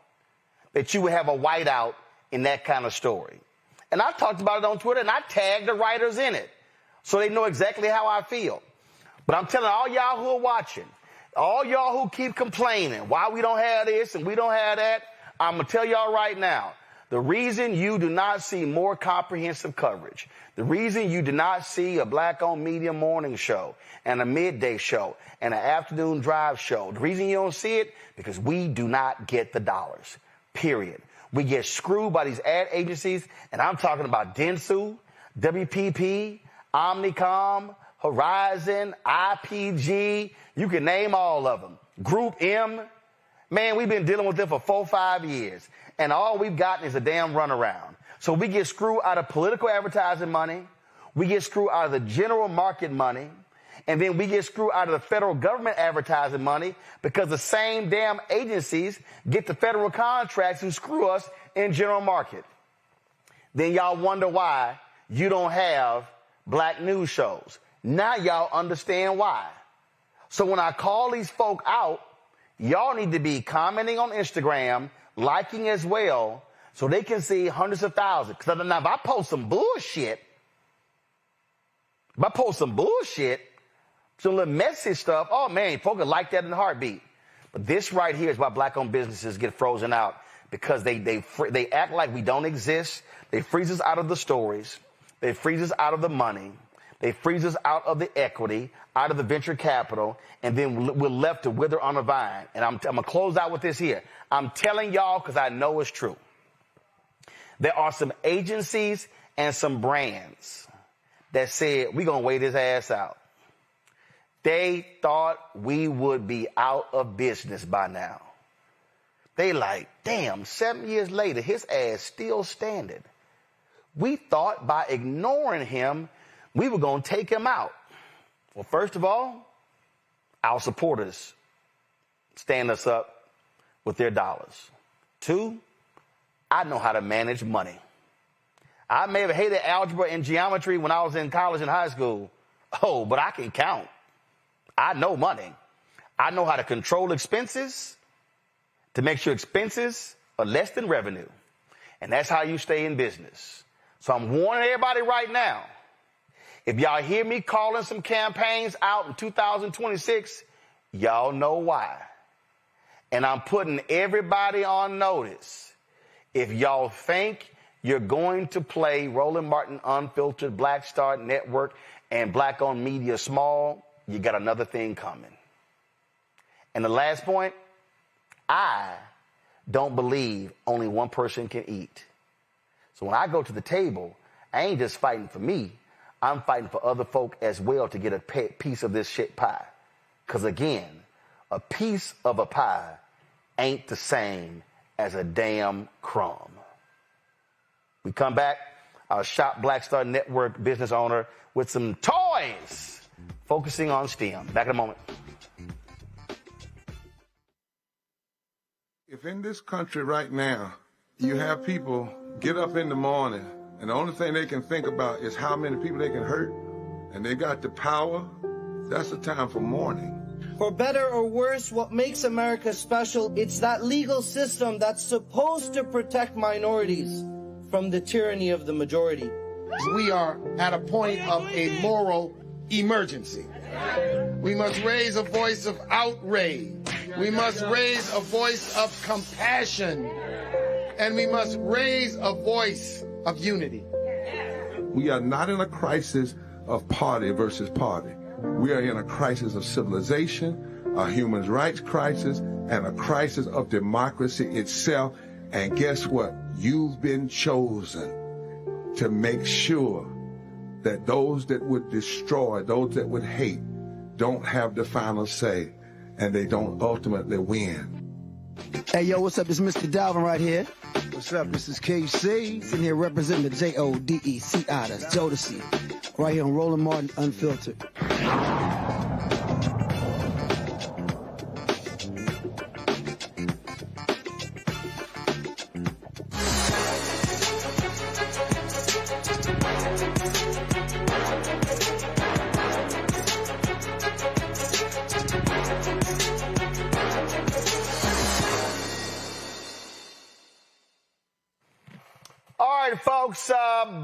That you would have a whiteout in that kind of story. And I talked about it on Twitter, and I tagged the writers in it so they know exactly how I feel. But I'm telling all y'all who are watching, all y'all who keep complaining why we don't have this and we don't have that, I'm going to tell y'all right now, the reason you do not see more comprehensive coverage, the reason you do not see a black-owned media morning show and a midday show and an afternoon drive show, the reason you don't see it, because we do not get the dollars, period. We get screwed by these ad agencies, and I'm talking about Dentsu, WPP, Omnicom, Horizon, IPG, you can name all of them. Group M. Man, we've been dealing with them for 4 or 5 years, and all we've gotten is a damn runaround. So we get screwed out of political advertising money, we get screwed out of the general market money, and then we get screwed out of the federal government advertising money because the same damn agencies get the federal contracts and screw us in general market. Then y'all wonder why you don't have black news shows. Now y'all understand why. So when I call these folk out, y'all need to be commenting on Instagram, liking as well, so they can see hundreds of thousands. Because if I post some bullshit, some little messy stuff, oh man, folks will like that in a heartbeat. But this right here is why black-owned businesses get frozen out, because they act like we don't exist. They freeze us out of the stories. They freeze us out of the money. They freeze us out of the equity, out of the venture capital, and then we're left to wither on a vine. And I'm going to close out with this here. I'm telling y'all because I know it's true. There are some agencies and some brands that said, we're going to wait his ass out. They thought we would be out of business by now. They like, damn, 7 years later, his ass still standing. We thought by ignoring him, we were going to take him out. Well, first of all, our supporters stand us up with their dollars. 2, I know how to manage money. I may have hated algebra and geometry when I was in college and high school. Oh, but I can count. I know money. I know how to control expenses to make sure expenses are less than revenue. And that's how you stay in business. So I'm warning everybody right now. If y'all hear me calling some campaigns out in 2026, y'all know why. And I'm putting everybody on notice. If y'all think you're going to play Roland Martin Unfiltered, Black Star Network, and Black-owned media small, you got another thing coming. And the last point, I don't believe only one person can eat. So when I go to the table, I ain't just fighting for me. I'm fighting for other folk as well to get a piece of this shit pie. Because again, a piece of a pie ain't the same as a damn crumb. We come back, our Shop Black Star Network business owner with some toys focusing on STEM. Back in a moment. If in this country right now, you have people get up in the morning and the only thing they can think about is how many people they can hurt, and they got the power, that's the time for mourning. For better or worse, what makes America special, it's that legal system that's supposed to protect minorities from the tyranny of the majority. We are at a point of a moral emergency. We must raise a voice of outrage. We must raise a voice of compassion. And we must raise a voice of unity. We are not in a crisis of party versus party. We are in a crisis of civilization, a human rights crisis, and a crisis of democracy itself. And guess what? You've been chosen to make sure that those that would destroy, those that would hate, don't have the final say, and they don't ultimately win. Hey, yo, what's up? This is Mr. Dalvin right here. What's up? This is KC, sitting here representing the JODECI, that's Jodeci, right here on Roland Martin Unfiltered. Folks,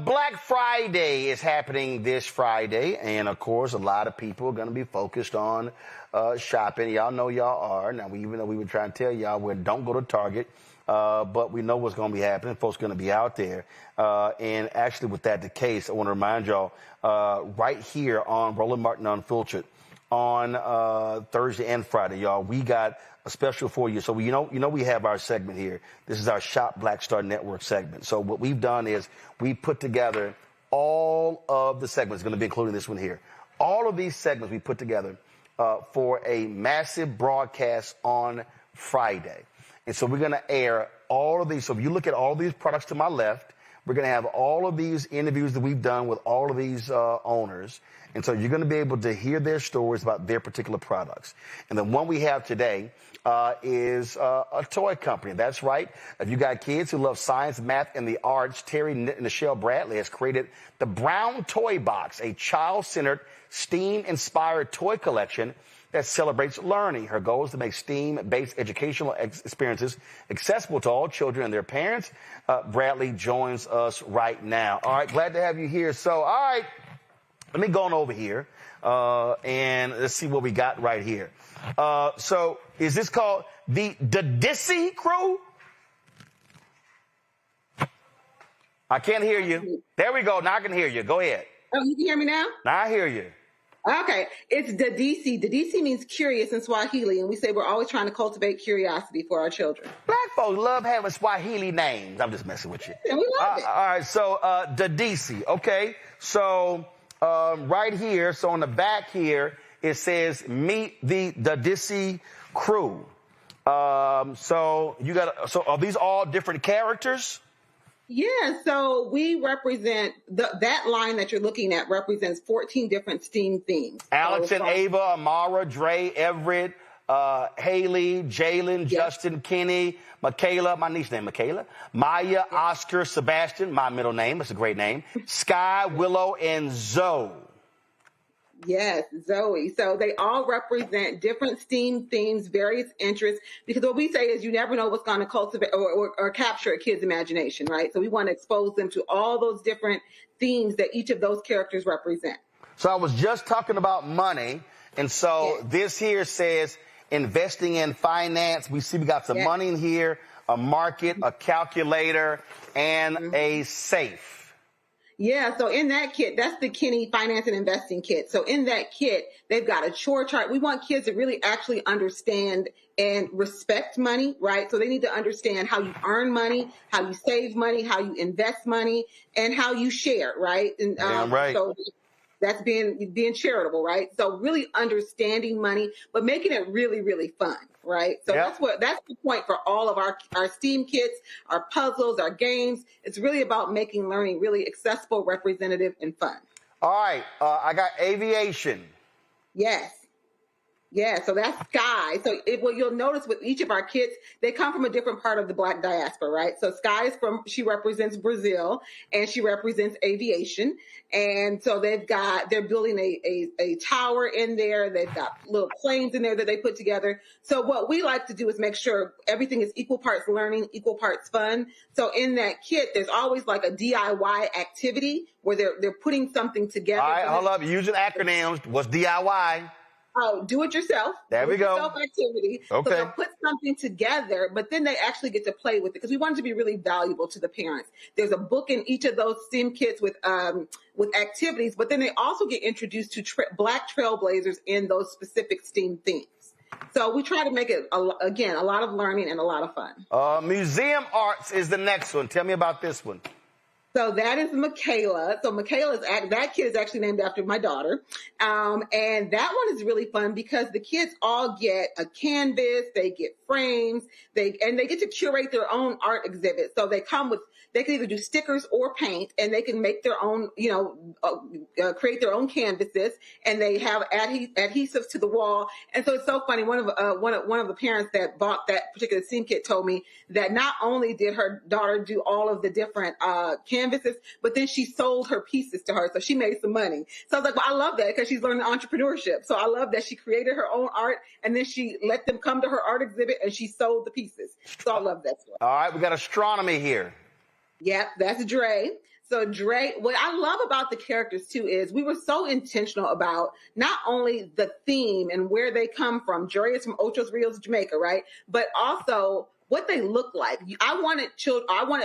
Black Friday is happening this Friday, and of course, a lot of people are going to be focused on shopping. Y'all know y'all are. Now, even though we were trying to tell y'all, don't go to Target, but we know what's going to be happening. Folks are going to be out there. And actually, with that the case, I want to remind y'all, right here on Roland Martin Unfiltered on Thursday and Friday, y'all, we got a special for you. So we we have our segment here. This is our Shop Black Star Network segment. So what we've done is we put together all of the segments, going to be including this one here. All of these segments we put together for a massive broadcast on Friday. And so we're going to air all of these. So if you look at all these products to my left, we're going to have all of these interviews that we've done with all of these owners. And so you're going to be able to hear their stories about their particular products. And the one we have today is a toy company. That's right. If you got kids who love science, math, and the arts, Terry Nichelle Bradley has created the Brown Toy Box, a child-centered, STEAM-inspired toy collection that celebrates learning. Her goal is to make STEAM-based educational experiences accessible to all children and their parents. Bradley joins us right now. All right, glad to have you here. So, all right, let me go on over here, and let's see what we got right here. So, is this called the Didisi Crew? I can't hear you. There we go. Now I can hear you. Go ahead. Oh, you can hear me now? Now I hear you. Okay. It's Didisi. Didisi means curious in Swahili, and we say we're always trying to cultivate curiosity for our children. Black folks love having Swahili names. I'm just messing with you. And we love it. All right. So, Didisi. Okay. So, right here, so on the back here, it says, meet the Didisi crew. So are these all different characters? Yeah, so we represent, that line that you're looking at represents 14 different STEAM themes. Alex and Ava, Amara, Dre, Everett, Haley, Jalen, Justin, Kenny, Michaela, my niece named Michaela, Maya, Oscar, Sebastian, my middle name, that's a great name, Sky, Willow, and Zoe. Yes, Zoe. So they all represent different STEAM themes, various interests, because what we say is you never know what's going to cultivate or capture a kid's imagination, right? So we want to expose them to all those different themes that each of those characters represent. So I was just talking about money, and so this here says investing in finance. We see we got some money in here. a market, a calculator, and a safe. Yeah, so in that kit, that's the Kinney Finance and Investing Kit. So in that kit, they've got a chore chart. We want kids to really actually understand and respect money, right? So they need to understand how you earn money, how you save money, how you invest money, and how you share, right? And right. So that's being charitable, right? So really understanding money, but making it really, really fun, right? So that's the point for all of our STEAM kits, our puzzles, our games. It's really about making learning really accessible, representative, and fun. All right, I got aviation. Yes. Yeah, so that's Sky. So you'll notice with each of our kits, they come from a different part of the Black diaspora, right? So Sky she represents Brazil, and she represents aviation. And so they're building a tower in there. They've got little planes in there that they put together. So what we like to do is make sure everything is equal parts learning, equal parts fun. So in that kit, there's always like a DIY activity where they're putting something together. All right, hold up. Using acronyms. What's DIY? Oh, do it yourself. There we go. Self-activity. Okay. So they'll put something together, but then they actually get to play with it because we want it to be really valuable to the parents. There's a book in each of those STEAM kits with activities, but then they also get introduced to Black trailblazers in those specific STEAM themes. So we try to make it, again, a lot of learning and a lot of fun. Museum arts is the next one. Tell me about this one. So that is Michaela. So that kid is actually named after my daughter. And that one is really fun because the kids all get a canvas, they get frames, they get to curate their own art exhibit. So they can either do stickers or paint, and they can make their own, create their own canvases, and they have adhesives to the wall. And so it's so funny. One of the parents that bought that particular STEAM kit told me that not only did her daughter do all of the different canvases, but then she sold her pieces to her, so she made some money. So I was like, well, I love that because she's learning entrepreneurship. So I love that she created her own art, and then she let them come to her art exhibit, and she sold the pieces. So I love that story. All right, we got astronomy here. Yep, that's Dre. So Dre, what I love about the characters too is we were so intentional about not only the theme and where they come from. Dre is from Ocho Rios, Jamaica, right? But also what they look like. I wanted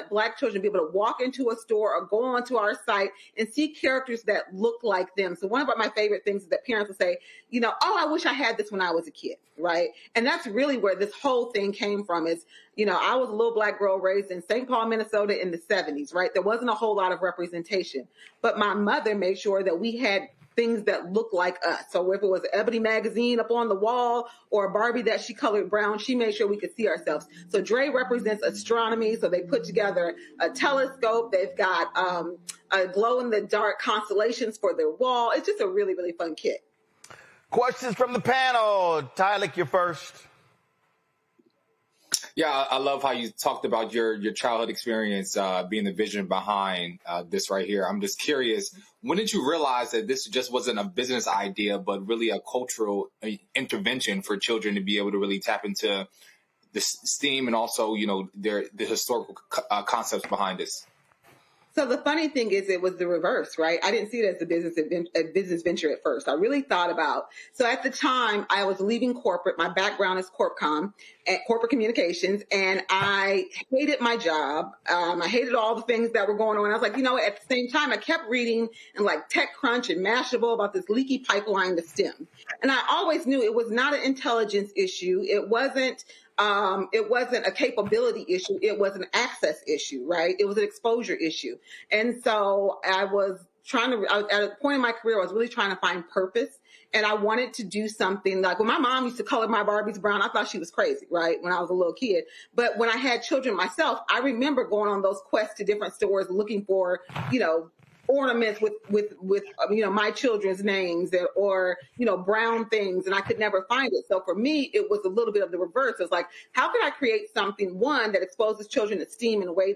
Black children to be able to walk into a store or go onto our site and see characters that look like them. So one of my favorite things is that parents will say, oh, I wish I had this when I was a kid, right? And that's really where this whole thing came from is, I was a little Black girl raised in St. Paul, Minnesota in the 70s, right? There wasn't a whole lot of representation, but my mother made sure that we had things that look like us. So if it was an Ebony magazine up on the wall or a Barbie that she colored brown, she made sure we could see ourselves. So Dre represents astronomy. So they put together a telescope. They've got a glow-in-the-dark constellations for their wall. It's just a really, really fun kit. Questions from the panel. Tyler, you're first. Yeah, I love how you talked about your childhood experience being the vision behind this right here. I'm just curious, when did you realize that this just wasn't a business idea, but really a cultural intervention for children to be able to really tap into the STEAM and also, the historical concepts behind this? So the funny thing is it was the reverse, right? I didn't see it as a business venture at first. I really thought about, so at the time I was leaving corporate. My background is CorpCom at corporate communications, and I hated my job. I hated all the things that were going on. I was like, at the same time, I kept reading in like TechCrunch and Mashable about this leaky pipeline to STEM. And I always knew it was not an intelligence issue. It wasn't a capability issue. It was an access issue, right? It was an exposure issue. And so I was at a point in my career, I was really trying to find purpose. And I wanted to do something like when my mom used to color my Barbies brown, I thought she was crazy, right? When I was a little kid. But when I had children myself, I remember going on those quests to different stores looking for, ornaments with my children's names or brown things, and I could never find it. So for me, it was a little bit of the reverse. It was like, how can I create something, one, that exposes children to STEAM in a way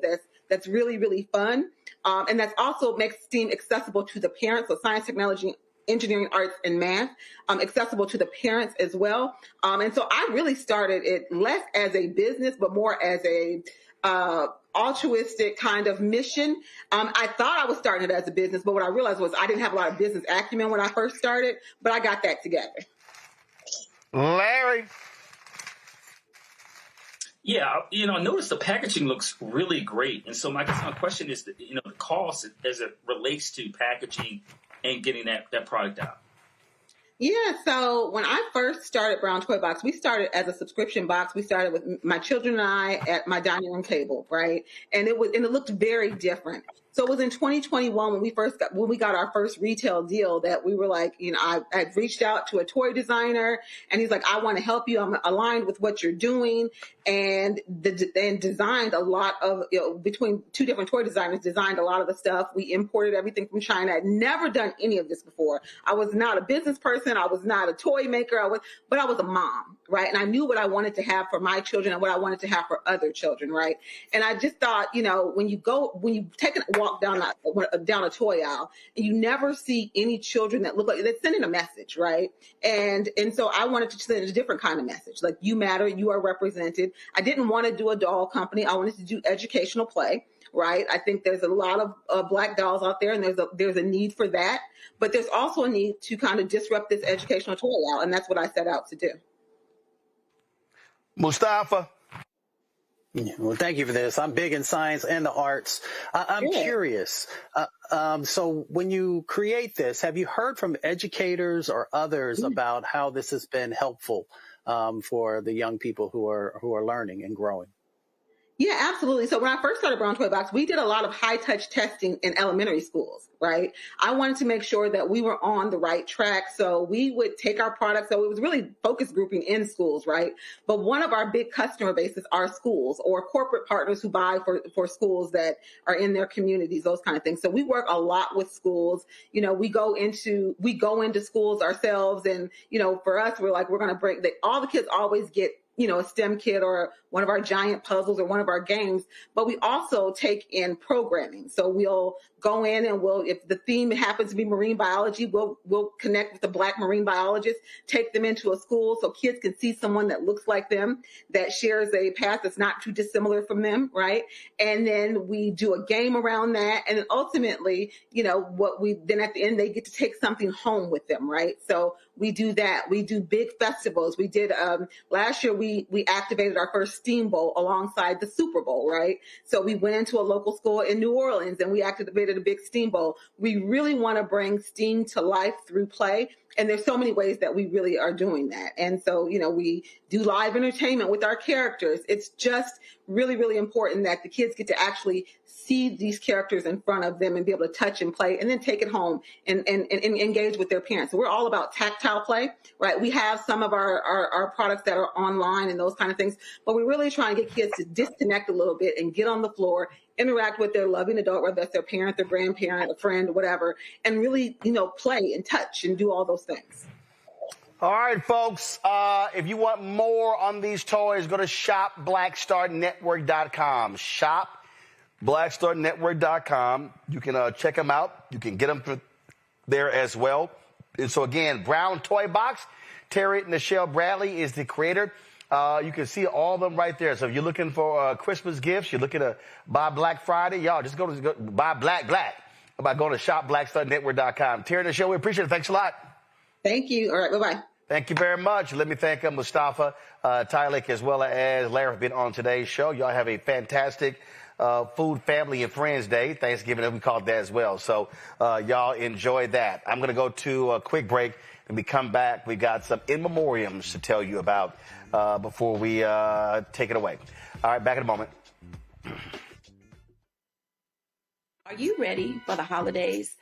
that's really, really fun, and that also makes STEAM accessible to the parents, so science, technology, engineering, arts, and math, accessible to the parents as well. And so I really started it less as a business, but more as a altruistic kind of mission. I thought I was starting it as a business, but what I realized was I didn't have a lot of business acumen when I first started, but I got that together. Larry. Yeah, I noticed the packaging looks really great. And so my question is, the cost as it relates to packaging and getting that product out. Yeah, so when I first started Brown Toy Box, we started as a subscription box. We started with my children and I at my dining room table, right? And it looked very different. So it was in 2021 when we got our first retail deal that we were like, I had reached out to a toy designer and he's like, I want to help you. I'm aligned with what you're doing. And designed a lot of, between two different toy designers, designed a lot of the stuff. We imported everything from China. I'd never done any of this before. I was not a business person. I was not a toy maker. But I was a mom, right? And I knew what I wanted to have for my children and what I wanted to have for other children, right? And I just thought, when you take a walk down a toy aisle and you never see any children that look like they're sending a message, right? And so I wanted to send a different kind of message, like you matter, you are represented. I didn't want to do a doll company. I wanted to do educational play, right? I think there's a lot of Black dolls out there, and there's a need for that. But there's also a need to kind of disrupt this educational toy aisle, and that's what I set out to do. Mustafa. Yeah, well, thank you for this. I'm big in science and the arts. I'm curious. So when you create this, have you heard from educators or others about how this has been helpful for the young people who are learning and growing? Yeah, absolutely. So when I first started Brown Toy Box, we did a lot of high-touch testing in elementary schools, right? I wanted to make sure that we were on the right track. So we would take our products. So it was really focus grouping in schools, right? But one of our big customer bases are schools or corporate partners who buy for schools that are in their communities, those kind of things. So we work a lot with schools. We go into schools ourselves. And, for us, we're going to bring all the kids always get a STEM kit or one of our giant puzzles or one of our games, but we also take in programming. So we'll go in and if the theme happens to be marine biology, we'll connect with the Black marine biologist, take them into a school so kids can see someone that looks like them, that shares a path that's not too dissimilar from them, right? And then we do a game around that. And then ultimately, then at the end, they get to take something home with them, right? So we do that. We do big festivals. We did, last year, we activated our first STEAM Bowl alongside the Super Bowl, right? So we went into a local school in New Orleans and we activated a big STEAM Bowl. We really want to bring STEAM to life through play. And there's so many ways that we really are doing that. And so, we do live entertainment with our characters. It's just really, really important that the kids get to actually see these characters in front of them and be able to touch and play and then take it home and engage with their parents. So we're all about tactile play, right? We have some of our products that are online and those kind of things, but we're really trying to get kids to disconnect a little bit and get on the floor, interact with their loving adult, whether that's their parent, their grandparent, a friend, whatever, and really, play and touch and do all those things. All right, folks, if you want more on these toys, go to shopblackstarnetwork.com. Shopblackstarnetwork.com. You can check them out. You can get them there as well. And so, again, Brown Toy Box. Terry Nichelle Bradley is the creator. You can see all of them right there. So if you're looking for Christmas gifts, you're looking to buy Black Friday, y'all just go buy Black by going to shopblackstarnetwork.com. Terry Nichelle, we appreciate it. Thanks a lot. Thank you. All right. Bye-bye. Thank you very much. Let me thank Mustafa Tylik as well as Larry for being on today's show. Y'all have a fantastic Food, Family, and Friends Day. Thanksgiving, we call it that as well. So y'all enjoy that. I'm going to go to a quick break. When we come back, we got some in memoriams to tell you about before we take it away. All right, back in a moment. Are you ready for the holidays?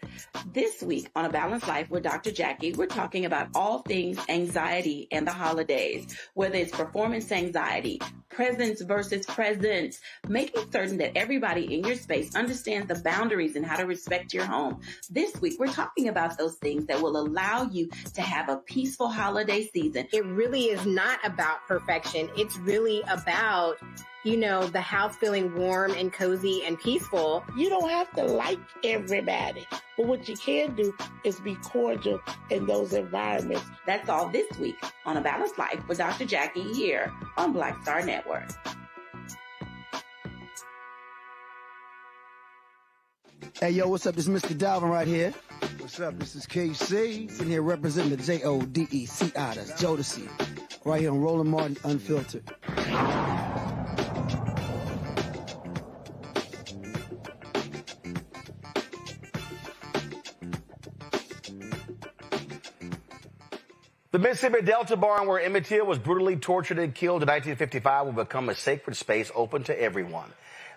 This week on A Balanced Life with Dr. Jackie, we're talking about all things anxiety and the holidays, whether it's performance anxiety, presence versus presence, making certain that everybody in your space understands the boundaries and how to respect your home. This week, we're talking about those things that will allow you to have a peaceful holiday season. It really is not about perfection. It's really about the house feeling warm and cozy and peaceful. You don't have to like everybody, but what you can do is be cordial in those environments. That's all this week on A Balanced Life with Dr. Jackie here on Black Star Network. Hey, yo, what's up? This is Mr. Dalvin right here. What's up? This is KC, sitting here representing the JODECI, that's Jodeci, right here on Roland Martin Unfiltered. Mississippi Delta barn where Emmett Till was brutally tortured and killed in 1955 will become a sacred space open to everyone.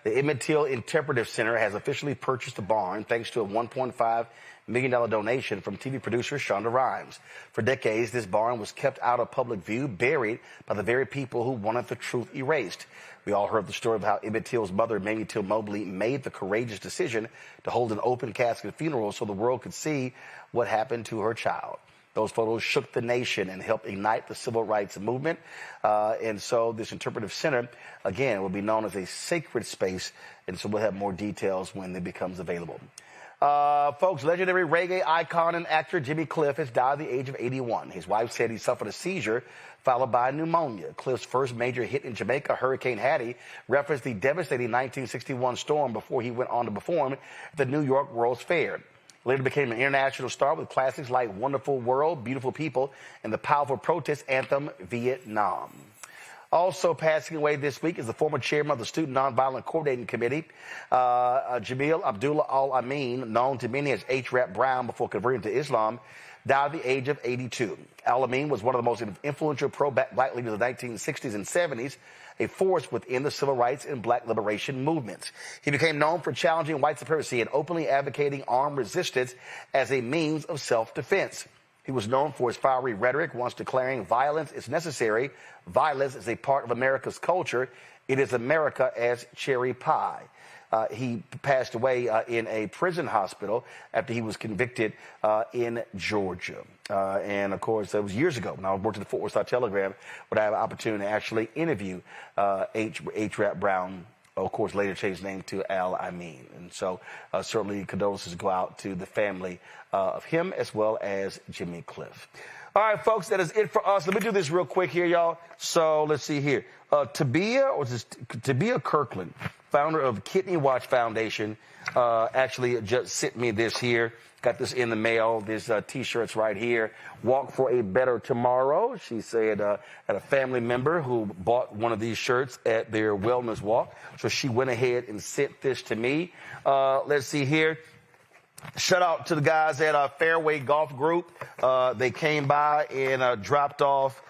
The Emmett Till Interpretive Center has officially purchased the barn thanks to a $1.5 million donation from TV producer Shonda Rhimes. For decades, this barn was kept out of public view, buried by the very people who wanted the truth erased. We all heard the story of how Emmett Till's mother, Mamie Till Mobley, made the courageous decision to hold an open casket funeral so the world could see what happened to her child. Those photos shook the nation and helped ignite the civil rights movement. And so this interpretive center, again, will be known as a sacred space. And so we'll have more details when it becomes available. Folks, legendary reggae icon and actor Jimmy Cliff has died at the age of 81. His wife said he suffered a seizure followed by pneumonia. Cliff's first major hit in Jamaica, Hurricane Hattie, referenced the devastating 1961 storm before he went on to perform at the New York World's Fair. Later became an international star with classics like Wonderful World, Beautiful People, and the powerful protest anthem, Vietnam. Also passing away this week is the former chairman of the Student Nonviolent Coordinating Committee, Jamil Abdullah Al-Amin, known to many as H. Rap Brown before converting to Islam, died at the age of 82. Al-Amin was one of the most influential pro-black leaders of the 1960s and 70s, a force within the civil rights and black liberation movements. He became known for challenging white supremacy and openly advocating armed resistance as a means of self-defense. He was known for his fiery rhetoric, once declaring violence is necessary. Violence is a part of America's culture. It is America as cherry pie. He passed away in a prison hospital after he was convicted in Georgia. And, of course, that was years ago when I worked at the Fort Worth Star-Telegram, but I had an opportunity to actually interview H. Rap Brown, of course, later changed his name to Al-Amin. And so certainly condolences go out to the family of him as well as Jimmy Cliff. All right, folks, that is it for us. Let me do this real quick here, y'all. So let's see here. Tabia Kirkland, founder of Kidney Watch Foundation, actually just sent me this here. Got this in the mail. There's T-shirts right here. Walk for a Better Tomorrow. She said had a family member who bought one of these shirts at their wellness walk. So she went ahead and sent this to me. Let's see here. Shout out to the guys at Fairway Golf Group. They came by and dropped off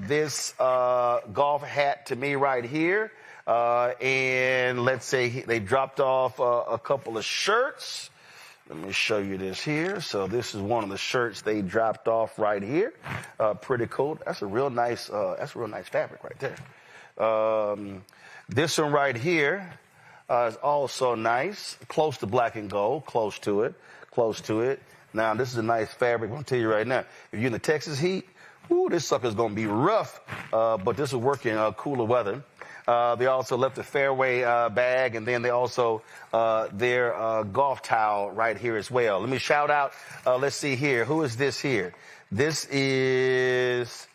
this golf hat to me right here. And let's say they dropped off a couple of shirts. Let me show you this here. So this is one of the shirts they dropped off right here. Pretty cool. That's a real nice fabric right there. This one right here is also nice. Close to black and gold. Close to it. Now, this is a nice fabric. I'm going to tell you right now. If you're in the Texas heat, this sucker's going to be rough. But this will work in cooler weather. They also left the fairway bag, and then they also their golf towel right here as well. Let me shout out. Let's see here. Who is this here? This is.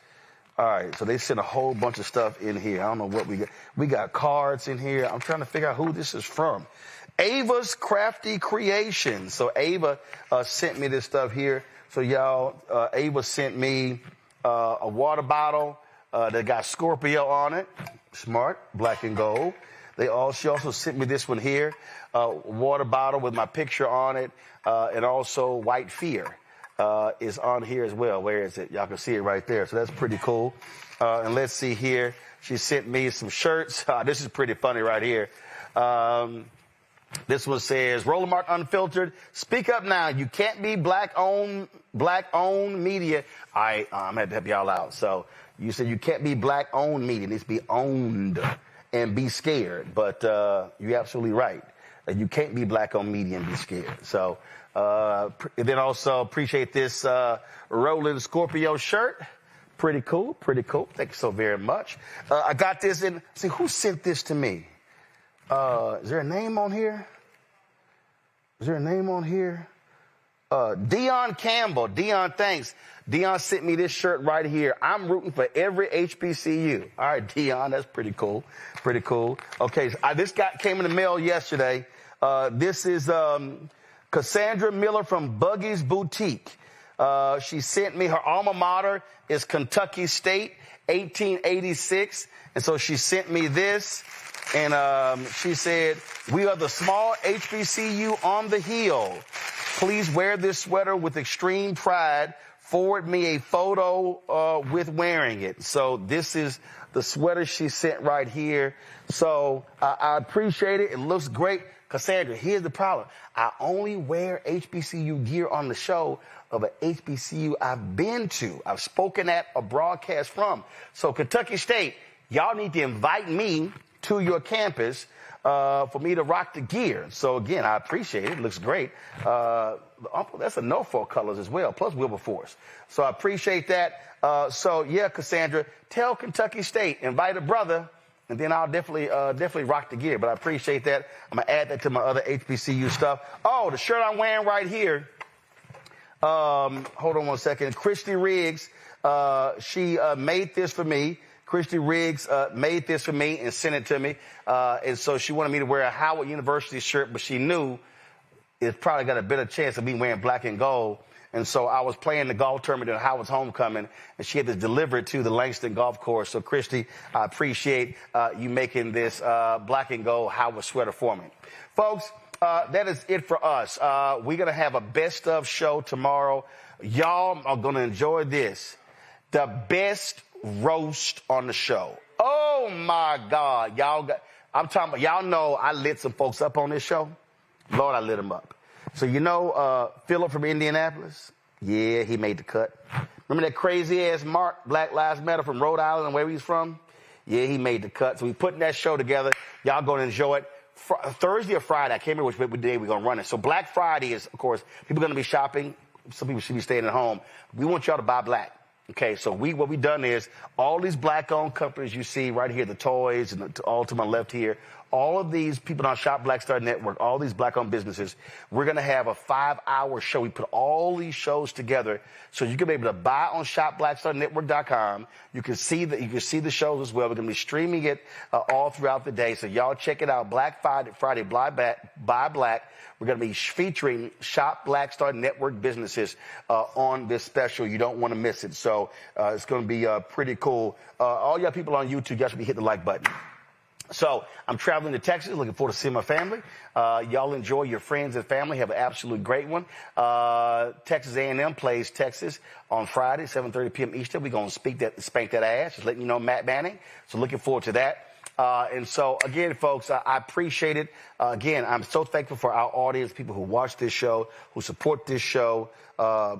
All right, so they sent a whole bunch of stuff in here. I don't know what we got. We got cards in here. I'm trying to figure out who this is from. Ava's Crafty Creations. So Ava sent me this stuff here. So y'all, Ava sent me a water bottle that got Scorpio on it. Smart, black and gold. She also sent me this one here, water bottle with my picture on it, and also White Fear is on here as well. Where is it? Y'all can see it right there. So that's pretty cool. And let's see here. She sent me some shirts. This is pretty funny right here. This one says, Roland Martin Unfiltered. Speak up now. You can't be black-owned media. I'm going to have to help y'all out. So you said you can't be black-owned media. It needs to be owned and be scared. But you're absolutely right. You can't be black-owned media and be scared. So and then also appreciate this Roland Scorpio shirt. Pretty cool. Thank you so very much. I got this in. See, who sent this to me? Is there a name on here? Dion Campbell. Dion, thanks. Dion sent me this shirt right here. I'm rooting for every HBCU. All right, Dion, that's pretty cool. Okay, so this came in the mail yesterday. This is Cassandra Miller from Buggy's Boutique. She sent me her alma mater is Kentucky State, 1886. And so she sent me this. And she said, we are the small HBCU on the hill. Please wear this sweater with extreme pride. forward me a photo with wearing it. So this is the sweater she sent right here. So I appreciate it. It looks great. Cassandra, here's the problem. I only wear HBCU gear on the show of an HBCU I've been to. I've spoken at a broadcast from. So Kentucky State, y'all need to invite me to your campus for me to rock the gear. So again, I appreciate it. It looks great. That's a Norfolk colors as well, plus Wilberforce. So I appreciate that. So yeah, Cassandra, tell Kentucky State, invite a brother, and then I'll definitely rock the gear. But I appreciate that. I'm gonna add that to my other HBCU stuff. Oh, the shirt I'm wearing right here. Hold on one second. Christy Riggs, she made this for me. Christy Riggs made this for me and sent it to me. And so she wanted me to wear a Howard University shirt, but she knew it's probably got a better chance of me wearing black and gold. And so I was playing the golf tournament at Howard's homecoming, and she had to deliver it to the Langston Golf Course. So, Christy, I appreciate you making this black and gold Howard sweater for me. Folks, that is it for us. We're going to have a best of show tomorrow. Y'all are going to enjoy this. The best roast on the show. Oh, my God. I'm talking about, y'all know I lit some folks up on this show. Lord, I lit them up. So, you know, Philip from Indianapolis? Yeah, he made the cut. Remember that crazy-ass Mark, Black Lives Matter from Rhode Island and where he's from? Yeah, he made the cut. So we putting that show together. Y'all going to enjoy it. Thursday or Friday, I can't remember which day we're going to run it. So Black Friday is, of course, people are going to be shopping. Some people should be staying at home. We want y'all to buy black. Okay, so what we've done is all these black-owned companies you see right here, the toys and all to my left here, all of these people on Shop Black Star Network, all these black-owned businesses, we're going to have a 5-hour show. We put all these shows together so you can be able to buy on shopblackstarnetwork.com. You can see the shows as well. We're going to be streaming it all throughout the day. So y'all check it out. Black Friday, Buy Black. We're going to be featuring Shop Black Star Network businesses on this special. You don't want to miss it. So it's going to be pretty cool. All y'all people on YouTube, y'all should be hitting the like button. So I'm traveling to Texas, looking forward to seeing my family. Y'all enjoy your friends and family. Have an absolutely great one. Texas A&M plays Texas on Friday, 7:30 p.m. Eastern. We're going to spank that ass. Just letting you know, Matt Manning. So looking forward to that. And so, again, folks, I appreciate it. Again, I'm so thankful for our audience, people who watch this show, who support this show.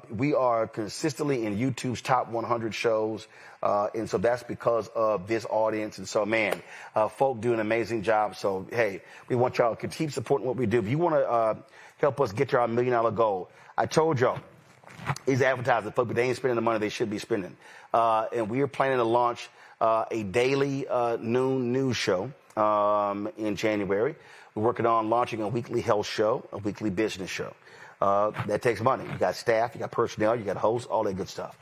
We are consistently in YouTube's top 100 shows. And so that's because of this audience. And so, man, folk do an amazing job. So, hey, we want y'all to keep supporting what we do. If you want to help us get to our $1 million goal, I told y'all, these advertisers, folks, but they ain't spending the money they should be spending. And we are planning to launch a daily noon news show in January. We're working on launching a weekly health show, a weekly business show. That takes money. You got staff, you got personnel, you got hosts, all that good stuff.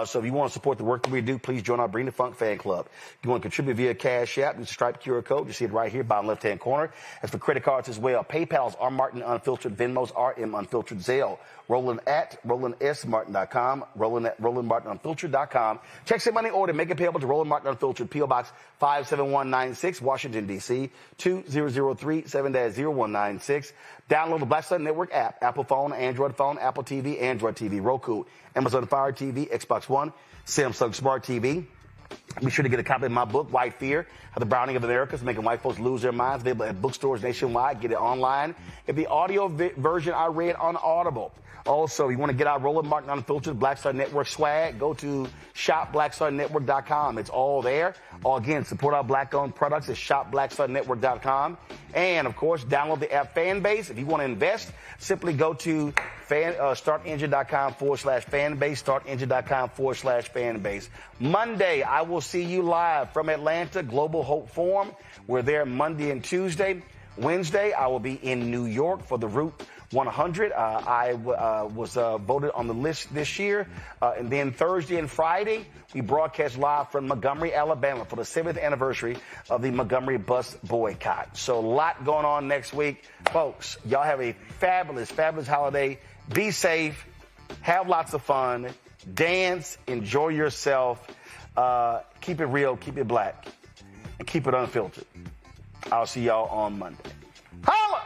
So if you want to support the work that we do, please join our Bring the Funk fan club. If you want to contribute via Cash App, use the Stripe QR code. You see it right here, bottom left-hand corner. As for credit cards as well, PayPal's R Martin Unfiltered, Venmo's RM Unfiltered, Zelle, Roland at RolandSMartin.com, Roland at RolandMartinUnfiltered.com. Check some money order, make it payable to Roland Martin Unfiltered, P.O. Box 57196, Washington, D.C., 20037-0196. Download the Black Star Network app, Apple phone, Android phone, Apple TV, Android TV, Roku, Amazon Fire TV, Xbox One, Samsung Smart TV. Be sure to get a copy of my book, White Fear, How the Browning of America is Making White Folks Lose Their Minds. Available at bookstores nationwide. Get it online. Get the audio version I read on Audible. Also, you want to get our Roland Martin Unfiltered Black Star Network swag, go to shopblackstarnetwork.com. It's all there. Or again, support our black-owned products at shopblackstarnetwork.com. And, of course, download the app Fanbase. If you want to invest, simply go to startengine.com/fanbase, startengine.com/fanbase. Monday, I will see you live from Atlanta, Global Hope Forum. We're there Monday and Tuesday. Wednesday, I will be in New York for the Route 100. I was voted on the list this year. And then Thursday and Friday, we broadcast live from Montgomery, Alabama for the 7th anniversary of the Montgomery bus boycott. So a lot going on next week. Folks, y'all have a fabulous, fabulous holiday. Be safe. Have lots of fun. Dance. Enjoy yourself. Keep it real. Keep it black. And keep it unfiltered. I'll see y'all on Monday. Holla!